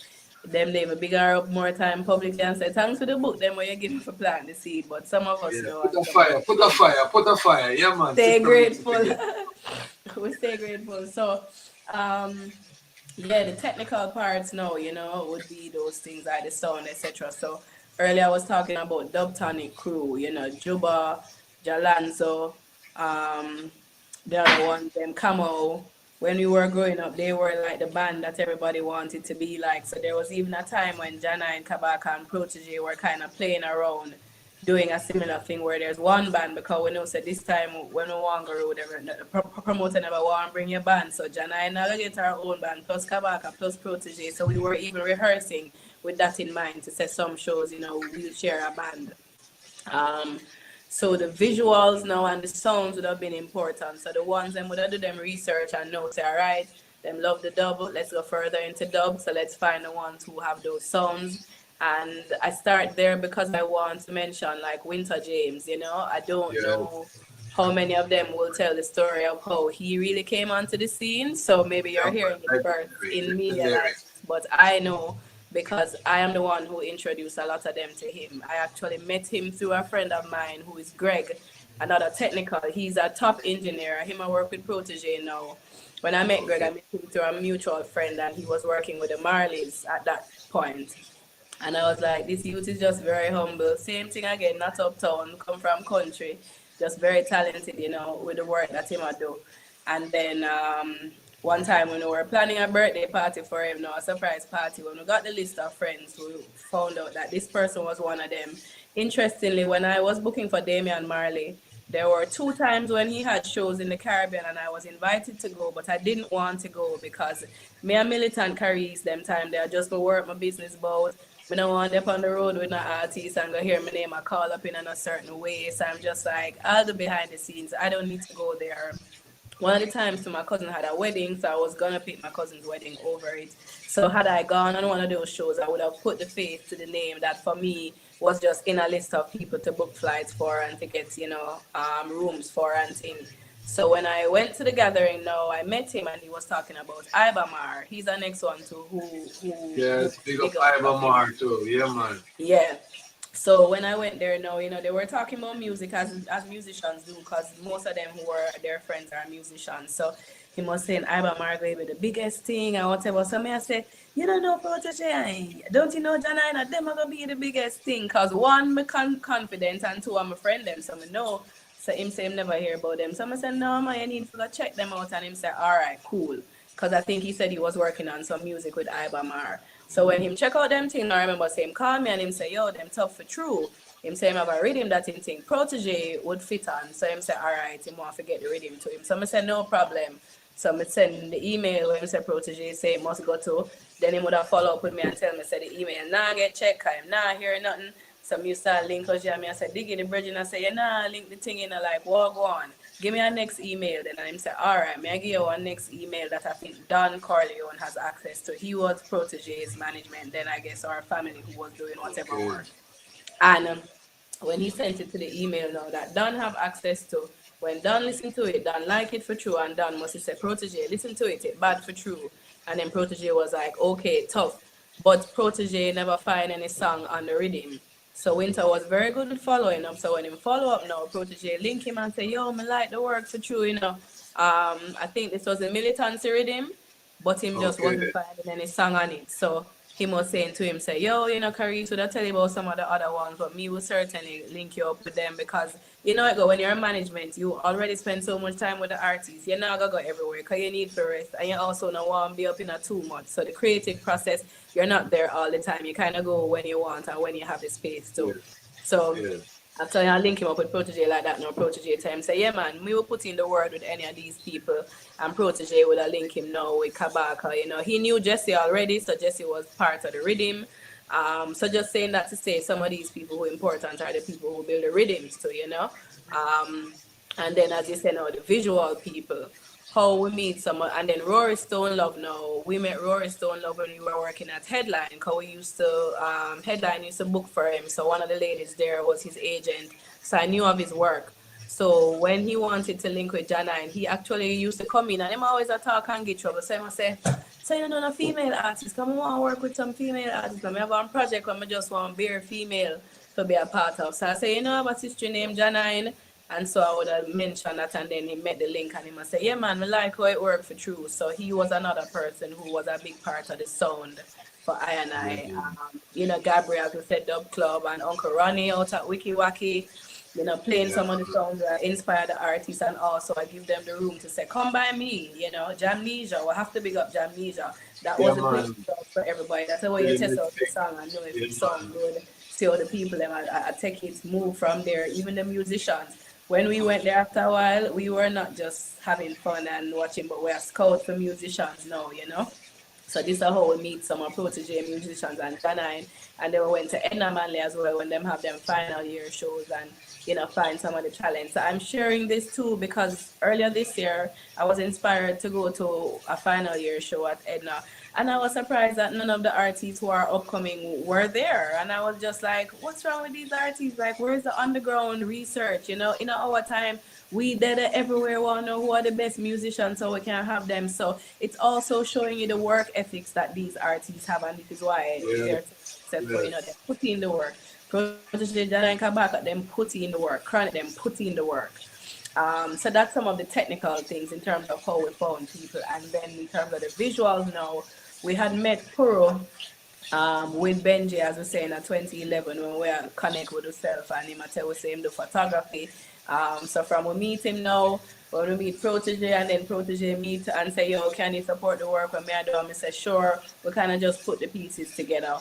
them name a bigger up more time publicly and say, thanks for the book, them where you give me for plant the seed, but some of us know. Put a fire, yeah man. Stay grateful. We stay grateful. So, the technical parts now, would be those things like the sound, etc. So earlier I was talking about Dub Tonic crew, Juba, Jalanzo, the other one, them Camo. When we were growing up, they were like the band that everybody wanted to be like. So there was even a time when Jana and Kabaka and Protege were kind of playing around, doing a similar thing where there's one band, because we know so this time when we want to go, the promoter never want to bring your band. So Jana and I get our own band, plus Kabaka, plus Protege. So we were even rehearsing with that in mind to say some shows, we'll share a band. So the visuals now and the sounds would have been important. So the ones them would have do them research and know, say, all right, them love the dub, let's go further into dub. So let's find the ones who have those sounds. And I start there because I want to mention like Winter James, I don't know how many of them will tell the story of how he really came onto the scene. So maybe you're hearing it first in media, but I know because I am the one who introduced a lot of them to him. I actually met him through a friend of mine who is Greg, another technical. He's a top engineer. Him I work with Protege now. When I met Greg, I met him through a mutual friend, and he was working with the Marleys at that point. And I was like, this youth is just very humble. Same thing again, not uptown, come from country, just very talented, with the work that him I do. And then one time when we were planning a birthday party for him, a surprise party, when we got the list of friends, we found out that this person was one of them. Interestingly, when I was booking for Damian Marley, there were 2 times when he had shows in the Caribbean and I was invited to go, but I didn't want to go because me and Militant Karice, them time, they just go work my business about. I don't want to up on the road with an artist and go hear my name, I call up in a certain way. So I'm just like, I'll do behind the scenes. I don't need to go there. One of the times my cousin had a wedding, so I was going to pick my cousin's wedding over it. So had I gone on one of those shows, I would have put the face to the name that for me was just in a list of people to book flights for and tickets, rooms for and things. So when I went to the gathering now, I met him and he was talking about Ibamar. He's the next one too. Yes, big up Ibamar too. Yeah, man. Yeah. So when I went there now, they were talking about music as musicians do, because most of them who were their friends are musicians. So he was saying, Iba Margo be the biggest thing and whatever. So me I said, you don't know Protege, don't you know Janina? Them are gonna be the biggest thing. Because one, me confident, and two, I'm a friend them, so me know. So him say him never hear about them. So I said, no man, you need to go check them out. And him said, all right, cool. Because I think he said he was working on some music with Iba Mar. So when him check out them thing, I remember say him call me and him say, yo, them tough for true. Him say him have a rhythm that him think Protege would fit on. So him say, all right, him want to get the rhythm to him. So I said, no problem. So I send the email when him say Protege say it must go to. Then he would have follow up with me and tell me, say the email nah get checked, I'm not hear nothing. So me start link us, me I said, dig in the bridge and I say, yeah, link the thing in, like, what go on? Give me a next email. Then I say, all right, may I give you a next email that I think Don Corleone has access to. He was Protege's management, then I guess our family who was doing whatever work. And when he sent it to the email now that Don have access to, when Don listen to it, Don like it for true, and Don must have said, Protege, listen to it, it bad for true. And then Protege was like, okay, tough. But Protege never find any song on the rhythm. So Winter was very good at following up. So when him follow up now, Protege link him and say, yo, me like the work for true, I think this was a militancy rhythm, but him just wasn't finding any song on it. So he was saying to him, say, yo, Karice would I tell you about some of the other ones, but me will certainly link you up with them because, when you're in management, you already spend so much time with the artists. You're not going to go everywhere because you need to rest, and you also don't want to be up in a too much. So the creative process, you're not there all the time. You kind of go when you want and when you have the space too. Yes. So yes. After I link him up with Protege like that, now Protege time say, yeah man, we will put in the word with any of these people, and Protege would have link him now with Kabaka. He knew Jesse already, so Jesse was part of the rhythm. So just saying that to say some of these people who are important are the people who build the rhythms too, and then as you say now, the visual people, how we meet someone, and then Rory Stone Love now, we met Rory Stone Love when we were working at Headline, because we used to, Headline used to book for him, so one of the ladies there was his agent, so I knew of his work. So when he wanted to link with Janine, he actually used to come in, and him always a talk and get trouble, so he must say, so you know, a female artist, come on, want to work with some female artists, I have one project where I just want bare female to be a part of, so I say, I have a sister named Janine. And so I would have mentioned that, and then he met the link and he must say, yeah man, I like how it worked for true. So he was another person who was a big part of the sound for I and I. Gabriel who said Dub Club, and Uncle Ronnie out at Wiki Wacky, playing some of the songs that inspire the artists, and also I give them the room to say, come by me, Jamnesia, we have to big up Jamnesia. That was a big for everybody. That's the way you test out the song and know if it sounds good. See how the people I take it, move from there, even the musicians. When we went there after a while, we were not just having fun and watching, but we are scouts for musicians now, So this is how we meet some of Protege musicians and Janine. And then we went to Edna Manley as well when them have them final year shows and, find some of the talents. So I'm sharing this too because earlier this year, I was inspired to go to a final year show at Edna. And I was surprised that none of the artists who are upcoming were there. And I was just like, what's wrong with these artists? Like, where's the underground research? In our time, we did it everywhere. We want to know who are the best musicians so we can have them. So it's also showing you the work ethics that these artists have. And this is why they're successful. They put in the work. Protege Janine Kabaka, them put in the work. Chronic, them put in the work. So that's some of the technical things in terms of how we found people. And then in terms of the visuals now, we had met Puro with Benji, as we say, in 2011 when we connect with ourselves, and him tell us him the photography. So from we meet him now, when we meet Protege, and then Protege meet and say, yo, can you support the work when me I do? And I say, sure. We kind of just put the pieces together.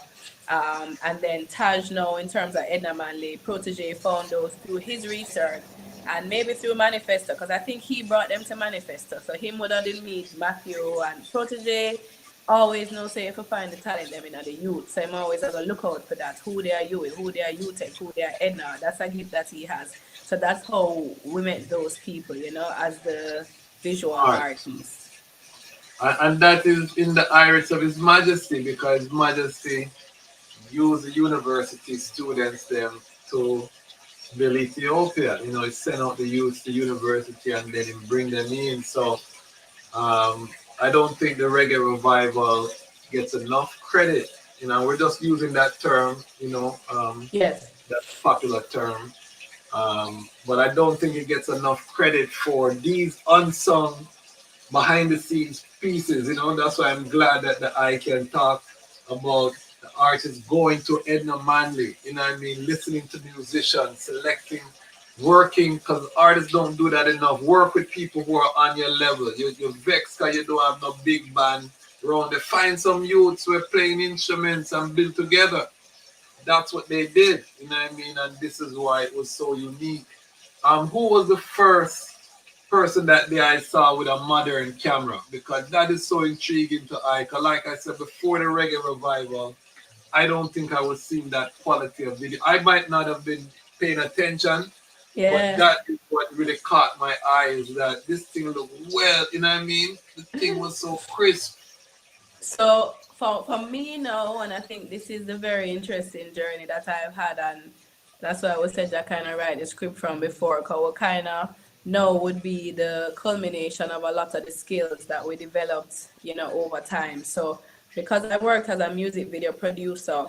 And then Taj now, in terms of Edna Manley, Protege found those through his research. And maybe through Manifesto, because I think he brought them to Manifesto. So him would have did meet Matthew and Protege. Always know, say, if you find the talent them in the youth. So I'm always going to look out for that. Who they are youth, who they are youth, who they are Edna. That's a gift that he has. So that's how we met those people, as the visual artists. And that is in the iris of His Majesty, because His Majesty used the university students them to build Ethiopia. He sent out the youth to university and then he bring them in. So I don't think the Reggae Revival gets enough credit. We're just using that term, Yes. that popular term. But I don't think it gets enough credit for these unsung behind the scenes pieces. That's why I'm glad that I can talk about the artists going to Edna Manley. I mean, listening to musicians, selecting, working, because artists don't do that enough. Work with people who are on your level. You're vexed because you don't have no big band around. They find some youths who are playing instruments and build together. That's what they did. You know what I mean? And this is why it was so unique. Who was the first person that day I saw with a modern camera? Because that is so intriguing to I. Because like I said, before the Reggae Revival, I don't think I was seeing that quality of video. I might not have been paying attention, but Yeah. that is what really caught my eye, is that this thing looked well, you know what I mean? The thing was so crisp. So for me now, and I think this is the very interesting journey that I've had, and that's why I was said I kind of write the script from before, because what kind of now would be the culmination of a lot of the skills that we developed, over time. So because I worked as a music video producer,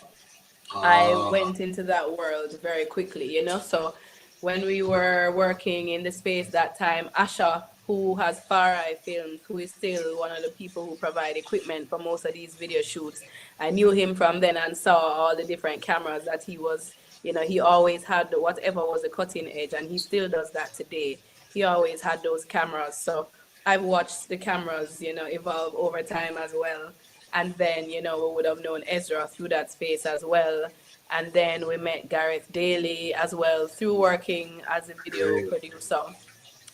I went into that world very quickly. So when we were working in the space that time, Asha, who has Far Eye Films, who is still one of the people who provide equipment for most of these video shoots, I knew him from then and saw all the different cameras that he was, he always had whatever was a cutting edge, and he still does that today. He always had those cameras. So I've watched the cameras, evolve over time as well. And then, we would have known Ezra through that space as well. And then we met Gareth Daly as well through working as a video producer.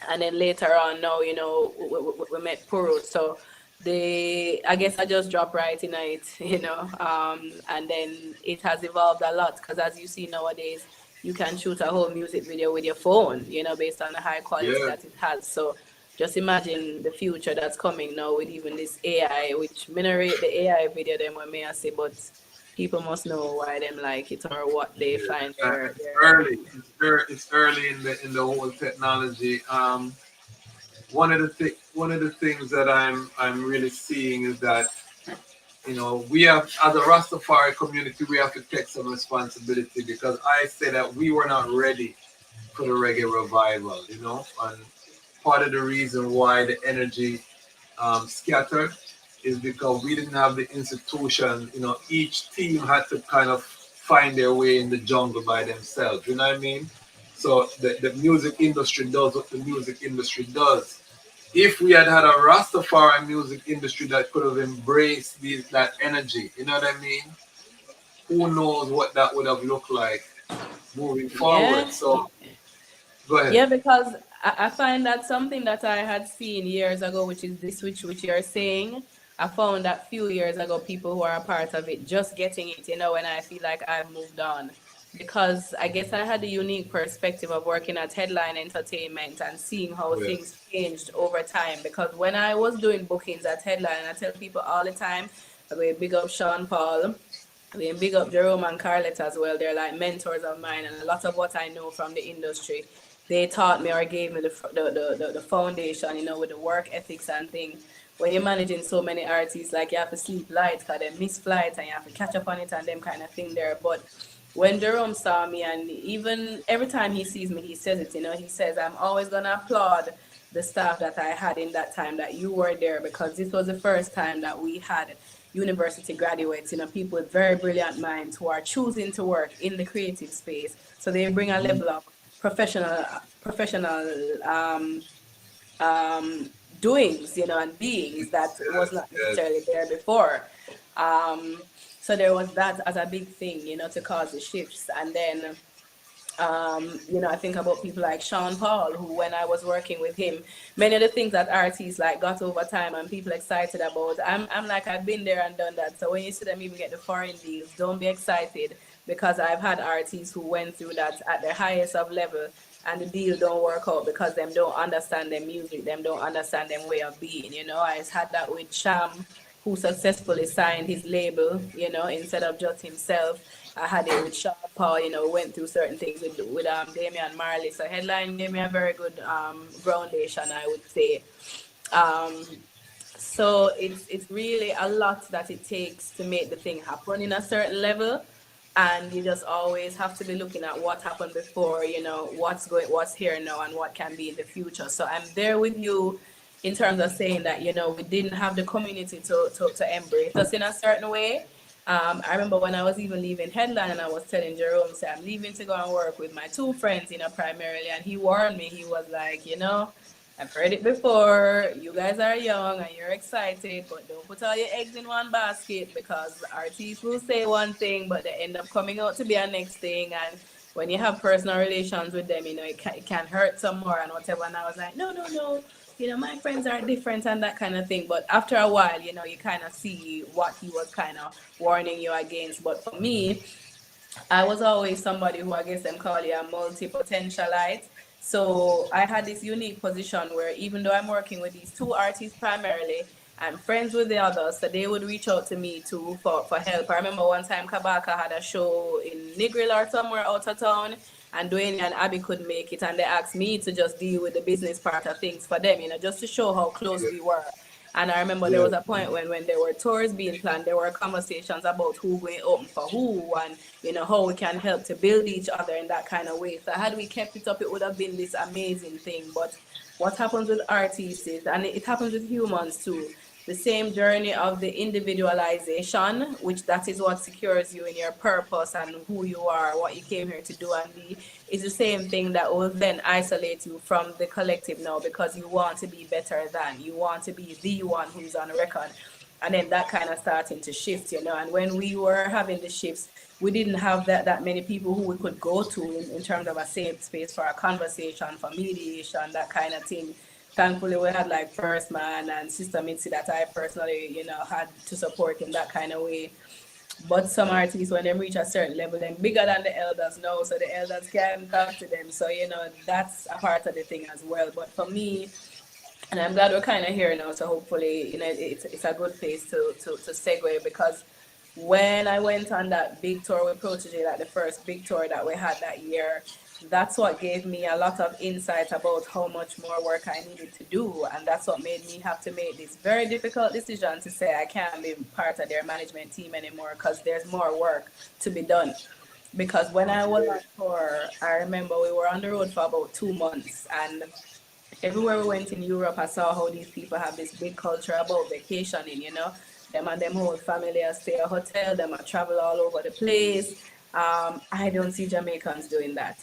And then later on now, we met Puru. So I guess I just dropped right in it, and then it has evolved a lot, because as you see nowadays, you can shoot a whole music video with your phone, based on the high quality that it has. So just imagine the future that's coming now with even this AI, which minerate the AI video them when may I say, but people must know why them like it or what they find their Early. It's early in the whole technology. One of the things that I'm really seeing is that we have, as a Rastafari community, we have to take some responsibility, because I say that we were not ready for the Reggae Revival, and part of the reason why the energy scattered is because we didn't have the institution. Each team had to kind of find their way in the jungle by themselves. You know what I mean? So the music industry does what the music industry does. If we had had a Rastafari music industry that could have embraced that energy, you know what I mean? Who knows what that would have looked like moving forward? So go ahead. Yeah, because I find that something that I had seen years ago, which is this, which you're saying, I found that few years ago, people who are a part of it, just getting it, and I feel like I've moved on. Because I guess I had a unique perspective of working at Headline Entertainment and seeing how things changed over time. Because when I was doing bookings at Headline, I tell people all the time, I will big up Sean Paul, I mean, big up Jerome and Carlet as well. They're like mentors of mine, and a lot of what I know from the industry, they taught me or gave me the foundation, with the work ethics and things. When you're managing so many artists, like you have to sleep light because they miss flights and you have to catch up on it and them kind of thing there. But when Jerome saw me, and even every time he sees me, he says it, he says, I'm always going to applaud the staff that I had in that time that you were there, because this was the first time that we had university graduates, people with very brilliant minds who are choosing to work in the creative space. So they bring a level of professional doings, and beings that was not necessarily there before. So there was that as a big thing, to cause the shifts. And then I think about people like Sean Paul, who when I was working with him, many of the things that artists like got over time and people excited about, I'm like, I've been there and done that. So when you see them even get the foreign deals, don't be excited, because I've had artists who went through that at the highest of level, and the deal don't work out because them don't understand their music, them don't understand their way of being. I had that with Sham, who successfully signed his label, instead of just himself. I had it with Sean Paul, went through certain things with Damian Marley. So Headline gave me a very good foundation, I would say. So it's really a lot that it takes to make the thing happen in a certain level. and you just always have to be looking at what happened before, you know, what's here now and what can be in the future. So I'm there with you in terms of saying that, you know, we didn't have the community to embrace us in a certain way. I remember when I was even leaving Headland and I was telling Jerome, say, I'm leaving to go and work with my two friends, you know, primarily. And he warned me, he was like, you know, I've heard it before. You guys are young and you're excited, but don't put all your eggs in one basket, because artists will say one thing, but they end up coming out to be a next thing. And when you have personal relations with them, you know, it can hurt some more and whatever. And I was like, no, you know, my friends are different and that kind of thing. But after a while, you know, you kind of see what he was kind of warning you against. But for me, I was always somebody who, I guess them call you a multi-potentialite. So I had this unique position where even though I'm working with these two artists primarily, I'm friends with the others, so they would reach out to me too for help. I remember one time Kabaka had a show in Negril or somewhere out of town, and Dwayne and Abby couldn't make it, and they asked me to just deal with the business part of things for them, you know, just to show how close we were. And I remember there was a point when there were tours being planned, there were conversations about who going open for who, and you know how we can help to build each other in that kind of way. So had we kept it up, it would have been this amazing thing. But what happens with artists is, and it happens with humans too, the same journey of the individualization, which that is what secures you in your purpose and who you are, what you came here to do and be, is the same thing that will then isolate you from the collective now, because you want to be better than, you want to be the one who's on record. And then that kind of starting to shift, you know. And when we were having the shifts, we didn't have that many people who we could go to in terms of a safe space for a conversation, for mediation, that kind of thing. Thankfully, we had like First Man and Sister Mitzi that I personally, you know, had to support in that kind of way. But some artists, when they reach a certain level, they're bigger than the elders now, so the elders can talk to them. So, you know, that's a part of the thing as well. But for me, and I'm glad we're kind of here now, so hopefully, you know, it's a good place to segue, because when I went on that big tour with Protege, like the first big tour that we had that year, that's what gave me a lot of insight about how much more work I needed to do. And that's what made me have to make this very difficult decision to say I can't be part of their management team anymore, because there's more work to be done. Because when I was on tour, I remember we were on the road for about 2 months, and everywhere we went in Europe, I saw how these people have this big culture about vacationing, you know. Them and them whole family stay at a hotel, them travel all over the place. I don't see Jamaicans doing that.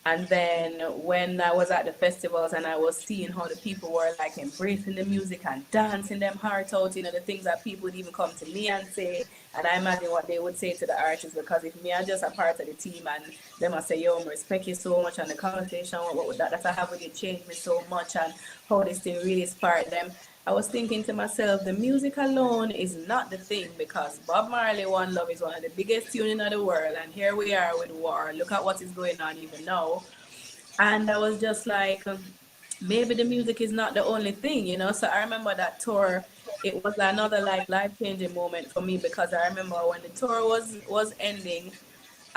And then when I was at the festivals and I was seeing how the people were like embracing the music and dancing them heart out, you know, the things that people would even come to me and say, and I imagine what they would say to the artists, because if me are just a part of the team and them I say, yo, I respect you so much, and the conversation that I have with you changed me so much, and how this thing really sparked them. I was thinking to myself, the music alone is not the thing, because Bob Marley, One Love, is one of the biggest tunes in the world, and here we are with war. Look at what is going on even now. And I was just like, maybe the music is not the only thing, you know. So I remember that tour, it was another like life-changing moment for me, because I remember when the tour was ending,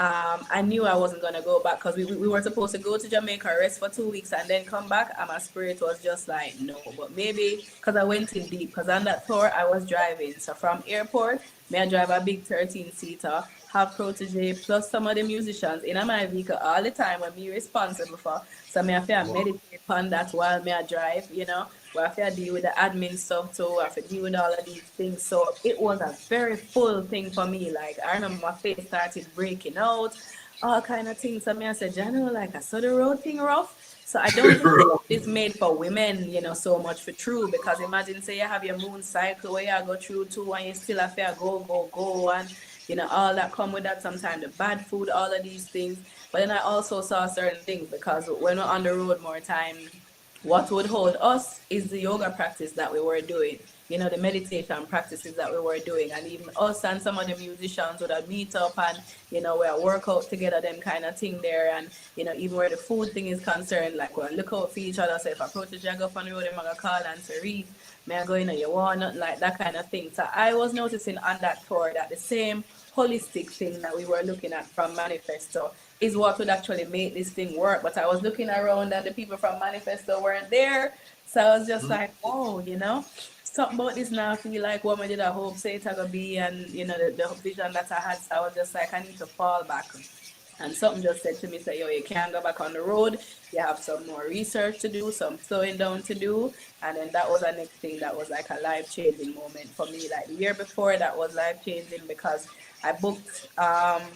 I knew I wasn't gonna go back, because we were supposed to go to Jamaica, rest for 2 weeks, and then come back. And my spirit was just like, no. But maybe because I went in deep, because on that tour I was driving. So from airport, may I drive a big 13-seater, have Protege plus some of the musicians in my vehicle all the time when me responsible for. So me have to meditate on that while me I drive, you know. We have to deal with the admin stuff too. I have to deal with all of these things. So it was a very full thing for me. Like I remember my face started breaking out, all kind of things. So me I said, Jano, like I saw the road thing rough. So I don't think it's made for women, you know, so much for true. Because imagine say you have your moon cycle where you go through too, and you still have to go, and you know, all that come with that, sometimes the bad food, all of these things. But then I also saw certain things, because when we're on the road more time, what would hold us is the yoga practice that we were doing, you know, the meditation practices that we were doing. And even us and some of the musicians would meet up and, you know, we'll work out together, them kind of thing there. And, you know, even where the food thing is concerned, like we'll look out for each other. So if I approach a go on the road, I'm going to call and say, Reed, may I go in, you want nothing, like that kind of thing. So I was noticing on that tour that the same holistic thing that we were looking at from Manifesto is what would actually make this thing work. But I was looking around and the people from Manifesto weren't there. So I was just like, oh, you know. something about this now, I feel like what I did at hope say it gonna be, and the vision that I had, so I was just like, I need to fall back. And something just said to me, say, yo, you can't go back on the road. You have some more research to do, some slowing down to do. And then that was the next thing that was like a life-changing moment for me. Like the year before, that was life-changing because I booked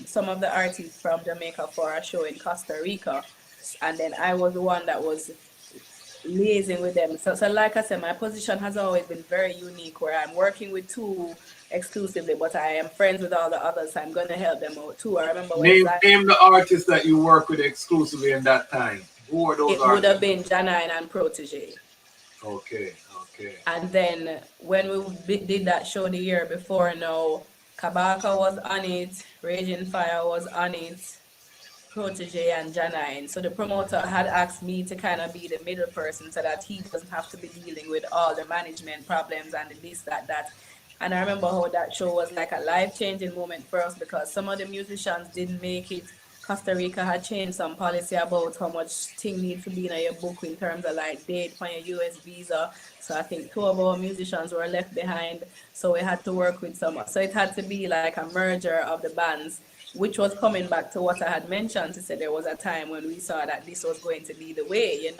some of the artists from Jamaica for a show in Costa Rica. And then I was the one that was liaising with them. So like I said, my position has always been very unique where I'm working with two exclusively, but I am friends with all the others. So I'm going to help them out too. I remember when Name the artists that you work with exclusively in that time. Who are those it artists? would have been Janine and Protege. Okay. And then when we did that show the year before now, Kabaka was on it, Raging Fire was on it, Protege and Janine. So the promoter had asked me to kind of be the middle person so that he doesn't have to be dealing with all the management problems and the this, that. And I remember how that show was like a life-changing moment for us because some of the musicians didn't make it. Costa Rica had changed some policy about how much thing needs to be in your book in terms of like date for your US visa. So I think 2 of our musicians were left behind. So we had to work with some. So it had to be like a merger of the bands, which was coming back to what I had mentioned to say there was a time when we saw that this was going to be the way.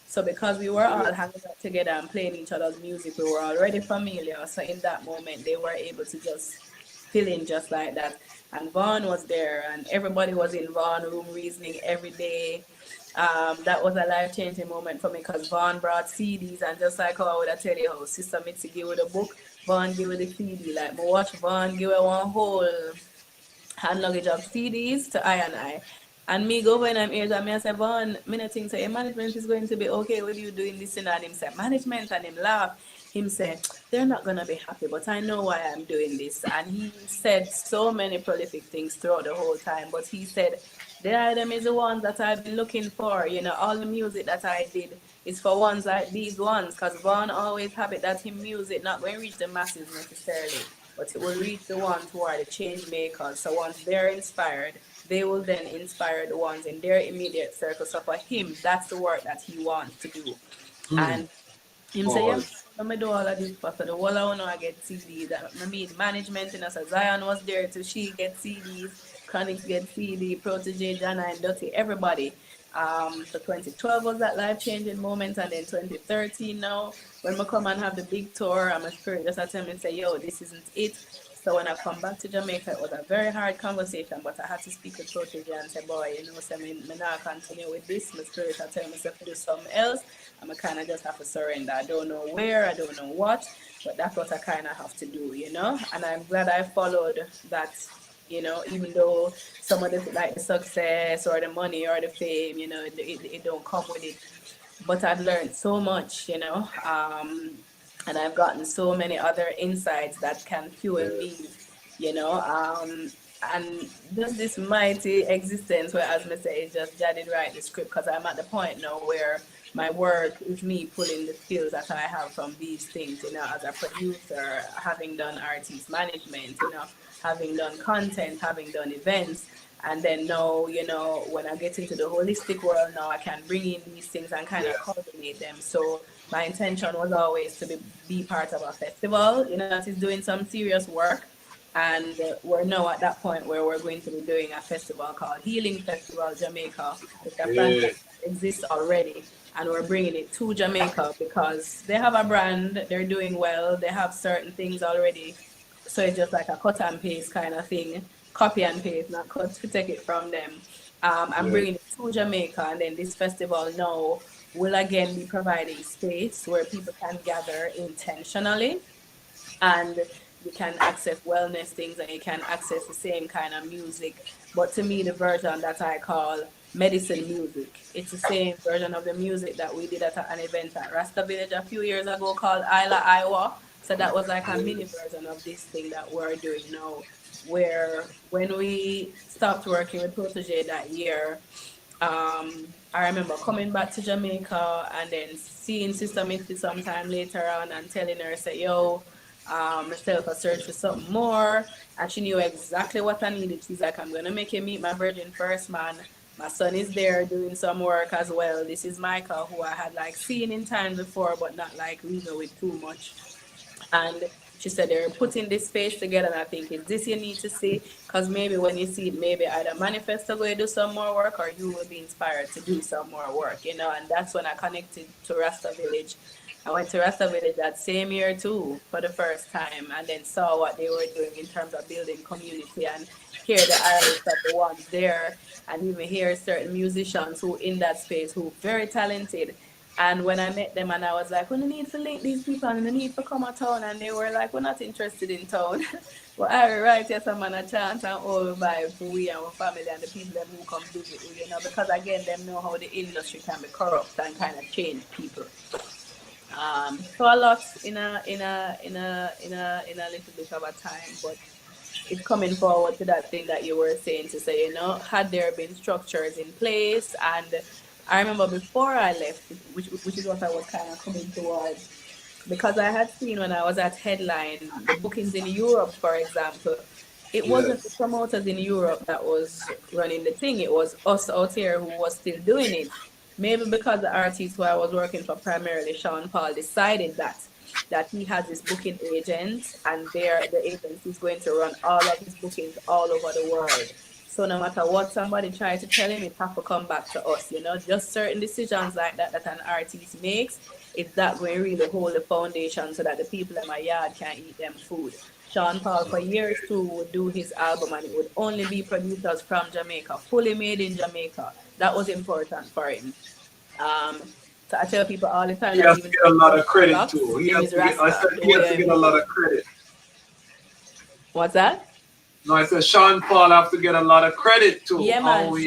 So because we were all hanging out together and playing each other's music, we were already familiar. So in that moment, they were able to just fill in just like that. And Vaughn was there, and everybody was in Vaughn room reasoning every day. That was a life-changing moment for me because Vaughn brought CDs, and just like how I would tell you how Sister Mitzi give with a book, Vaughn give with the CD. Like, I watch Vaughn give it one whole hand luggage of CDs to I. And me go when I'm here, and I say, Vaughn, I think say, management is going to be okay with you doing this and him say, management, and him laugh. Him said, they're not going to be happy, but I know why I'm doing this. And he said so many prolific things throughout the whole time. But he said, the item is the ones that I've been looking for. All the music that I did is for ones like these ones. Because Vaughn always have it that his music not going to reach the masses necessarily, but it will reach the ones who are the change makers. So once they're inspired, they will then inspire the ones in their immediate circle. So for him, that's the work that he wants to do. And him say, yeah, I'm do all of this for the whole I know I get CDs. I mean, management, so Zion was there to she get CDs, Chronix get CD, Protege, Jana and Dottie, everybody. So 2012 was that life-changing moment, and then 2013 now, when I come and have the big tour, I'm a spirit just tell me and say, yo, this isn't it. So when I come back to Jamaica, it was a very hard conversation, but I had to speak with Protege and say, boy, say, me not continue with this. My spirit, I tell myself to do something else. I'm kind of just have to surrender. I don't know where, I don't know what, but that's what I kind of have to do, And I'm glad I followed that, even though some of the, like the success or the money or the fame, it don't come with it. But I've learned so much, and I've gotten so many other insights that can fuel me, and just this mighty existence where, as I say, it's just Jah did write the script because I'm at the point now where my work is me pulling the skills that I have from these things, as a producer, having done artist management, having done content, having done events. And then now, when I get into the holistic world now, I can bring in these things and kind of coordinate them. So my intention was always to be part of a festival, that is doing some serious work. And we're now at that point where we're going to be doing a festival called Healing Festival Jamaica. It's a brand that exists already. And we're bringing it to Jamaica because they have a brand, they're doing well, they have certain things already. So it's just like a cut and paste kind of thing. Copy and paste, not cut to take it from them. I'm bringing it to Jamaica, and then this festival now will again be providing space where people can gather intentionally, and you can access wellness things, and you can access the same kind of music. But to me, the version that I call medicine music, it's the same version of the music that we did at an event at Rasta Village a few years ago called Isla Iowa. So that was like a mini version of this thing that we're doing now, where when we stopped working with Protege that year, I remember coming back to Jamaica and then seeing Sister Mitzi sometime later on and telling her, say, yo, myself, I searched for something more. And she knew exactly what I needed. She's like, I'm going to make you meet my virgin first man. My son is there doing some work as well. This is Michael, who I had like seen in time before, but not like reason with too much. And she said they're putting this space together, and I think it's this you need to see, because maybe when you see it, maybe either Manifesto will do some more work or you will be inspired to do some more work, you know. And that's when I connected to Rasta Village. I went to Rasta Village that same year too for the first time, and then saw what they were doing in terms of building community and hear the artists of the ones there, and even hear certain musicians who in that space who very talented. And when I met them and I was like, we need to link these people and we need to come to town, and they were like, we're not interested in town. But I right, yes, I'm on a chance and all vibe for we and our family and the people them who come visit, you know, because again, them know how the industry can be corrupt and kind of change people. So a lot in a little bit of a time, but it's coming forward to that thing that you were saying, to say, you know, had there been structures in place. And I remember before I left, which is what I was kind of coming towards, because I had seen when I was at Headline, the bookings in Europe, for example, it wasn't the Yes. promoters in Europe that was running the thing. It was us out here who was still doing it. Maybe because the artist who I was working for, primarily Sean Paul, decided that he has his booking agent, and the agency is going to run all of his bookings all over the world. So no matter what somebody tries to tell him, it have to come back to us, you know. Just certain decisions like that that an artist makes, is that going to really hold the foundation so that the people in my yard can eat them food. Sean Paul for years too would do his album and it would only be producers from Jamaica, fully made in Jamaica. That was important for him. So I tell people all the time He that has to even get a lot of credit Rocks, too. He him has is to get. I Rasta, said the he has way to him get a lot move. of credit. What's that? No, I said Sean Paul have to get a lot of credit too. Yeah, man, How he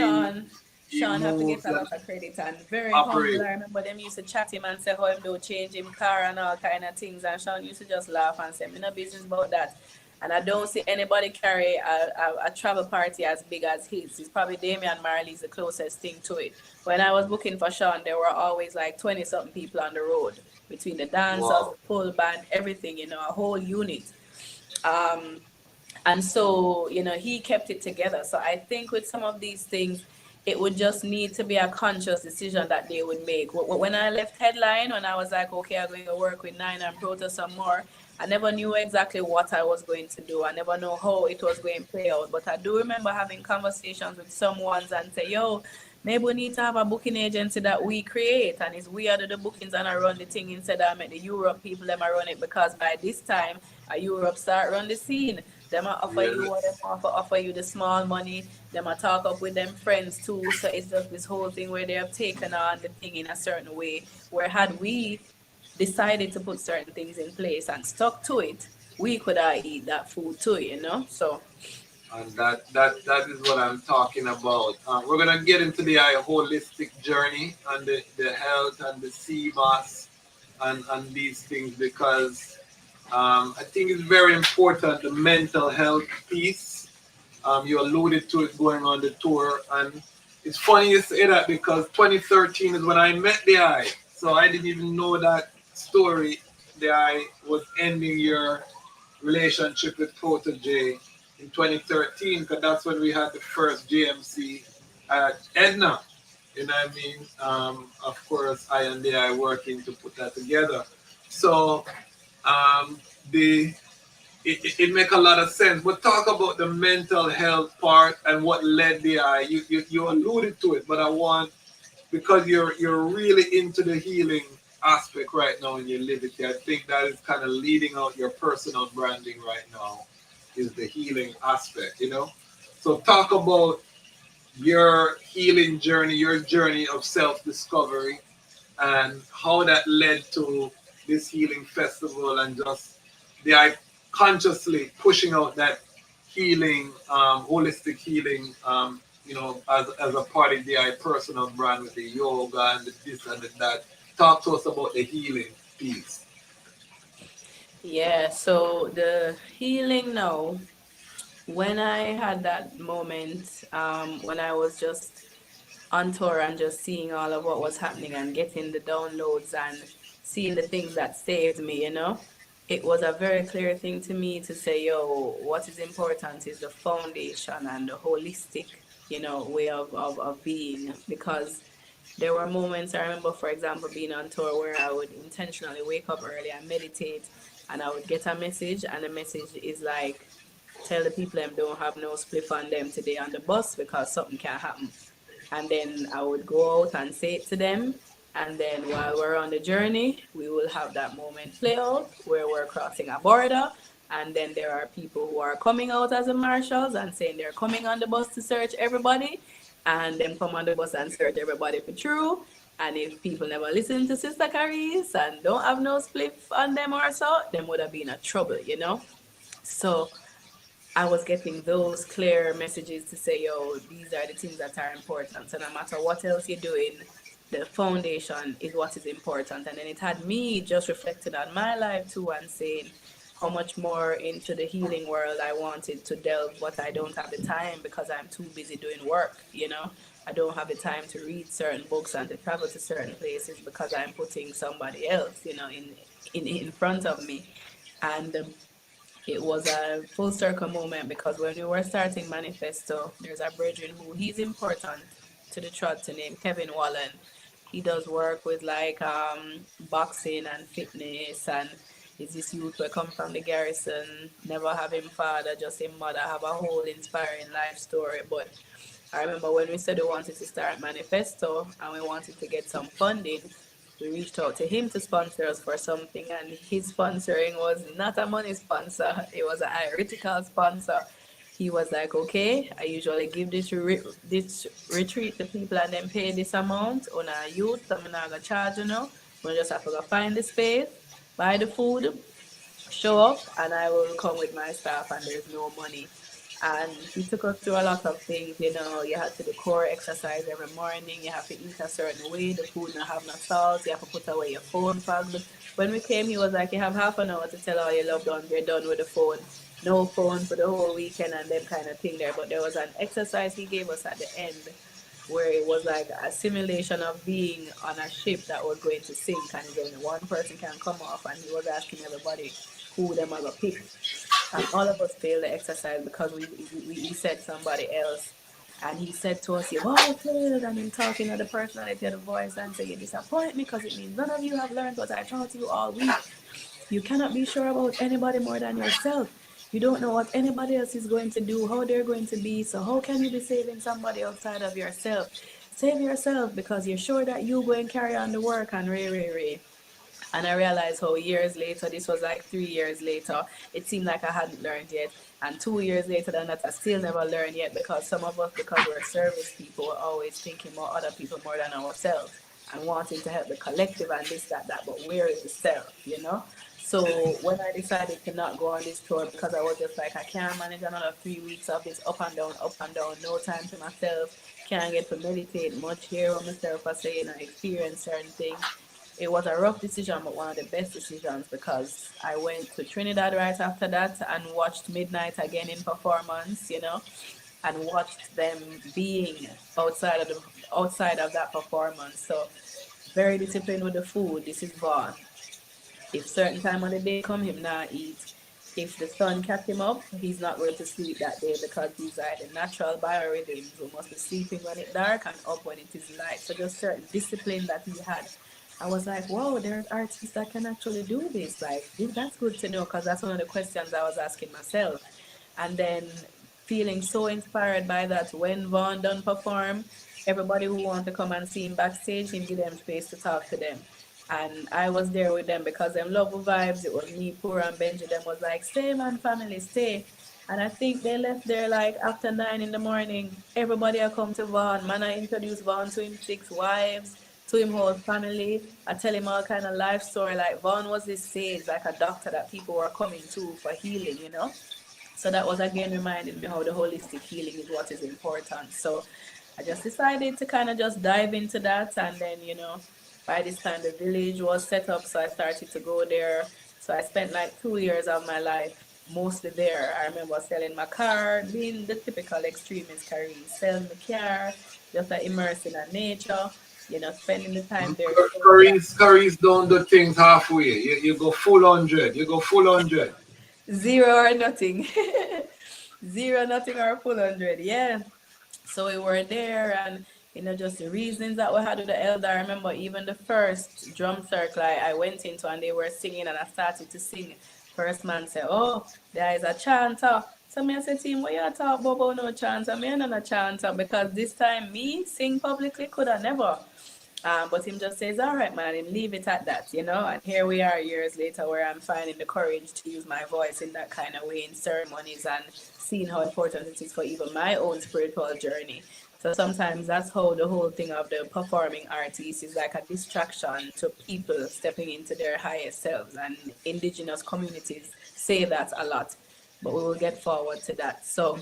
Sean have to get moves a and lot of credit, and very humble. operates. I remember them used to chat him and say how him do change him car and all kind of things, and Sean used to just laugh and say, "Me no business about that." And I don't see anybody carry a travel party as big as his. It's probably Damian Marley's the closest thing to it. When I was booking for Sean, there were always like 20 something people on the road between the dancers, Wow. the full band, everything, you know, a whole unit. Um, and so, you know, he kept it together. So I think with some of these things, it would just need to be a conscious decision that they would make. When I left Headline, when I was like, okay, I'm going to work with Nine and Proto some more, I never knew exactly what I was going to do. I never know how it was going to play out. But I do remember having conversations with someone and say, yo, maybe we need to have a booking agency that we create, and it's we are do the bookings and I run the thing instead of make the Europe people them I run it, because by this time a Europe start run the scene. Them a offer you what them Yes. offer you the small money. Them a talk up with them friends too. So it's just this whole thing where they have taken on the thing in a certain way. Where had we decided to put certain things in place and stuck to it, we could have eat that food too, you know. So And that is what I'm talking about. We're gonna get into the holistic journey and the health and the CMAS and these things, because I think it's very important, the mental health piece. You alluded to it going on the tour, and it's funny you say that because 2013 is when I met the Eye. So I didn't even know that story. The Eye was ending your relationship with Protege in 2013, because that's when we had the first JMC at Edna. You know what I mean? Of course, I and the Eye working to put that together. So the it make a lot of sense. But talk about the mental health part and what led the Eye. You alluded to it, but I want, because you're really into the healing aspect right now in your liberty. I think that is kind of leading out your personal branding right now, is the healing aspect, you know? So talk about your healing journey, your journey of self-discovery, and how that led to this healing festival, and just the I consciously pushing out that healing, holistic healing, as a part of the I personal brand with the yoga and the this and the that. Talk to us about the healing piece. yeah, so the healing now, when I had that moment, when I was just on tour and just seeing all of what was happening and getting the downloads and seeing the things that saved me, you know, it was a very clear thing to me to say, yo, what is important is the foundation and the holistic, you know, way of being. Because There were moments I remember, for example, being on tour where I would intentionally wake up early and meditate, and I would get a message, and the message is like, tell the people them don't have no spliff on them today on the bus because something can happen. And then I would go out and say it to them. And then while we're on the journey, we will have that moment play out where we're crossing a border. And then there are people who are coming out as the marshals and saying they're coming on the bus to search everybody. And then come on the bus and search everybody for true. And if people never listen to Sister Kareece and don't have no spliff on them or so, then would have been a trouble, you know? So I was getting those clear messages to say, yo, these are the things that are important. So no matter what else you're doing, the foundation is what is important. And then it had me just reflecting on my life too and saying how much more into the healing world I wanted to delve, but I don't have the time because I'm too busy doing work, you know. I don't have the time to read certain books and to travel to certain places because I'm putting somebody else, you know, in front of me. And it was a full circle moment because when we were starting Manifesto, there's a brethren who he's important to the trot to name Kevin Wallen. He does work with like boxing and fitness, and is this youth who come from the garrison, never have him father, just him mother, have a whole inspiring life story. But I remember when we said we wanted to start Manifesto and we wanted to get some funding, we reached out to him to sponsor us for something, and his sponsoring was not a money sponsor, it was a heretical sponsor. He was like, okay, I usually give this retreat to people and then pay this amount on a youth, so I'm not gonna charge, you know. We just have to go find the space, buy the food, show up, and I will come with my staff, and there's no money. And he took us through a lot of things, you know. You have to do core exercise every morning, you have to eat a certain way, the food not have no salt, you have to put away your phone fog. When we came, he was like, you have half an hour to tell all your loved ones you're done with the phone. No phone for the whole weekend and them kind of thing there. But there was an exercise he gave us at the end where it was like a simulation of being on a ship that was going to sink, and then one person can come off, and he was asking everybody who them are going to pick. And all of us failed the exercise because we said somebody else. And he said to us, you've all failed. And him talking to the personality of the voice and saying, you disappoint me because it means none of you have learned what I taught you all week. You cannot be sure about anybody more than yourself. You don't know what anybody else is going to do, how they're going to be. So how can you be saving somebody outside of yourself? Save yourself because you're sure that you're going to carry on the work and ray. And I realized how years later, this was like 3 years later, it seemed like I hadn't learned yet. And 2 years later than that, I still never learned yet because some of us, because we're service people, we're always thinking about other people more than ourselves and wanting to help the collective and this, that, but where is the self, you know? So when I decided to not go on this tour because I was just like, I can't manage another 3 weeks of this up and down, no time to myself, can't get to meditate much, hear what myself I say, experience certain things. It was a rough decision, but one of the best decisions because I went to Trinidad right after that and watched Midnight again in performance, you know, and watched them being outside of that performance. So very disciplined with the food. This is Vaughn. If certain time of the day come, him not eat. If the sun catch him up, he's not going to sleep that day because these are the natural biorhythms. We must be sleeping when it's dark and up when it is light. So just certain discipline that he had. I was like, whoa, there's artists that can actually do this. Like, that's good to know because that's one of the questions I was asking myself. And then feeling so inspired by that when Vaughn done perform, everybody who want to come and see him backstage, him give them space to talk to them. And I was there with them because them love vibes. It was me, Poor, and Benji. Them was like, stay, man, family, stay. And I think they left there like after 9 in the morning. Everybody had come to Vaughn. Man, I introduced Vaughn to him 6 wives, to him whole family. I tell him all kind of life story. Like Vaughn was this sage, like a doctor that people were coming to for healing, you know. So that was again reminding me how the holistic healing is what is important. So I just decided to kind of just dive into that, and then, you know, by this time the village was set up, so I started to go there. So I spent like 2 years of my life mostly there. I remember selling my car, being the typical extremist Karice, selling the car, just like immersing in nature, you know, spending the time there. Karice don't do things halfway. You go full 100. You go full 100. Zero or nothing. Zero, nothing or full 100. Yeah. So we were there, and just the reasonings that we had with the elder. I remember even the first drum circle I went into and they were singing and I started to sing. First man said, oh, there is a chanter. So me I said to him, what you talk about no chanter? Me and a chanter because this time me sing publicly could have never. But him just says, all right, man, and leave it at that, And here we are years later where I'm finding the courage to use my voice in that kind of way in ceremonies and seeing how important it is for even my own spiritual journey. So sometimes that's how the whole thing of the performing artist is like a distraction to people stepping into their highest selves. And indigenous communities say that a lot, but we will get forward to that. So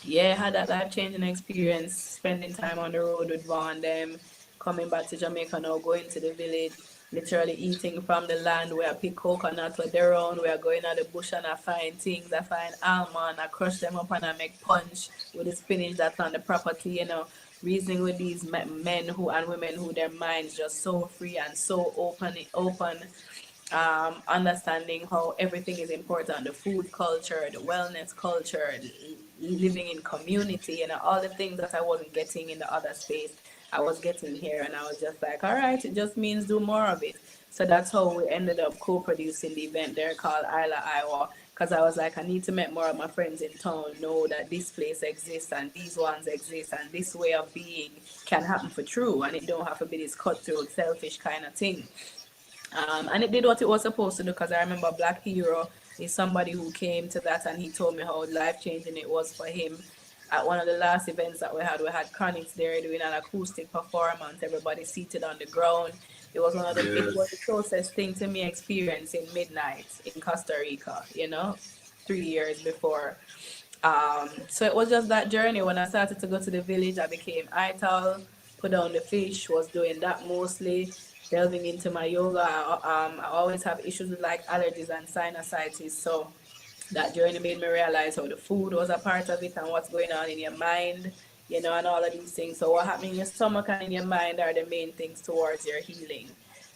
yeah, I had that life-changing experience, spending time on the road with Vaughn them, coming back to Jamaica now, going to the village, literally eating from the land where I pick coconut with their own, we are going out the bush and I find things, I find almond, I crush them up and I make punch with the spinach that's on the property, reasoning with these men who and women who their minds just so free and so open, understanding how everything is important, the food culture, the wellness culture, living in community, all the things that I wasn't getting in the other space, I was getting here, and I was just like, all right, it just means do more of it. So that's how we ended up co-producing the event there called Isla Iowa, because I was like, I need to make more of my friends in town know that this place exists and these ones exist and this way of being can happen for true, and it don't have to be this cutthroat, selfish kind of thing. And it did what it was supposed to do, because I remember Black Hero is somebody who came to that and he told me how life-changing it was for him. At one of the last events that we had Chronix there doing an acoustic performance, everybody seated on the ground. It was it was the closest thing to me experiencing midnight in Costa Rica, 3 years before. So it was just that journey. When I started to go to the village, I became ital, put down the fish, was doing that mostly, delving into my yoga. I always have issues with like allergies and sinusitis. So that journey made me realize how the food was a part of it and what's going on in your mind, and all of these things. So what happened in your stomach and in your mind are the main things towards your healing.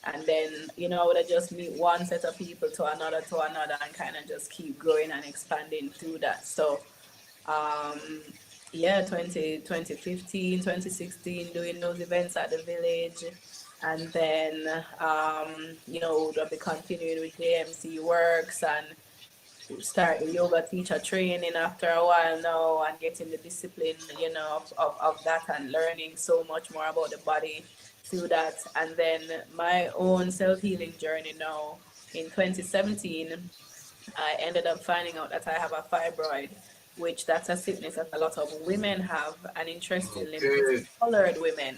And then, I would just meet one set of people to another and kind of just keep growing and expanding through that. So, 2015, 2016, doing those events at the village. And then, we'll be continuing with JMC works and start the yoga teacher training after a while now and getting the discipline, of that and learning so much more about the body through that. And then my own self-healing journey now. In 2017, I ended up finding out that I have a fibroid, which that's a sickness that a lot of women have, and interestingly, colored women.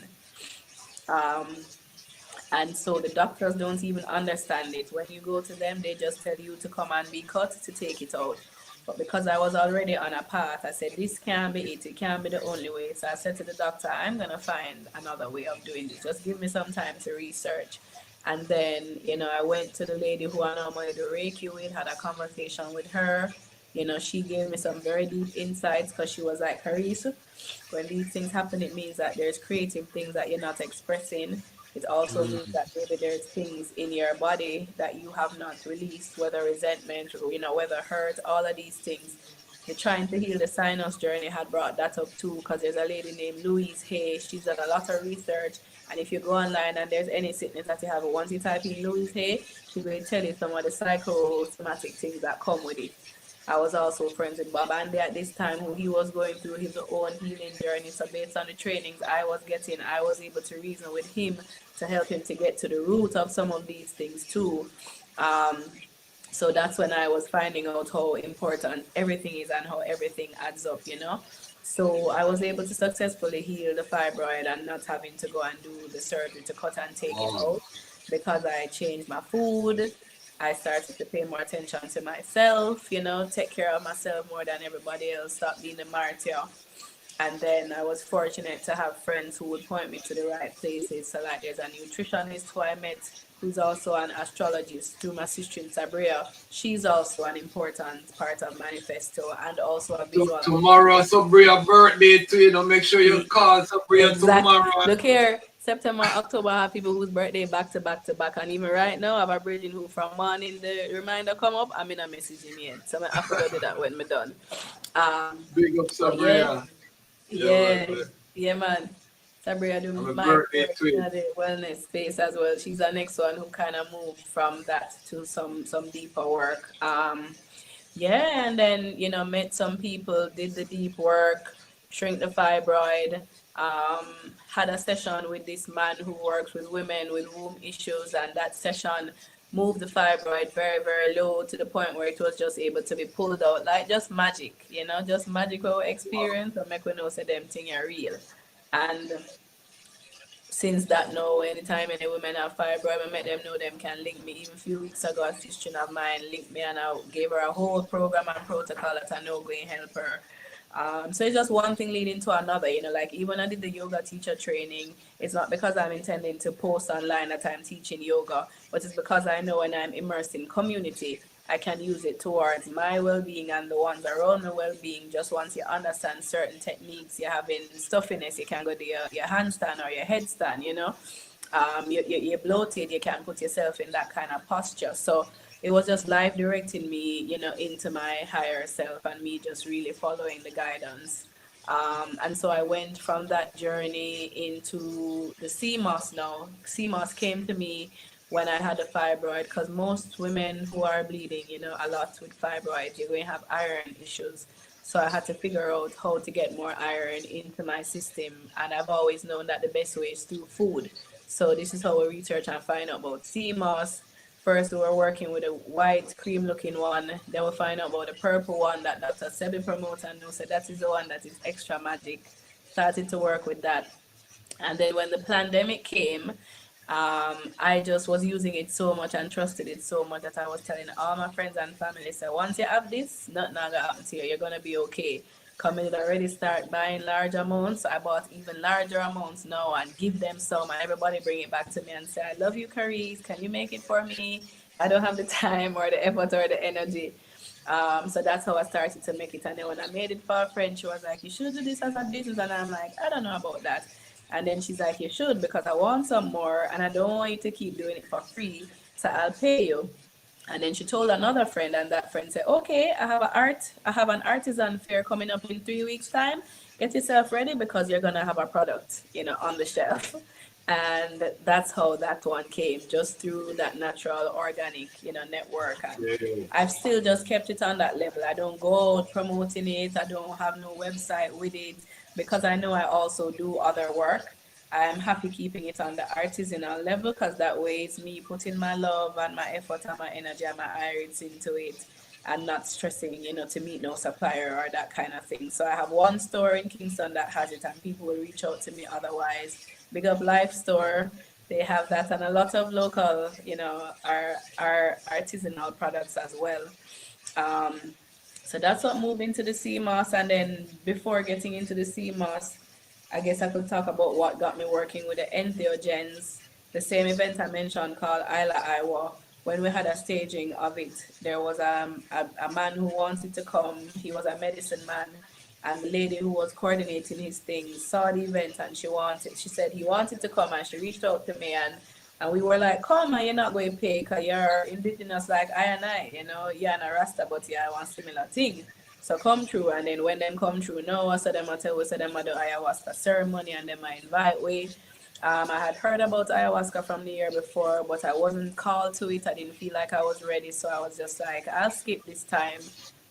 And so the doctors don't even understand it. When you go to them, they just tell you to come and be cut to take it out. But because I was already on a path, I said, this can't be it. It can't be the only way. So I said to the doctor, I'm going to find another way of doing this. Just give me some time to research. And then, I went to the lady who I normally do Reiki with, had a conversation with her. She gave me some very deep insights, because she was like, Karice, when these things happen, it means that there's creative things that you're not expressing. It also means that maybe there's things in your body that you have not released, whether resentment, or, whether hurt, all of these things. The trying to heal the sinus journey had brought that up too, because there's a lady named Louise Hay. She's done a lot of research. And if you go online and there's any sickness that you have, once you type in Louise Hay, she will tell you some of the psychosomatic things that come with it. I was also friends with Bob Andy at this time, who he was going through his own healing journey. So based on the trainings I was getting, I was able to reason with him to help him to get to the root of some of these things too. So that's when I was finding out how important everything is and how everything adds up, So I was able to successfully heal the fibroid and not having to go and do the surgery to cut and take it out, because I changed my food. I started to pay more attention to myself, take care of myself more than everybody else, stop being a martyr. And then I was fortunate to have friends who would point me to the right places. So like there's a nutritionist who I met, who's also an astrologist, through my sister in Sabria. She's also an important part of Manifesto, and also a visual. Tomorrow, Sabria's birthday too, make sure you call Sabria tomorrow. Look here, September, October, I have people whose birthday back to back to back. And even right now, I have a bridging who from morning, the reminder come up, I'm in a message in yet. So I have to do that when we're done. Big up Sabria. Yeah, man. Sabria do Happy my birthday work to in you. the wellness space as well. She's the next one who kind of moved from that to some deeper work. Yeah, and then met some people, did the deep work, shrink the fibroid. Had a session with this man who works with women with womb issues, and that session moved the fibroid very, very low to the point where it was just able to be pulled out, like just magic, just magical experience, or make we know say them thing are real. And since that now, anytime any women have fibroid, I make them know them can link me. Even a few weeks ago, a sister of mine linked me and I gave her a whole program and protocol that I know going to help her. So it's just one thing leading to another, like even I did the yoga teacher training, it's not because I'm intending to post online that I'm teaching yoga, but it's because I know when I'm immersed in community, I can use it towards my well-being and the ones around my well-being. Just once you understand certain techniques, you're having stuffiness, you can go to your handstand or your headstand, you're bloated, you can't put yourself in that kind of posture. So it was just life directing me, into my higher self and me just really following the guidance. And so I went from that journey into the CMOS now. CMOS came to me when I had a fibroid, because most women who are bleeding, a lot with fibroid, you're going to have iron issues. So I had to figure out how to get more iron into my system. And I've always known that the best way is through food. So this is how we research and find out about CMOS. First, we were working with a white cream looking one. Then we find out about the purple one that Dr. Sebi promotes and said that is the one that is extra magic. Started to work with that. And then when the pandemic came, I just was using it so much and trusted it so much that I was telling all my friends and family, so once you have this, nothing gonna happen to you. You're gonna be okay. Come in already start buying large amounts. I bought even larger amounts now and give them some, and everybody bring it back to me and say, I love you, Karice. Can you make it for me? I don't have the time or the effort or the energy. So that's how I started to make it. And then when I made it for a friend, she was like, you should do this as a business. And I'm like, I don't know about that. And then she's like, you should, because I want some more and I don't want you to keep doing it for free. So I'll pay you. And then she told another friend, and that friend said, okay, I have an artisan fair coming up in 3 weeks' time. Get yourself ready because you're gonna have a product, on the shelf. And that's how that one came, just through that natural organic, network. And I've still just kept it on that level. I don't go out promoting it. I don't have no website with it because I know I also do other work. I'm happy keeping it on the artisanal level because that way it's me putting my love and my effort and my energy and my irons into it and not stressing, to meet no supplier or that kind of thing. So I have one store in Kingston that has it and people will reach out to me otherwise. Big Up Life store, they have that, and a lot of local, our artisanal products as well. Um, so that's what moved into the CMOS. And then before getting into the CMOS, I guess I could talk about what got me working with the entheogens. The same event I mentioned called Isla Iowa. When we had a staging of it, there was a man who wanted to come. He was a medicine man. And the lady who was coordinating his things saw the event and she said he wanted to come, and she reached out to me and we were like, come on, you're not going to pay because you're indigenous like I and I, you're not a Rasta, but yeah, I want similar thing. So come through, and then when them come through now, I said them I tell we said them I do ayahuasca ceremony and them I invite we. I had heard about ayahuasca from the year before, but I wasn't called to it. I didn't feel like I was ready, so I was just like, I'll skip this time.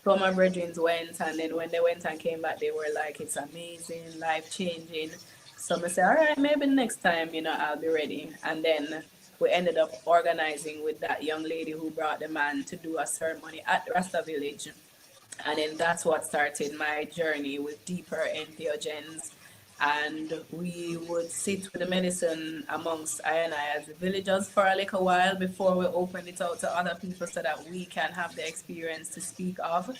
So my brethren went, and then when they went and came back, they were like, it's amazing, life changing. So I said, all right, maybe next time, I'll be ready. And then we ended up organizing with that young lady who brought the man to do a ceremony at Rasta Village. And then that's what started my journey with deeper entheogens. And we would sit with the medicine amongst I and I as the villagers for a little while before we opened it out to other people so that we can have the experience to speak of.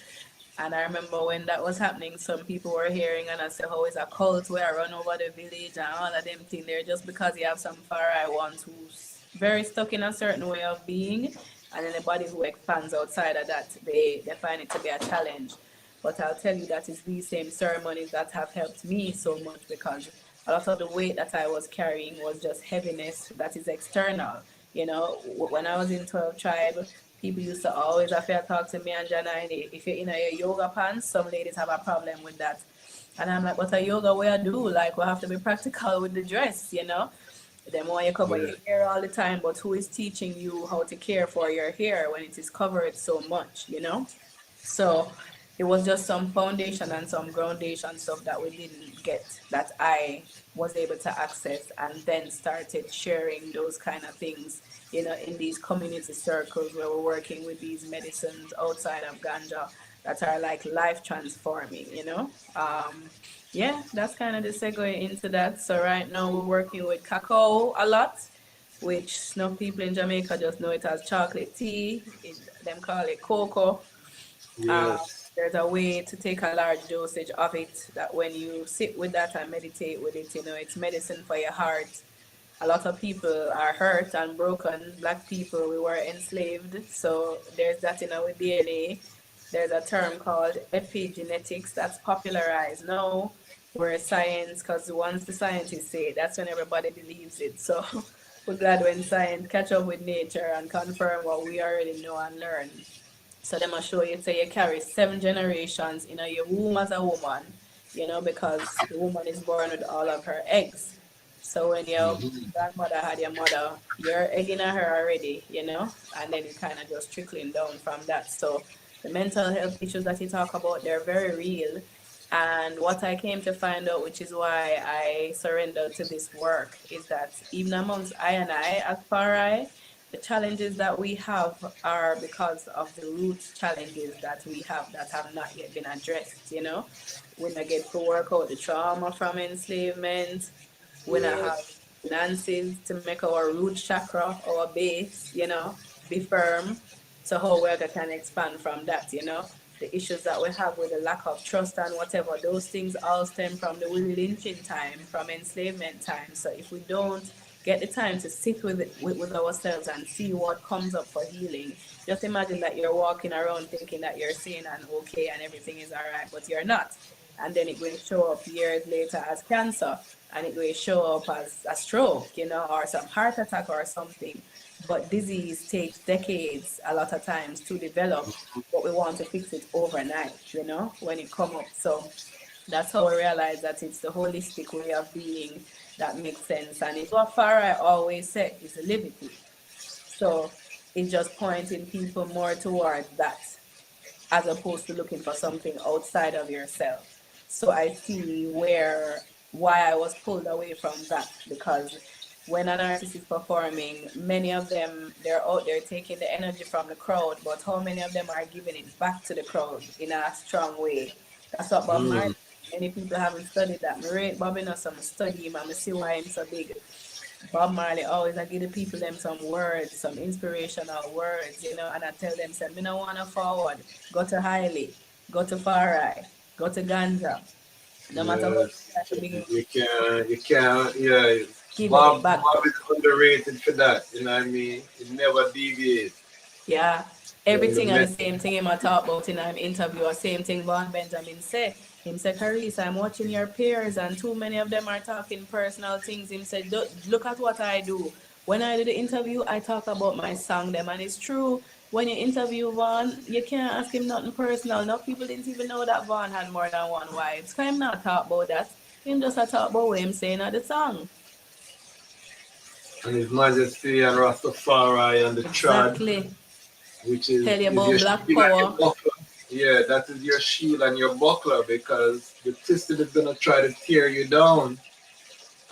And I remember when that was happening, some people were hearing and I said, oh, it's a cult where I run over the village and all of them things there just because you have some far right ones who's very stuck in a certain way of being. And anybody who expands outside of that, they find it to be a challenge. But I'll tell you that it's these same ceremonies that have helped me so much because a lot of the weight that I was carrying was just heaviness that is external. When I was in 12 Tribe, people used to always have to talk to me and Jana, if you're in your yoga pants, some ladies have a problem with that. And I'm like, what a yoga way I do? Like, we have to be practical with the dress, you know? Then why you cover your hair all the time, but who is teaching you how to care for your hair when it is covered so much, you know? So it was just some foundation and some groundation stuff that we didn't get that I was able to access, and then started sharing those kind of things, you know, in these community circles where we're working with these medicines outside of ganja that are like life transforming, you know. Yeah, that's kind of the segue into that. So right now we're working with cacao a lot, which some people in Jamaica just know it as chocolate tea. Them call it cocoa. There's a way to take a large dosage of it that when you sit with that and meditate with it, you know, it's medicine for your heart. A lot of people are hurt and broken. Black people, we were enslaved. So there's that in our DNA. There's a term called epigenetics that's popularized now, where science, because once the scientists say it, that's when everybody believes it. So we're glad when science catch up with nature and confirm what we already know and learn. So them will show you, say you carry 7 generations in your womb as a woman, you know, because the woman is born with all of her eggs. So when your grandmother had your mother, your egg in her already, you know, and then it kind of just trickling down from that. So the mental health issues that you talk about, they're very real. And what I came to find out, which is why I surrendered to this work, is that even amongst I and I at Farai, the challenges that we have are because of the root challenges that we have that have not yet been addressed, you know. We not get to work out the trauma from enslavement. We not have finances to make our root chakra, our base, you know, be firm. So how we can expand from that, you know. The issues that we have with the lack of trust and whatever, those things all stem from the Willie lynching time, from enslavement time. So if we don't get the time to sit with ourselves and see what comes up for healing, just imagine that you're walking around thinking that you're sane and okay and everything is all right, but you're not. And then it will show up years later as cancer, and it will show up as a stroke, you know, or some heart attack or something. But disease takes decades a lot of times to develop, but we want to fix it overnight, you know, when it come up. So that's how we realize that it's the holistic way of being that makes sense. And it's what Farah always said, is liberty. So it's just pointing people more towards that, as opposed to looking for something outside of yourself. So I see why I was pulled away from that, because when an artist is performing, many of them, they're out there taking the energy from the crowd, but how many of them are giving it back to the crowd in a strong way? That's what Bob Marley, many people haven't studied that. I rate Bob enough, some study him, and I see why I'm so big. Bob Marley always, I give the people them some words, some inspirational words, you know, and I tell them, say, me no want to forward, go to Hailey, go to Farai, go to Ganja. No matter what, you can't, yeah. Bob is underrated for that, you know what I mean? It never deviates. Yeah, everything and the same thing him I talk about in an interview, or same thing Von Benjamin said. Him said, Karice, I'm watching your peers and too many of them are talking personal things. Him said, look at what I do. When I do the interview, I talk about my song them. And it's true, when you interview Von, you can't ask him nothing personal. Enough people didn't even know that Von had more than one wife. So him not talk about that. Him just a talk about what him saying at the song. And His Majesty and Rastafari and the Exactly. which is, tell you about black power. Yeah, that is your shield and your buckler, because the system is gonna try to tear you down,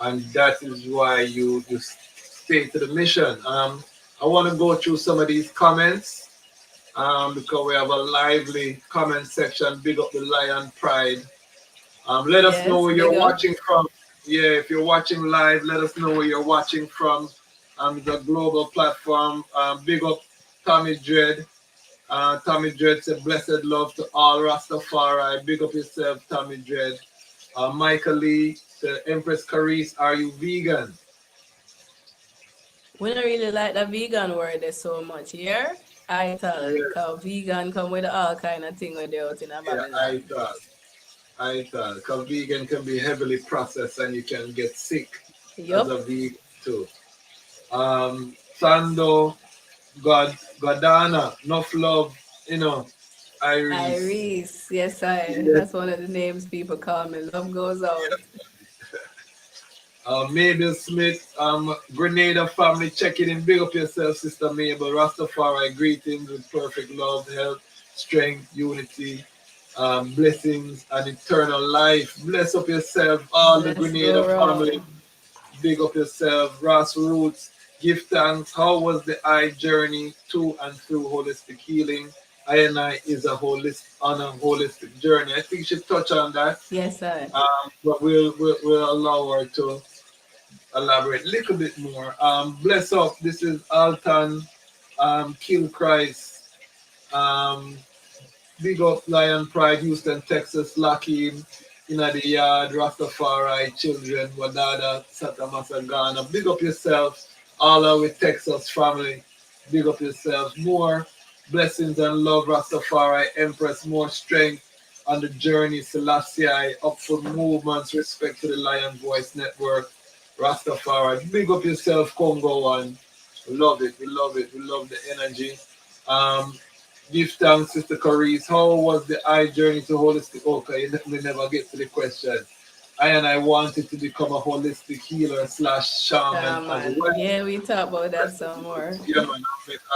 and that is why you stay to the mission. I want to go through some of these comments because we have a lively comment section. Big up the Lion Pride. Let us know where you're watching from. Yeah, if you're watching live, let us know where you're watching from. The global platform. Big up Tommy Dread. Tommy Dread said, blessed love to all Rastafari. Big up yourself, Tommy Dread. Michael Lee said, Empress Karice, are you vegan? We don't really like the vegan word there so much here. I thought because vegan come with all kind of thing with out in Babylon. I thought because vegan can be heavily processed and you can get sick as a vegan too. Sando, Godana, enough love, you know. Iris. Iris, yes, Yes. that's one of the names people call me. Love goes out. Mabel Smith, Grenada family, checking in. Big up yourself, Sister Mabel. Rastafari, greetings with perfect love, health, strength, unity, blessings, and eternal life. Bless up yourself, all the Let's Grenada go family. wrong. Big up yourself, Roots. Give thanks. How was the eye journey to and through holistic healing? I and I is on a holistic journey. I think you should touch on that. Yes, sir. But we'll allow her to elaborate a little bit more. Bless up. This is Alton Kill Christ. Um, Big up Lion Pride, Houston, Texas, Lockheed, in the yard, Rastafari, children, Wadada, Satamasa, Ghana. Big up yourself, all our Texas family. Big up yourselves. More blessings and love, Rastafari, Empress, more strength on the journey, Selassie, upward movements, respect to the Lion Voice Network, Rastafari. Big up yourself, Congo One. We love it, we love it, we love the energy. Um, Give thanks, Sister Kareece. How was the eye journey to holistic? Okay, we never get to the question. I wanted to become a holistic healer slash shaman as Man. well. Yeah, we talk about that some more. Yeah, man,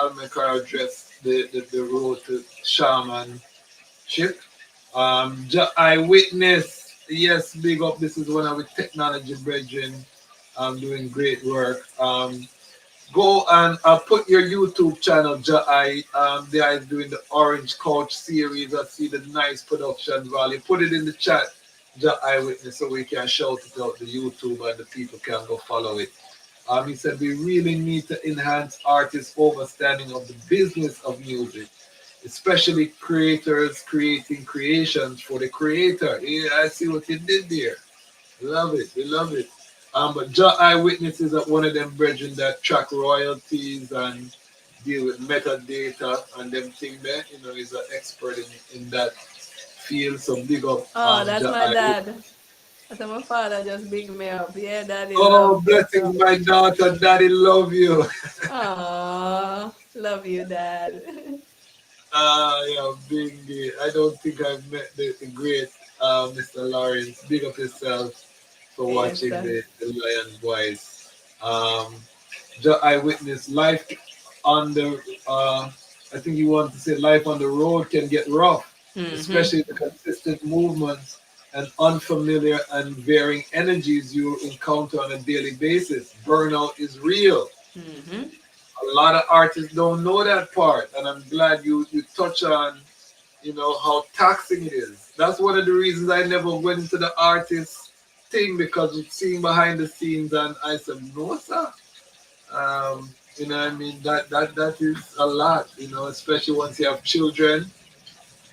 I'll make her address the road to shamanship. Eyewitness, yes, big up. This is one of the technology brethren doing great work. Go and put your YouTube channel, Jai. They are doing the Orange Couch series. I see the nice production value. Put it in the chat, Jai Witness, so we can shout it out to YouTube and the people can go follow it. He said we really need to enhance artists' understanding of the business of music, especially creators creating creations for the creator. Yeah, I see what you did there. Love it. We love it. But Eyewitness is one of them brethren that track royalties and deal with metadata and them thing there. You know, he's an expert in that field. So big up. Oh, that's my dad. That's my father just big me up. Yeah, daddy. Oh, Love blessings, my daughter. Daddy love you. Aww, love you, dad. Yeah, big. I don't think I've met the great Mr. Lawrence. Big up yourself for Yes, watching sir. the Lion Voice. I witnessed life on the. I think you want to say life on the road can get rough, especially the consistent movements and unfamiliar and varying energies you encounter on a daily basis. Burnout is real. A lot of artists don't know that part, and I'm glad you touch on, how taxing it is. That's one of the reasons I never went into the artist thing, because it's seeing behind the scenes, and I said, no, sir. You know what I mean? That is a lot, especially once you have children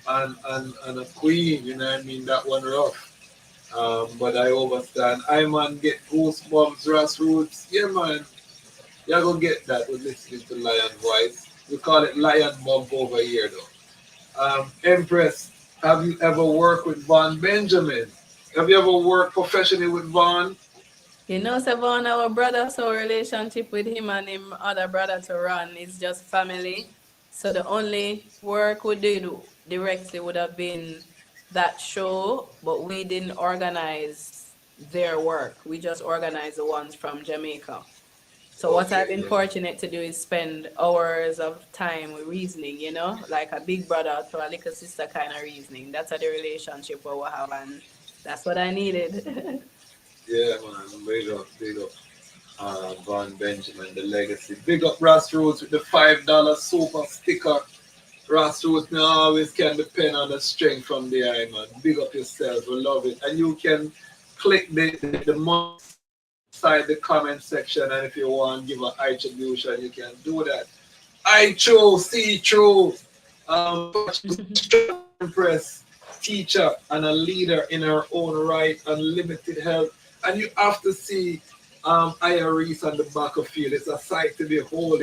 and a queen, you know what I mean? That one rough. But I understand. I man get goosebumps, grassroots. Yeah, man. You're gonna get that with listening to Lion Voice. We call it Lion Bump over here, though. Empress, have you ever worked with Von Benjamin? Have you ever worked professionally with Von? You know, Savon, our brother, so relationship with him and him other brother to run is just family. So the only work we did directly would have been that show, but we didn't organize their work. We just organized the ones from Jamaica. So what I've been fortunate to do is spend hours of time with reasoning, like a big brother to a little sister kind of reasoning. That's the relationship we have, and that's what I needed. Yeah, man. Big up, big up. Von Benjamin, the legacy. Big up Ras Roots with the $5 super sticker. Ras Roots now always can depend on the strength from the eye, man. Big up yourself. We love it. And you can click the money inside the comment section, and if you want to give an attribution, you can do that. I true, see true. Empress, teacher, and a leader in her own right, unlimited help. And you have to see Iris on the back of field. It's a sight to behold,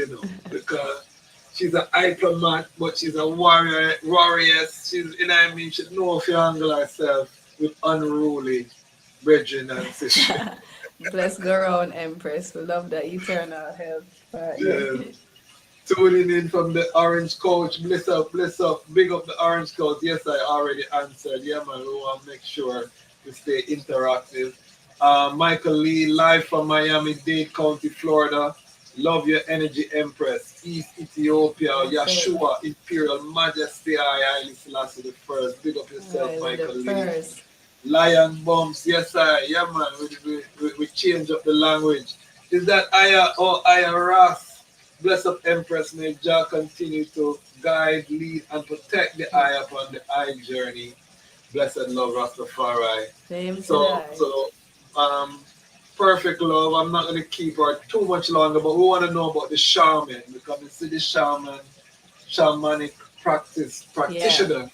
because she's a diplomat, but she's a warrior. She's, she knows how to handle herself with unruly brethren and sisters. Bless go around, Empress. We love that eternal help. Yeah. Tuning in from the Orange Coach. Bless up, bless up. Big up the Orange Coach. Yes, I already answered. Yeah, man, we want to make sure we stay interactive. Michael Lee, live from Miami-Dade County, Florida. Love your energy, Empress. East Ethiopia, Yeshua, Imperial Majesty, I Haile Selassie the First. Big up yourself, Michael Lee. Lion Bumps, yes, I. Yeah, man, we change up the language. Is that Aya or Aya Ras? Bless up Empress, may Jah continue to guide, lead, and protect the eye upon the eye journey. Blessed love, Rastafari. Same So, today. so, um, perfect love. I'm not going to keep her too much longer, but we want to know about the shaman because we see the shamanic practitioner.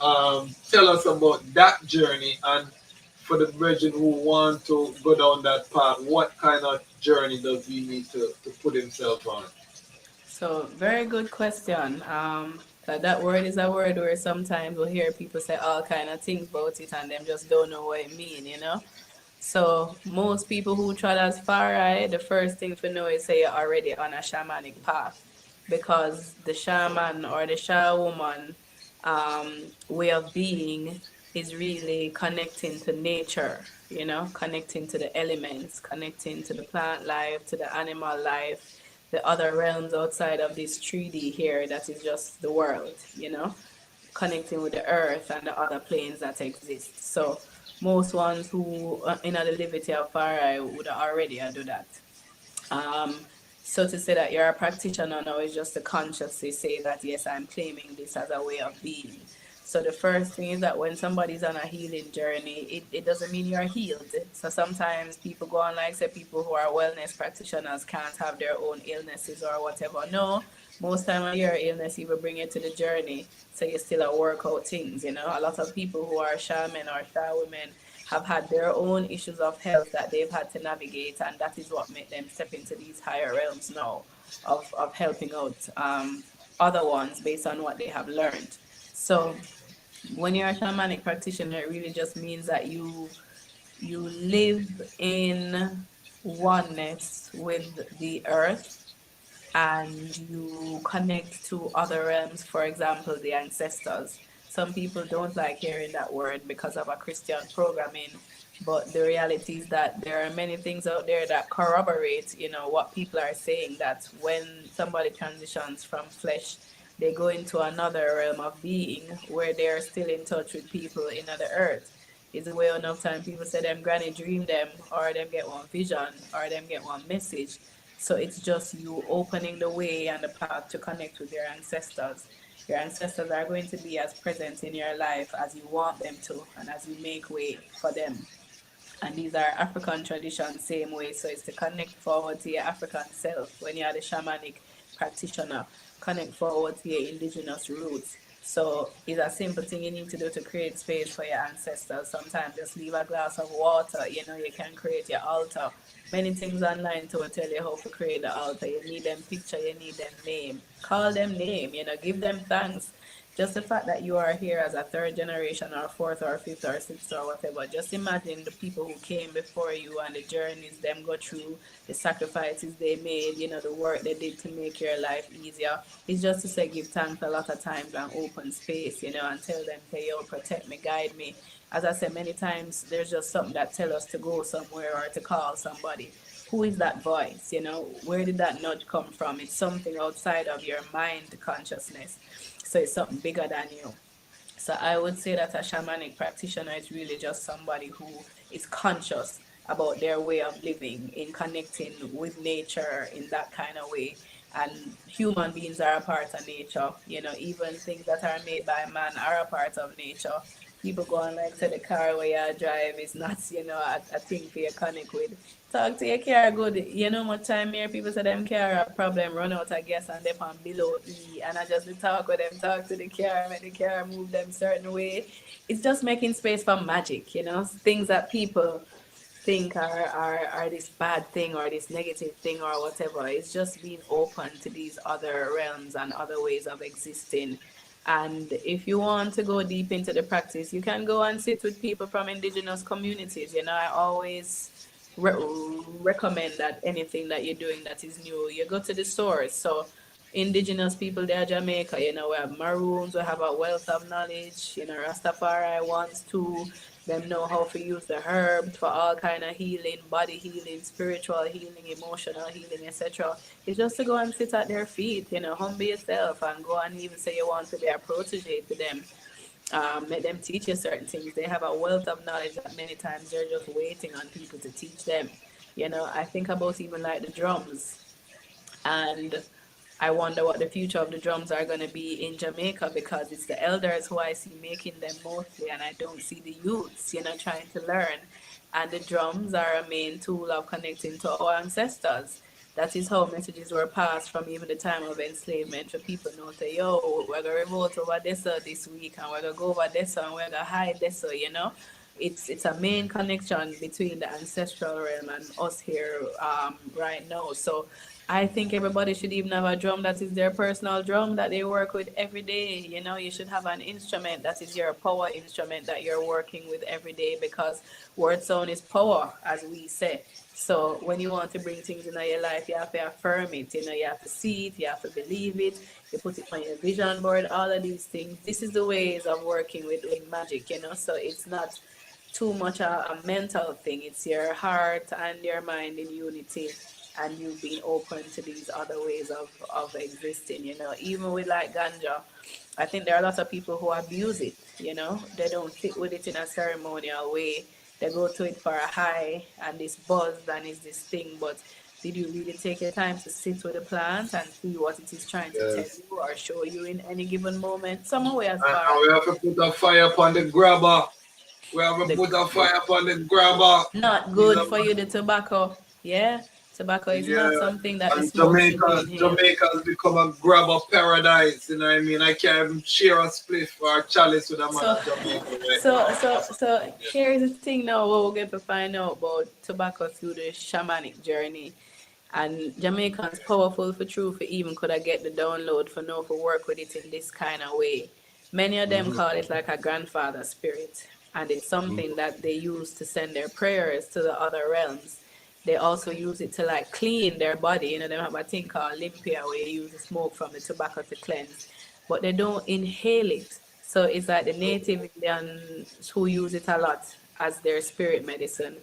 Tell us about that journey and for the brethren who want to go down that path, what kind of journey does he need to put himself on? So, very good question. That word is a word where sometimes we'll hear people say all kind of things about it and them just don't know what it mean, you know? So most people who try as far right, the first thing to know is say you're already on a shamanic path because the shaman or the Sha woman way of being is really connecting to nature, you know, connecting to the elements, connecting to the plant life, to the animal life, the other realms outside of this 3D here that is just the world, you know, connecting with the earth and the other planes that exist. So most ones who in the liberty of fire would already do that. Um, so to say that you're a practitioner now is just to consciously say that yes, I'm claiming this as a way of being. So the first thing is that when somebody's on a healing journey, it doesn't mean you're healed. So sometimes people go on like say people who are wellness practitioners can't have their own illnesses or whatever. No, most time of your illness you will bring it to the journey. So you still work out things, you know. A lot of people who are shaman or sha women have had their own issues of health that they've had to navigate, and that is what made them step into these higher realms now of helping out other ones based on what they have learned. So when you're a shamanic practitioner, it really just means that you live in oneness with the earth and you connect to other realms, for example, the ancestors. Some people don't like hearing that word because of a Christian programming, but the reality is that there are many things out there that corroborate, you know, what people are saying, that when somebody transitions from flesh, they go into another realm of being where they are still in touch with people in the earth. It's a way enough time people say them granny dream them or them get one vision or them get one message. So it's just you opening the way and the path to connect with your ancestors. Your ancestors are going to be as present in your life as you want them to and as you make way for them. And these are African traditions, same way. So it's to connect forward to your African self when you're the shamanic practitioner. Connect forward to your indigenous roots. So it's a simple thing you need to do to create space for your ancestors. Sometimes just leave a glass of water. You know, you can create your altar. Many things online to tell you how to create the altar. You need them picture, you need them name. Call them name, you know, give them thanks. Just the fact that you are here as a third generation or fourth or fifth or sixth or whatever, just imagine the people who came before you and the journeys them go through, the sacrifices they made, you know, the work they did to make your life easier. It's just to say give thanks a lot of times and open space, you know, and tell them, hey, yo, protect me, guide me. As I said many times, there's just something that tell us to go somewhere or to call somebody. Who is that voice? You know, where did that nudge come from? It's something outside of your mind consciousness. So it's something bigger than you. So I would say that a shamanic practitioner is really just somebody who is conscious about their way of living, in connecting with nature in that kind of way. And human beings are a part of nature. You know, even things that are made by man are a part of nature. People go on like say the car where you drive is not, you know, a thing for you connect with. Talk to your car good. You know much time here people say them car have problem, run out of gas and they on below E. And I just talk with them, talk to the car, make the car move them certain way. It's just making space for magic, you know, things that people think are this bad thing or this negative thing or whatever. It's just being open to these other realms and other ways of existing. And if you want to go deep into the practice, you can go and sit with people from indigenous communities. You know, I always recommend that anything that you're doing that is new, you go to the source. So indigenous people there, Jamaica, you know, we have Maroons, we have a wealth of knowledge, you know, Rastafari wants to them know how to use the herbs for all kind of healing, body healing, spiritual healing, emotional healing, etc. It's just to go and sit at their feet, you know, humble yourself and go and even say you want to be a protege to them. Let them teach you certain things. They have a wealth of knowledge that many times they're just waiting on people to teach them. You know, I think about even like the drums, and I wonder what the future of the drums are going to be in Jamaica, because it's the elders who I see making them mostly, and I don't see the youths, you know, trying to learn. And the drums are a main tool of connecting to our ancestors. That is how messages were passed from even the time of enslavement. For people know that, yo, we're going to revolt over this week, and we're going to go over this, and we're going to hide this, you know. It's a main connection between the ancestral realm and us here right now. So I think everybody should even have a drum that is their personal drum that they work with every day. You know, you should have an instrument that is your power instrument that you're working with every day, because word sound is power, as we say. So when you want to bring things into your life, you have to affirm it. You know, you have to see it, you have to believe it, you put it on your vision board, all of these things. This is the ways of working with magic, you know, so it's not too much a mental thing. It's your heart and your mind in unity, and you've been open to these other ways of existing, you know. Even with like ganja, I think there are a lot of people who abuse it, you know. They don't sit with it in a ceremonial way. They go to it for a high and this buzz and it's this thing, but did you really take your time to sit with the plant and see what it is trying to tell you or show you in any given moment? Some way as far And we have to put a fire upon the grabber. We have to put a fire upon the grabber. Not good for you, the tobacco. Yeah, tobacco is not something that the And smoke should be inhaled. Jamaica has become a grabber paradise. You know what I mean? I can't even share a spliff or a chalice with a man in Jamaica. Right? So here is the thing now. What we're going to find out about tobacco through the shamanic journey. And Jamaicans powerful for true for even could I get the download for know for work with it in this kind of way. Many of them call it like a grandfather spirit, and it's something that they use to send their prayers to the other realms. They also use it to like clean their body. You know, they have a thing called limpia where you use the smoke from the tobacco to cleanse, but they don't inhale it. So it's like the native Indians who use it a lot as their spirit medicine,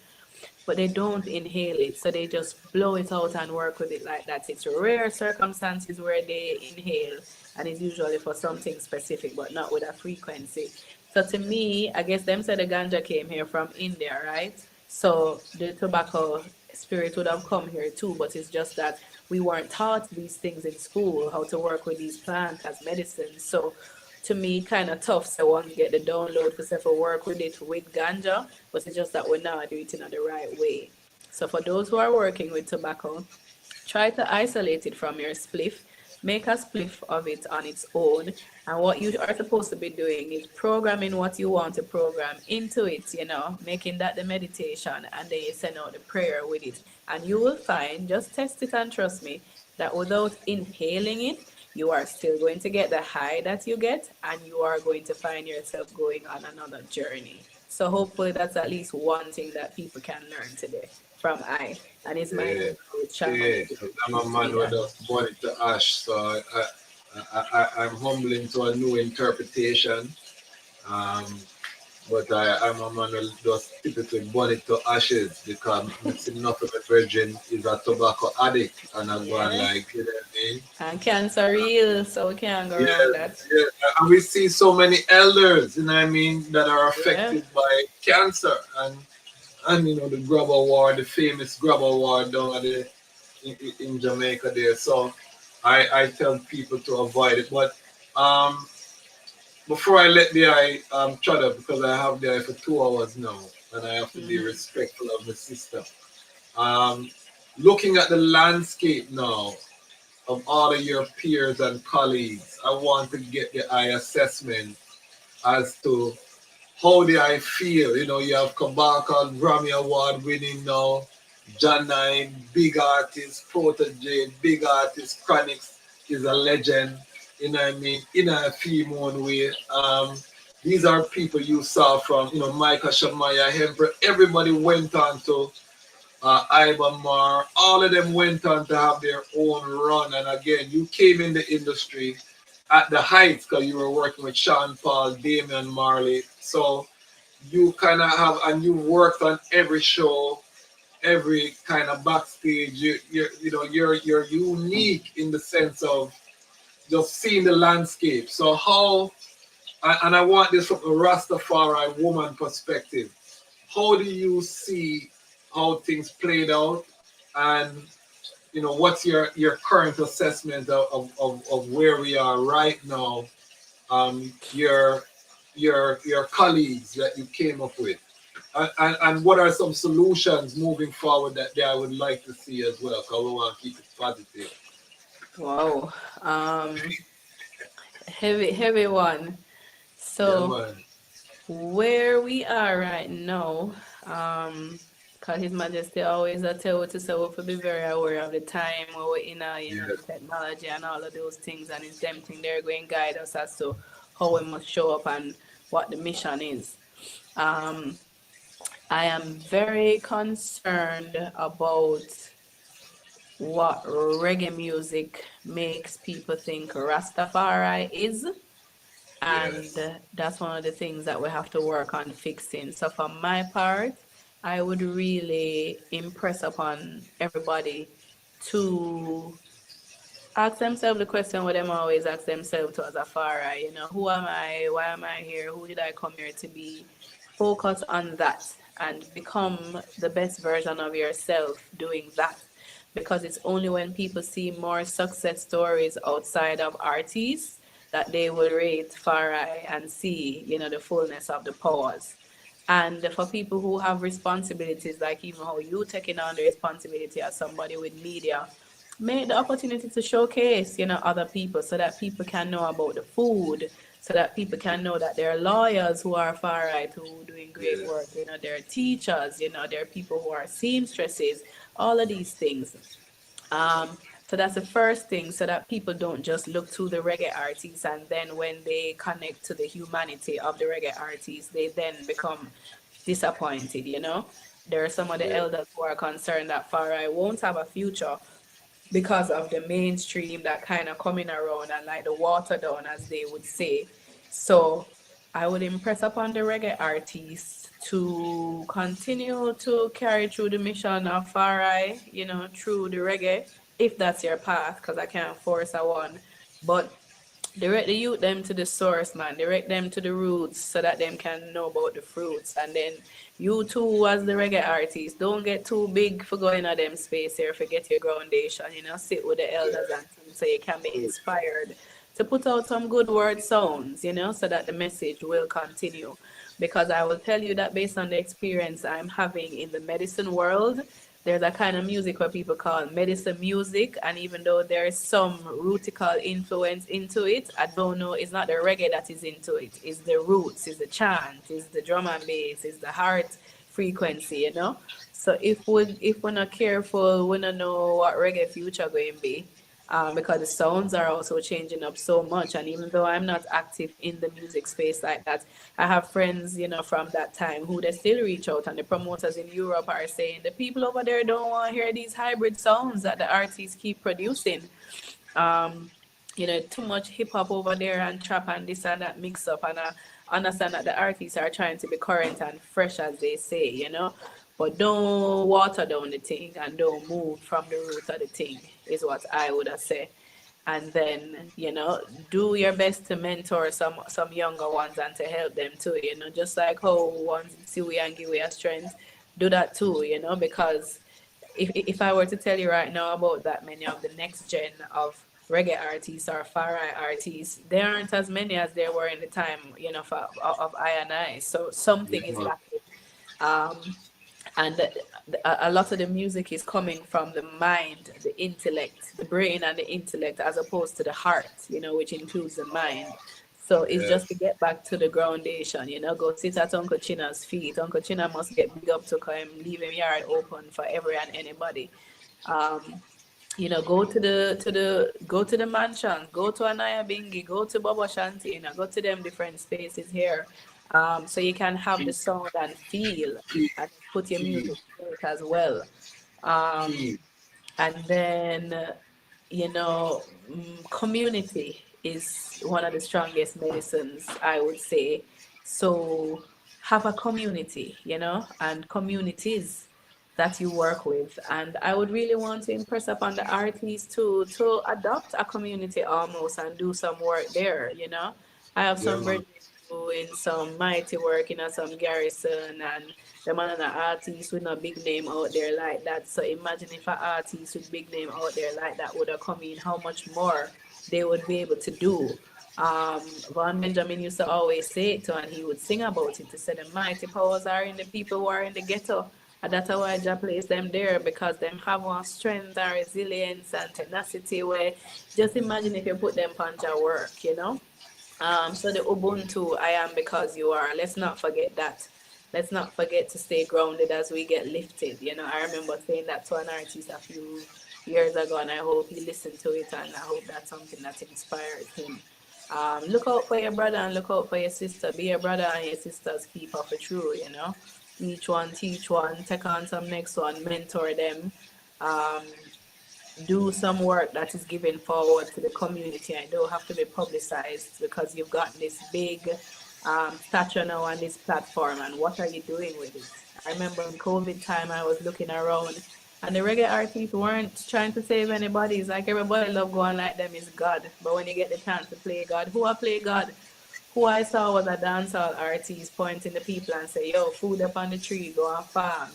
but they don't inhale it. So they just blow it out and work with it like that. It's rare circumstances where they inhale, and it's usually for something specific, but not with a frequency. So to me, I guess them said the ganja came here from India, right? So the tobacco spirit would have come here too, but it's just that we weren't taught these things in school, how to work with these plants as medicine. So to me, kind of tough. So one get the download for say for work with it with ganja, but it's just that we're not doing it in the right way. So for those who are working with tobacco, try to isolate it from your spliff. Make a spliff of it on its own. And what you are supposed to be doing is programming what you want to program into it, you know, making that the meditation, and then you send out the prayer with it. And you will find, just test it and trust me, that without inhaling it, you are still going to get the high that you get, and you are going to find yourself going on another journey. So hopefully that's at least one thing that people can learn today from I. And it's my I'm a man who just born it to ash, so I'm humbling to a new interpretation. But I'm a man who just typically burn it to ashes, because enough of a virgin is a tobacco addict, and I'm going like, you know what I mean? And cancer real, so we can't go around that. Yeah, and we see so many elders, you know what I mean, that are affected by cancer, and you know, the grubber war, the famous grubber war down at in Jamaica there. So I tell people to avoid it. But before I let the eye shut up, because I have the eye for 2 hours now, and I have to be respectful of the sister. Looking at the landscape now of all of your peers and colleagues, I want to get the eye assessment as to how do I feel. You know, you have Kabaka, Grammy Award winning now, John Nine, big artist, protege, big artist, Chronix is a legend. You know what I mean? In a female way. These are people you saw from, you know, Michael Shamaya, Hemper. Everybody went on to Ibamar, all of them went on to have their own run. And again, you came in the industry at the heights because you were working with Sean Paul, Damian Marley. So you kind of have, and you worked on every show, every kind of backstage. You're unique in the sense of just seeing the landscape. So how, and I want this from a Rastafari woman perspective. How do you see how things played out, and what's your current assessment of where we are right now? Your colleagues that you came up with, and what are some solutions moving forward that I would like to see as well? Because we want to keep it positive. Wow. Heavy one. So where we are right now, because His Majesty always tell us to say we have to be very aware of the time where we're in, the technology and all of those things, and it's them thing they're going to guide us as to how we must show up and what the mission is. I am very concerned about what reggae music makes people think Rastafari is. And that's one of the things that we have to work on fixing. So for my part, I would really impress upon everybody to ask themselves the question what them always ask themselves to as a Rastafari. Who am I? Why am I here? Who did I come here to be? Focus on that and become the best version of yourself doing that. Because it's only when people see more success stories outside of artists that they will rate Farai and see, the fullness of the powers. And for people who have responsibilities, like even how you taking on the responsibility as somebody with media, make the opportunity to showcase, other people so that people can know about the food, so that people can know that there are lawyers who are far right, who are doing great work, there are teachers, there are people who are seamstresses, all of these things. So that's the first thing, so that people don't just look to the reggae artists, and then when they connect to the humanity of the reggae artists, they then become disappointed, There are some of the elders who are concerned that Farai won't have a future because of the mainstream that kind of coming around and like the water down, as they would say. So I would impress upon the reggae artists to continue to carry through the mission of Farai, through the reggae, if that's your path, because I can't force a one. But direct the youth them to the source, man. Direct them to the roots so that them can know about the fruits. And then you too, as the reggae artist, don't get too big for going at them space here, forget your groundation, sit with the elders and things so you can be inspired to put out some good word sounds, so that the message will continue. Because I will tell you that based on the experience I'm having in the medicine world, there's a kind of music where people call medicine music, and even though there is some rootical influence into it, I don't know, it's not the reggae that is into it. It's the roots, it's the chant, it's the drum and bass, it's the heart frequency, So if we're not careful, we don't know what reggae future going to be. Because the sounds are also changing up so much. And even though I'm not active in the music space like that, I have friends, from that time who they still reach out, and the promoters in Europe are saying the people over there don't want to hear these hybrid sounds that the artists keep producing. Too much hip hop over there and trap and this and that mix up. And I understand that the artists are trying to be current and fresh, as they say, But don't water down the thing and don't move from the root of the thing, is what I would have said. And then, do your best to mentor some younger ones and to help them too, just like how ones see we and give we a strength, do that too, because if I were to tell you right now about that many of the next gen of reggae artists or Farai artists, there aren't as many as there were in the time, of I and I. So something is lacking. And a lot of the music is coming from the mind, the intellect, the brain and the intellect, as opposed to the heart, which includes the mind. So it's just to get back to the groundation, go sit at Uncle China's feet. Uncle China must get big up to him, leave him yard open for every and anybody. Go to the mansion, go to Anaya Bingi, go to Baba Shanti, go to them different spaces here. So you can have the sound and feel and put your music in it as well. And then, community is one of the strongest medicines, I would say. So have a community, and communities that you work with. And I would really want to impress upon the artists to adopt a community almost and do some work there. I have Yeah, some man. brethren doing some mighty work in some garrison, and them are an artist with no big name out there like that. So imagine if an artist with big name out there like that would have come in, how much more they would be able to do. Von Benjamin used to always say it to, and he would sing about it. To say the mighty powers are in the people who are in the ghetto. And that's why Jah place them there, because them have one strength and resilience and tenacity where just imagine if you put them on Jah work. So the Ubuntu, I am because you are. Let's not forget that. Let's not forget to stay grounded as we get lifted. I remember saying that to an artist a few years ago, and I hope he listened to it, and I hope that's something that inspires him. Look out for your brother and look out for your sister. Be your brother and your sister's keeper for true. Each one teach one, take on some next one, mentor them. Um, do some work that is given forward to the community. I don't have to be publicized because you've got this big stature now on this platform, and what are you doing with it? I remember in COVID time I was looking around and the reggae artists weren't trying to save anybody. It's like everybody love going like them is God. But when you get the chance to play God, who I play God? Who I saw was a dancehall artist pointing the people and say, yo, food up on the tree, go and farm.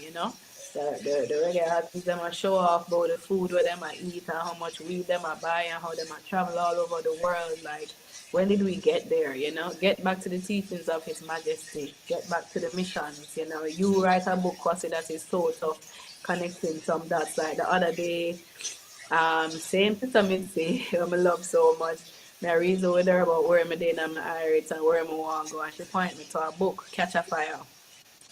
The reggae artists, them a show off about the food where them a eat and how much weed them a buy and how them a travel all over the world. Like, when did we get there? Get back to the teachings of His Majesty. Get back to the missions. You write a book, Kwasi, that is so tough, connecting some dots. Like the other day, same Sister Mitzi, whom I love so much. I reason with her about where I'm doing and my Irish and where I want to go. And she point me to a book, Catch a Fire.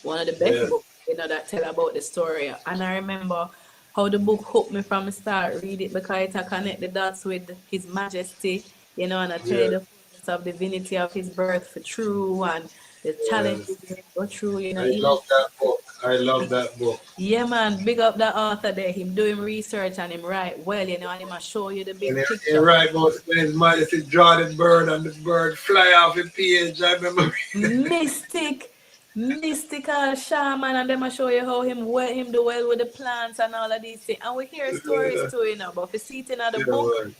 One of the best Yeah. books, that tell about the story. And I remember how the book hooked me from the start. Read it because it connect the dots with His Majesty, and I tell you Yeah. the fullness of divinity of His birth for true and the challenges Yes. he go through, I even love that book. I love that book. yeah, man, big up that author there. Him doing research and him write well, and him a show you the And big you're picture. right about when His Majesty draw the bird and the bird fly off the page. I remember. Mystical shaman, and them a show you how him do well with the plants and all of these things. And we hear stories Yeah. too, but if you see it in the Yeah, book, man.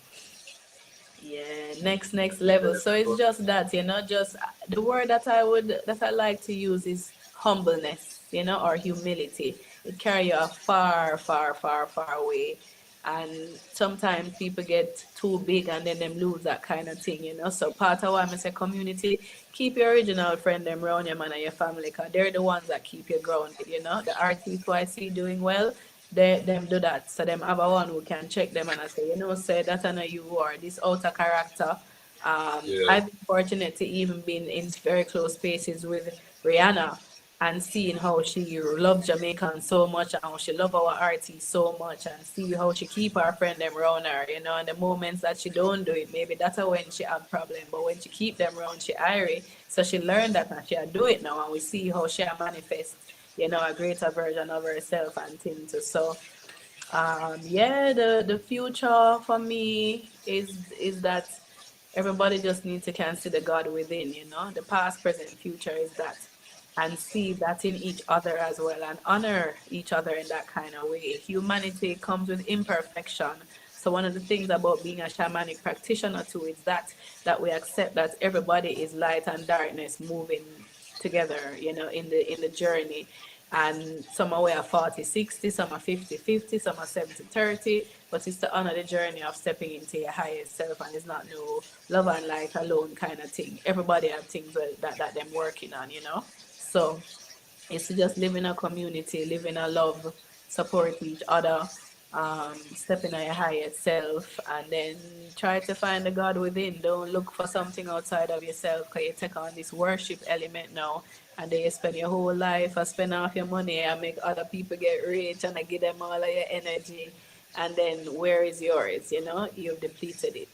yeah, next level. So it's just that, just the word that I like to use is humbleness, or humility. It carry you a far, far, far, far away. And sometimes people get too big and then them lose that kind of thing. So part of why I say community, keep your original friend them around your man and your family, because they're the ones that keep you grounded. The artists who I see doing well, them do that. So them have a one who can check them and I say, say that I know you or this outer character. Yeah. I've been fortunate to even be in very close spaces with Rihanna and seeing how she loved Jamaican so much and how she love our artists so much, and see how she keep her friend them around her, and the moments that she don't do it, maybe that's when she have problem, but when she keep them around, she irie. So she learned that and she do it now, and we see how she manifest, a greater version of herself and things. So yeah, the future for me is that everybody just needs to consider God within, the past, present, future is that, and see that in each other as well, and honor each other in that kind of way. Humanity comes with imperfection. So one of the things about being a shamanic practitioner too is that we accept that everybody is light and darkness moving together, in the journey. And some are 40-60, some are 50-50, some are 70-30, but it's to honor the journey of stepping into your highest self, and it's not no love and light alone kind of thing. Everybody have things that them working on. So it's to just live in a community, live in a love, support each other, step in your highest self, and then try to find the God within. Don't look for something outside of yourself, because you take on this worship element now, and then you spend your whole life and spend off your money and make other people get rich and I give them all of your energy, and then where is yours? You've depleted it.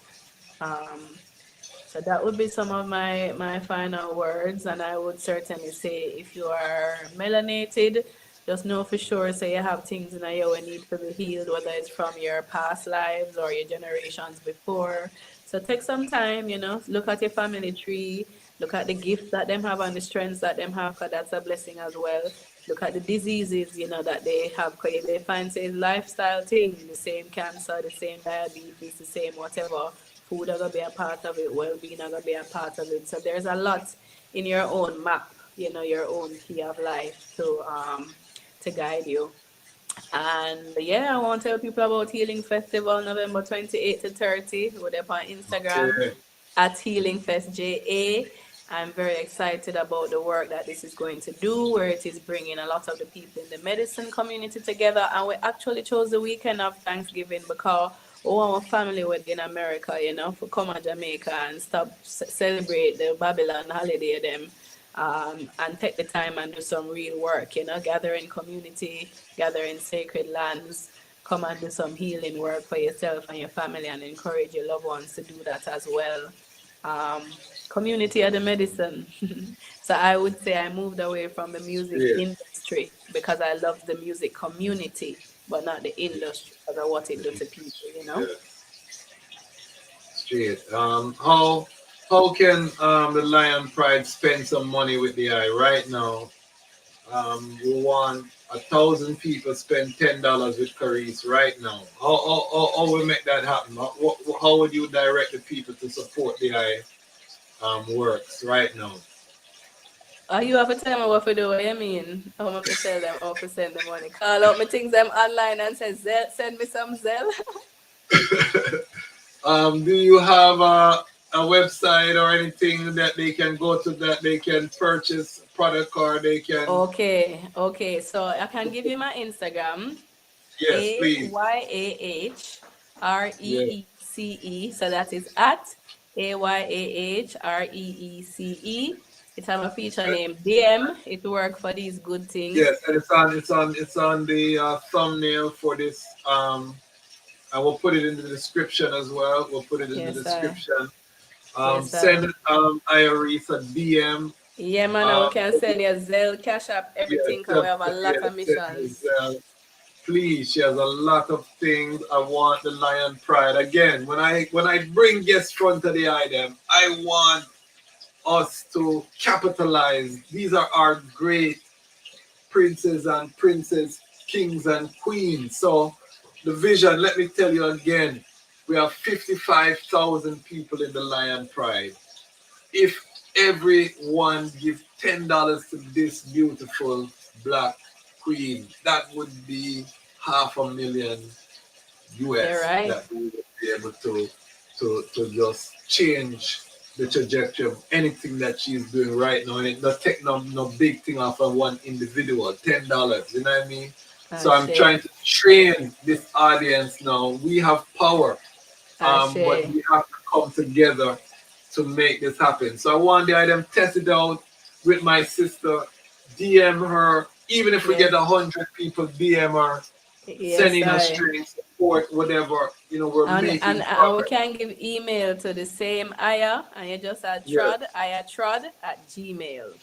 So that would be some of my final words, and I would certainly say if you are melanated, Just know for sure, so you have things in your need to be healed, whether it's from your past lives or your generations before. So take some time, look at your family tree, look at the gifts that them have and the strengths that them have, because that's a blessing as well. Look at the diseases, that they have, because they find say lifestyle thing, the same cancer, the same diabetes, the same whatever. Food are gonna be a part of it, well-being are gonna be a part of it. So there's a lot in your own map, your own key of life to guide you. And yeah, I want to tell people about Healing Festival, November 28th to 30. We're there on Instagram Okay. at Healing Fest JA. I'm very excited about the work that this is going to do, where it is bringing a lot of the people in the medicine community together. And we actually chose the weekend of Thanksgiving because our family were in America, for come to Jamaica and stop celebrate the Babylon holiday them. And take the time and do some real work, gather in community, gather in sacred lands, come and do some healing work for yourself and your family and encourage your loved ones to do that as well. Community are the medicine. So I would say I moved away from the music Yeah. industry because I love the music community, but not the industry because of what it does to people, Yeah. Straight. How can the Lion Pride spend some money with the eye right now? We want 1,000 people spend $10 with Karice right now. How will make that happen? How would you direct the people to support the eye works right now? You have to tell me what to do, what you mean? How am I to tell them how to send the money? Call out my things them online and say, send me some Zelle. Do you have a website or anything that they can go to that they can purchase a product or they can? Okay. So I can give you my Instagram. Yes, please. AYAHREECE. So that is at AYAHREECE. It have a feature name DM. It work for these good things. Yes, and it's on the thumbnail for this. I will put it in the description as well. We'll put it in the description. Send Iris a DM. Yeah, man, we can send you Zelle, Cash App, everything, because we have a lot of missions. Please, she has a lot of things. I want the Lion Pride. Again, when I bring guests front of the item, I want us to capitalize. These are our great princes and princesses, kings and queens. So the vision, let me tell you again, we have 55,000 people in the Lion Pride. If everyone give $10 to this beautiful black queen, that would be $500,000 US right. that we would be able to just change the trajectory of anything that she's doing right now. And it not take no big thing off of one individual, $10, you know what I mean? So I'm trying to train this audience now. We have power, but we have to come together to make this happen. So I want the item tested out with my sister, DM her, even if we get 100 people, DM her, sending us straight support, whatever, we're making and we can give email to the same Aya, and you just add Trod, ayatrod@gmail.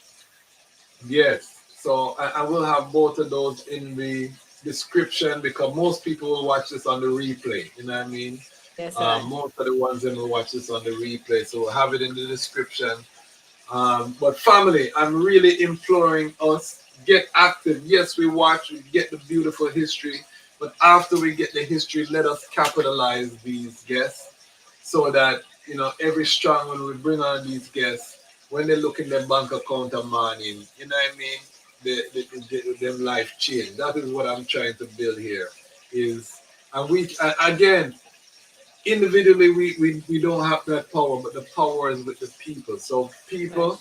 Yes. So I will have both of those in the description because most people will watch this on the replay. You know what I mean? Yes, most of the ones that will watch this on the replay. So we'll have it in the description. But family, I'm really imploring us, get active. Yes, we watch, we get the beautiful history. But after we get the history, let us capitalize these guests so that, every strong when we bring on these guests, when they look in their bank account a morning, you know what I mean? Them life change. That is what I'm trying to build here. And we again, individually we don't have that power, but the power is with the people. So people,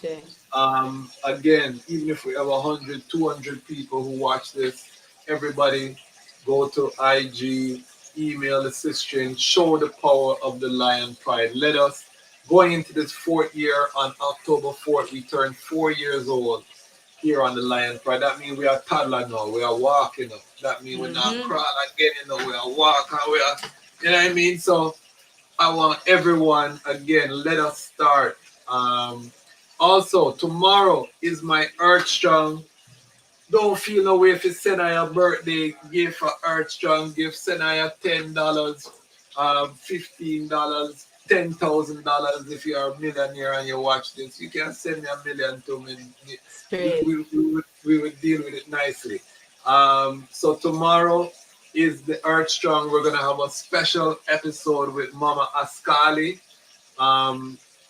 again, even if we have 100, 200 people who watch this, everybody go to IG, email the sister and show the power of the Lion Pride. Let us, going into this 4th year on October 4th, we turn 4 years old here on the Lion Pride. That means we are toddler now. We are walking up. That means we're not crawling again, we are walking. We are, you know what I mean? So I want everyone, again, let us start. Also, tomorrow is my Earth Strong Don't feel no way if you send her a birthday gift for Earth Strong gift, send her $10, $15, $10,000 if you're a millionaire and you watch this. You can send me $1 million to me. Straight. We would deal with it nicely. So tomorrow is the Earth Strong. We're gonna have a special episode with Mama Ascali,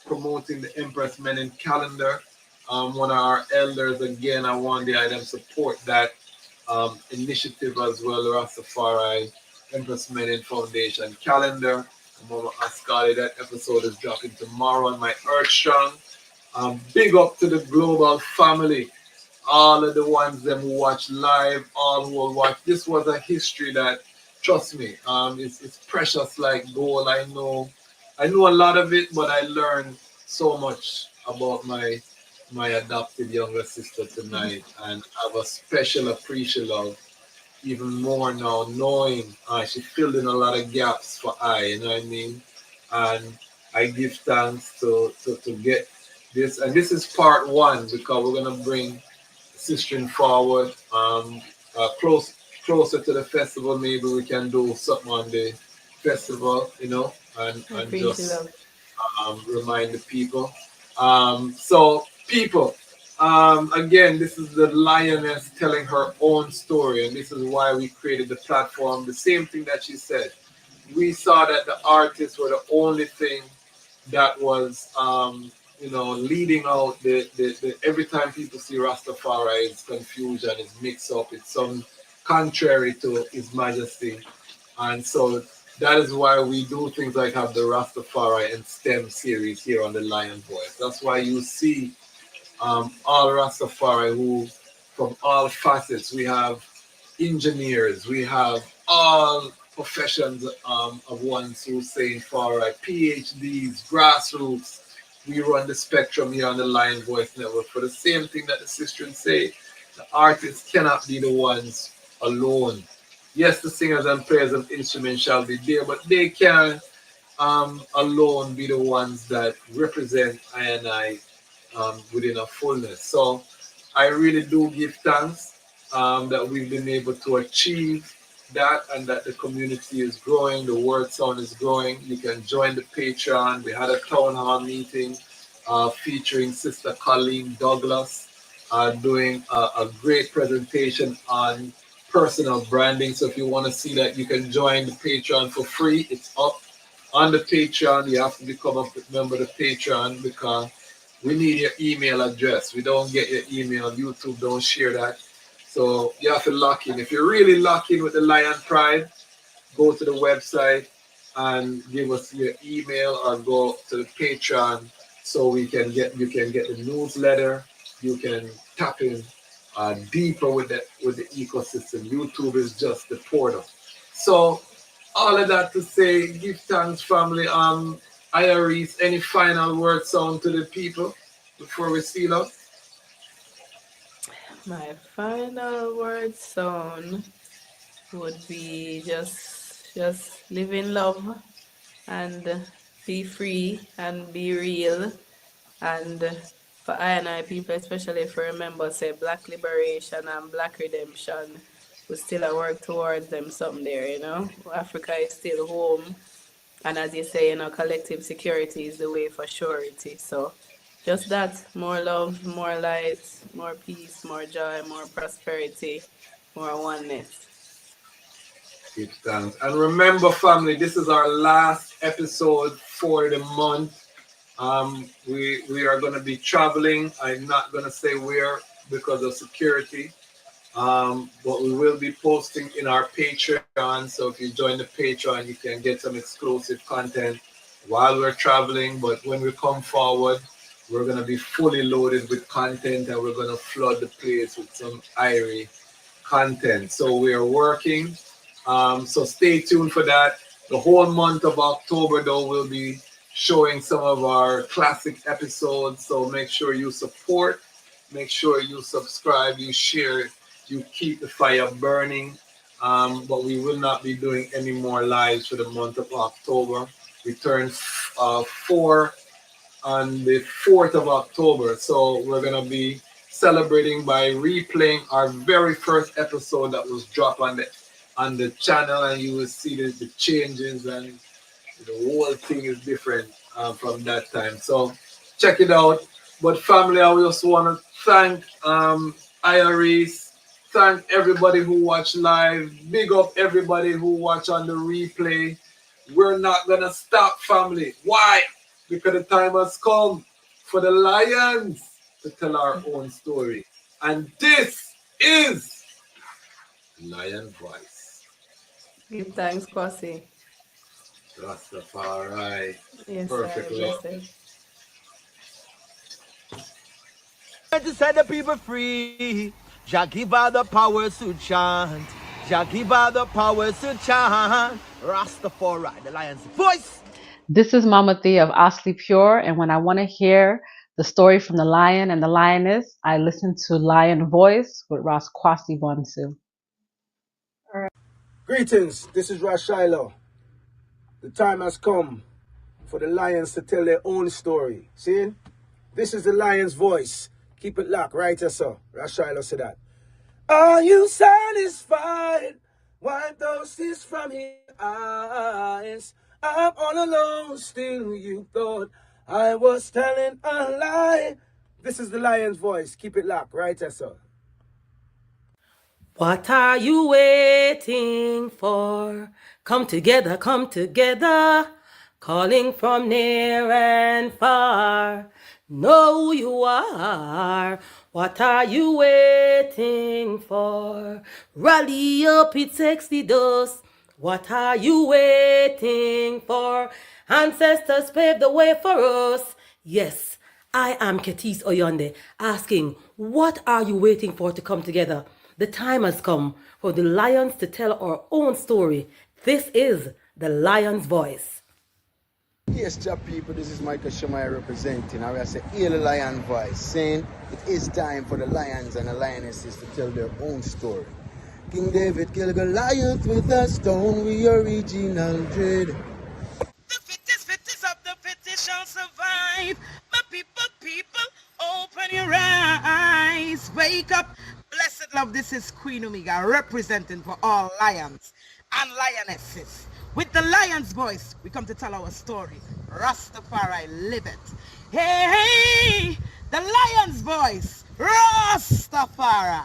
promoting the Empress Menin calendar. One of our elders, again, I want the item support that initiative as well, the Rastafari Empress Menin Foundation calendar. Mama Ascali, that episode is dropping tomorrow on my Earth Strong. Big up to the global family, all of the ones them who watch live, all who will watch. This was a history that, trust me, it's precious like gold. I know a lot of it, but I learned so much about my adopted younger sister tonight, and have a special appreciation of even more now, knowing she filled in a lot of gaps for you know what I mean? And I give thanks to get this, and this is part one, because we're gonna bring Sister forward, closer to the festival. Maybe we can do something on the festival, you know, and I appreciate just love. remind the people. So people, again, this is the lioness telling her own story, and this is why we created the platform. The same thing that she said. We saw that the artists were the only thing that was, leading out the every time people see Rastafari, it's confusion, it's mix up, it's some contrary to His Majesty. And so that is why we do things like have the Rastafari and STEM series here on the Lion Voice. That's why you see all Rastafari who, from all facets, we have engineers, we have all professions of ones who say Fari, PhDs, grassroots. We run the spectrum here on the Lion Voice Network for the same thing that the sisters say. The artists cannot be the ones alone. Yes, the singers and players of instruments shall be there, but they can alone be the ones that represent I and I within a fullness. So I really do give thanks that we've been able to achieve that, and that the community is growing, the word sound is growing. You can join the Patreon. We had a town hall meeting featuring Sister Colleen Douglas doing a great presentation on personal branding. So if you want to see that, you can join the Patreon for free. It's up on the Patreon. You have to become a member of the Patreon because we need your email address. We don't get your email. YouTube don't share that. So you have to lock in. If you're really locked in with the Lion Pride, go to the website and give us your email, or go to the Patreon so you can get the newsletter. You can tap in deeper with the ecosystem. YouTube is just the portal. So all of that to say, give thanks, family. Iris, any final word sound to the people before we seal up? My final word sound would be just live in love and be free and be real. And for I and I people, especially if you remember, say black liberation and black redemption, we still work towards them someday, you know. Africa is still home. And as you say, you know, collective security is the way for surety. So just that, more love, more light, more peace, more joy, more prosperity, more oneness. Give thanks. And remember, family, this is our last episode for the month. We are going to be traveling. I'm not going to say where because of security. But we will be posting in our Patreon. So if you join the Patreon, you can get some exclusive content while we're traveling. But when we come forward, we're going to be fully loaded with content, and we're going to flood the place with some Irie content. So we are working. So stay tuned for that. The whole month of October, though, we'll be showing some of our classic episodes. So make sure you support, make sure you subscribe, you share it, you keep the fire burning. But we will not be doing any more lives for the month of October. We turn 4 on the 4th of October. So we're going to be celebrating by replaying our very first episode that was dropped on the channel, and you will see the changes, and the whole thing is different from that time. So check it out. But family, I just want to thank Karice, thank everybody who watched live, big up everybody who watch on the replay. We're not gonna stop, family. Why? Because the time has come for the Lions to tell our own story. And this is Lion Voice. Give thanks, Kwasi. Rastafari. Yes, Perfectly. sir. To set the people free, Jah give her the power to chant. Jah give her the power to chant. Rastafari, the Lion's Voice. This is Mama Thea of Asli Pure, and when I want to hear the story from the lion and the lioness, I listen to Lion Voice with Ras Tafari. Greetings, this is Ras Tafari. The time has come for the lions to tell their own story. See? This is the Lion's Voice. Keep it locked, right here, sir. Ras Tafari said that. Are you satisfied? Wipe those tears from your eyes. I'm all alone, still you thought I was telling a lie. This is the Lion's Voice. Keep it locked, right here, sir. What are you waiting for? Come together, calling from near and far. Know who you are. What are you waiting for? Rally up, it takes the dust. What are you waiting for? Ancestors paved the way for us. Yes, I am Kareece Oyonde, asking, what are you waiting for to come together? The time has come for the lions to tell our own story. This is the Lion's Voice. Yes, people, this is Michael Shamai representing. I will say, hear the Lion Voice, saying it is time for the lions and the lionesses to tell their own story. King David killed Goliath with a stone, we original dread. The fittest of the fittest shall survive. My people, open your eyes. Wake up. Blessed love, this is Queen Omega representing for all lions and lionesses. With the Lion's Voice, we come to tell our story. Rastafari, live it. Hey, the Lion's Voice, Rastafari.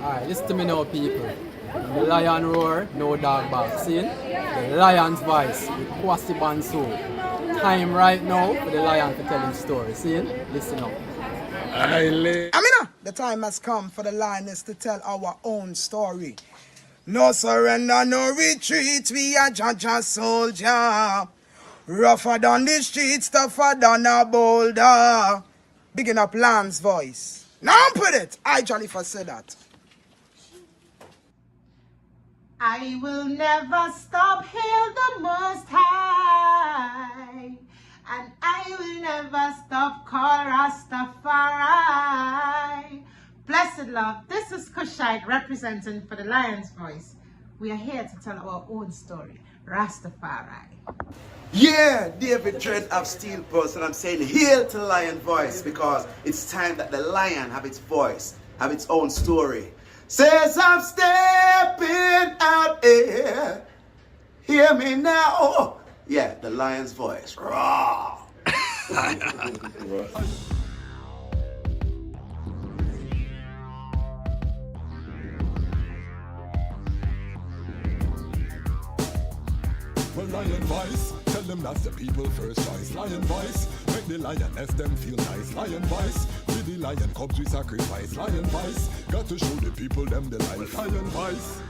Alright, listen to me now, people. The lion roar, no dog bark. See? The Lion's Voice with Kwasi Bansoul. Time right now for the lion to tell his story. See? Listen up. Amina, the time has come for the lioness to tell our own story. No surrender, no retreat, we are Jaja soldier. Rougher than the streets, tougher than a boulder. Bigging up Lion's Voice. Now put it, I Jalifa said that. I will never stop, hail the Most High. And I will never stop, call Rastafari. Blessed love, this is Kushite representing for the Lion's Voice. We are here to tell our own story, Rastafari. Yeah, David Dread of Steel Pulse, and I'm saying hail to Lion Voice because it's time that the lion have its voice, have its own story. Says I'm stepping out here, hear me now. Yeah, the Lion's Voice. Raw. Well, Lion Voice, tell them that's the people first choice. Lion Voice, make the lioness them feel nice. Lion Voice, with the lion cubs we sacrifice. Lion Voice, got to show the people them the life. Lion Voice.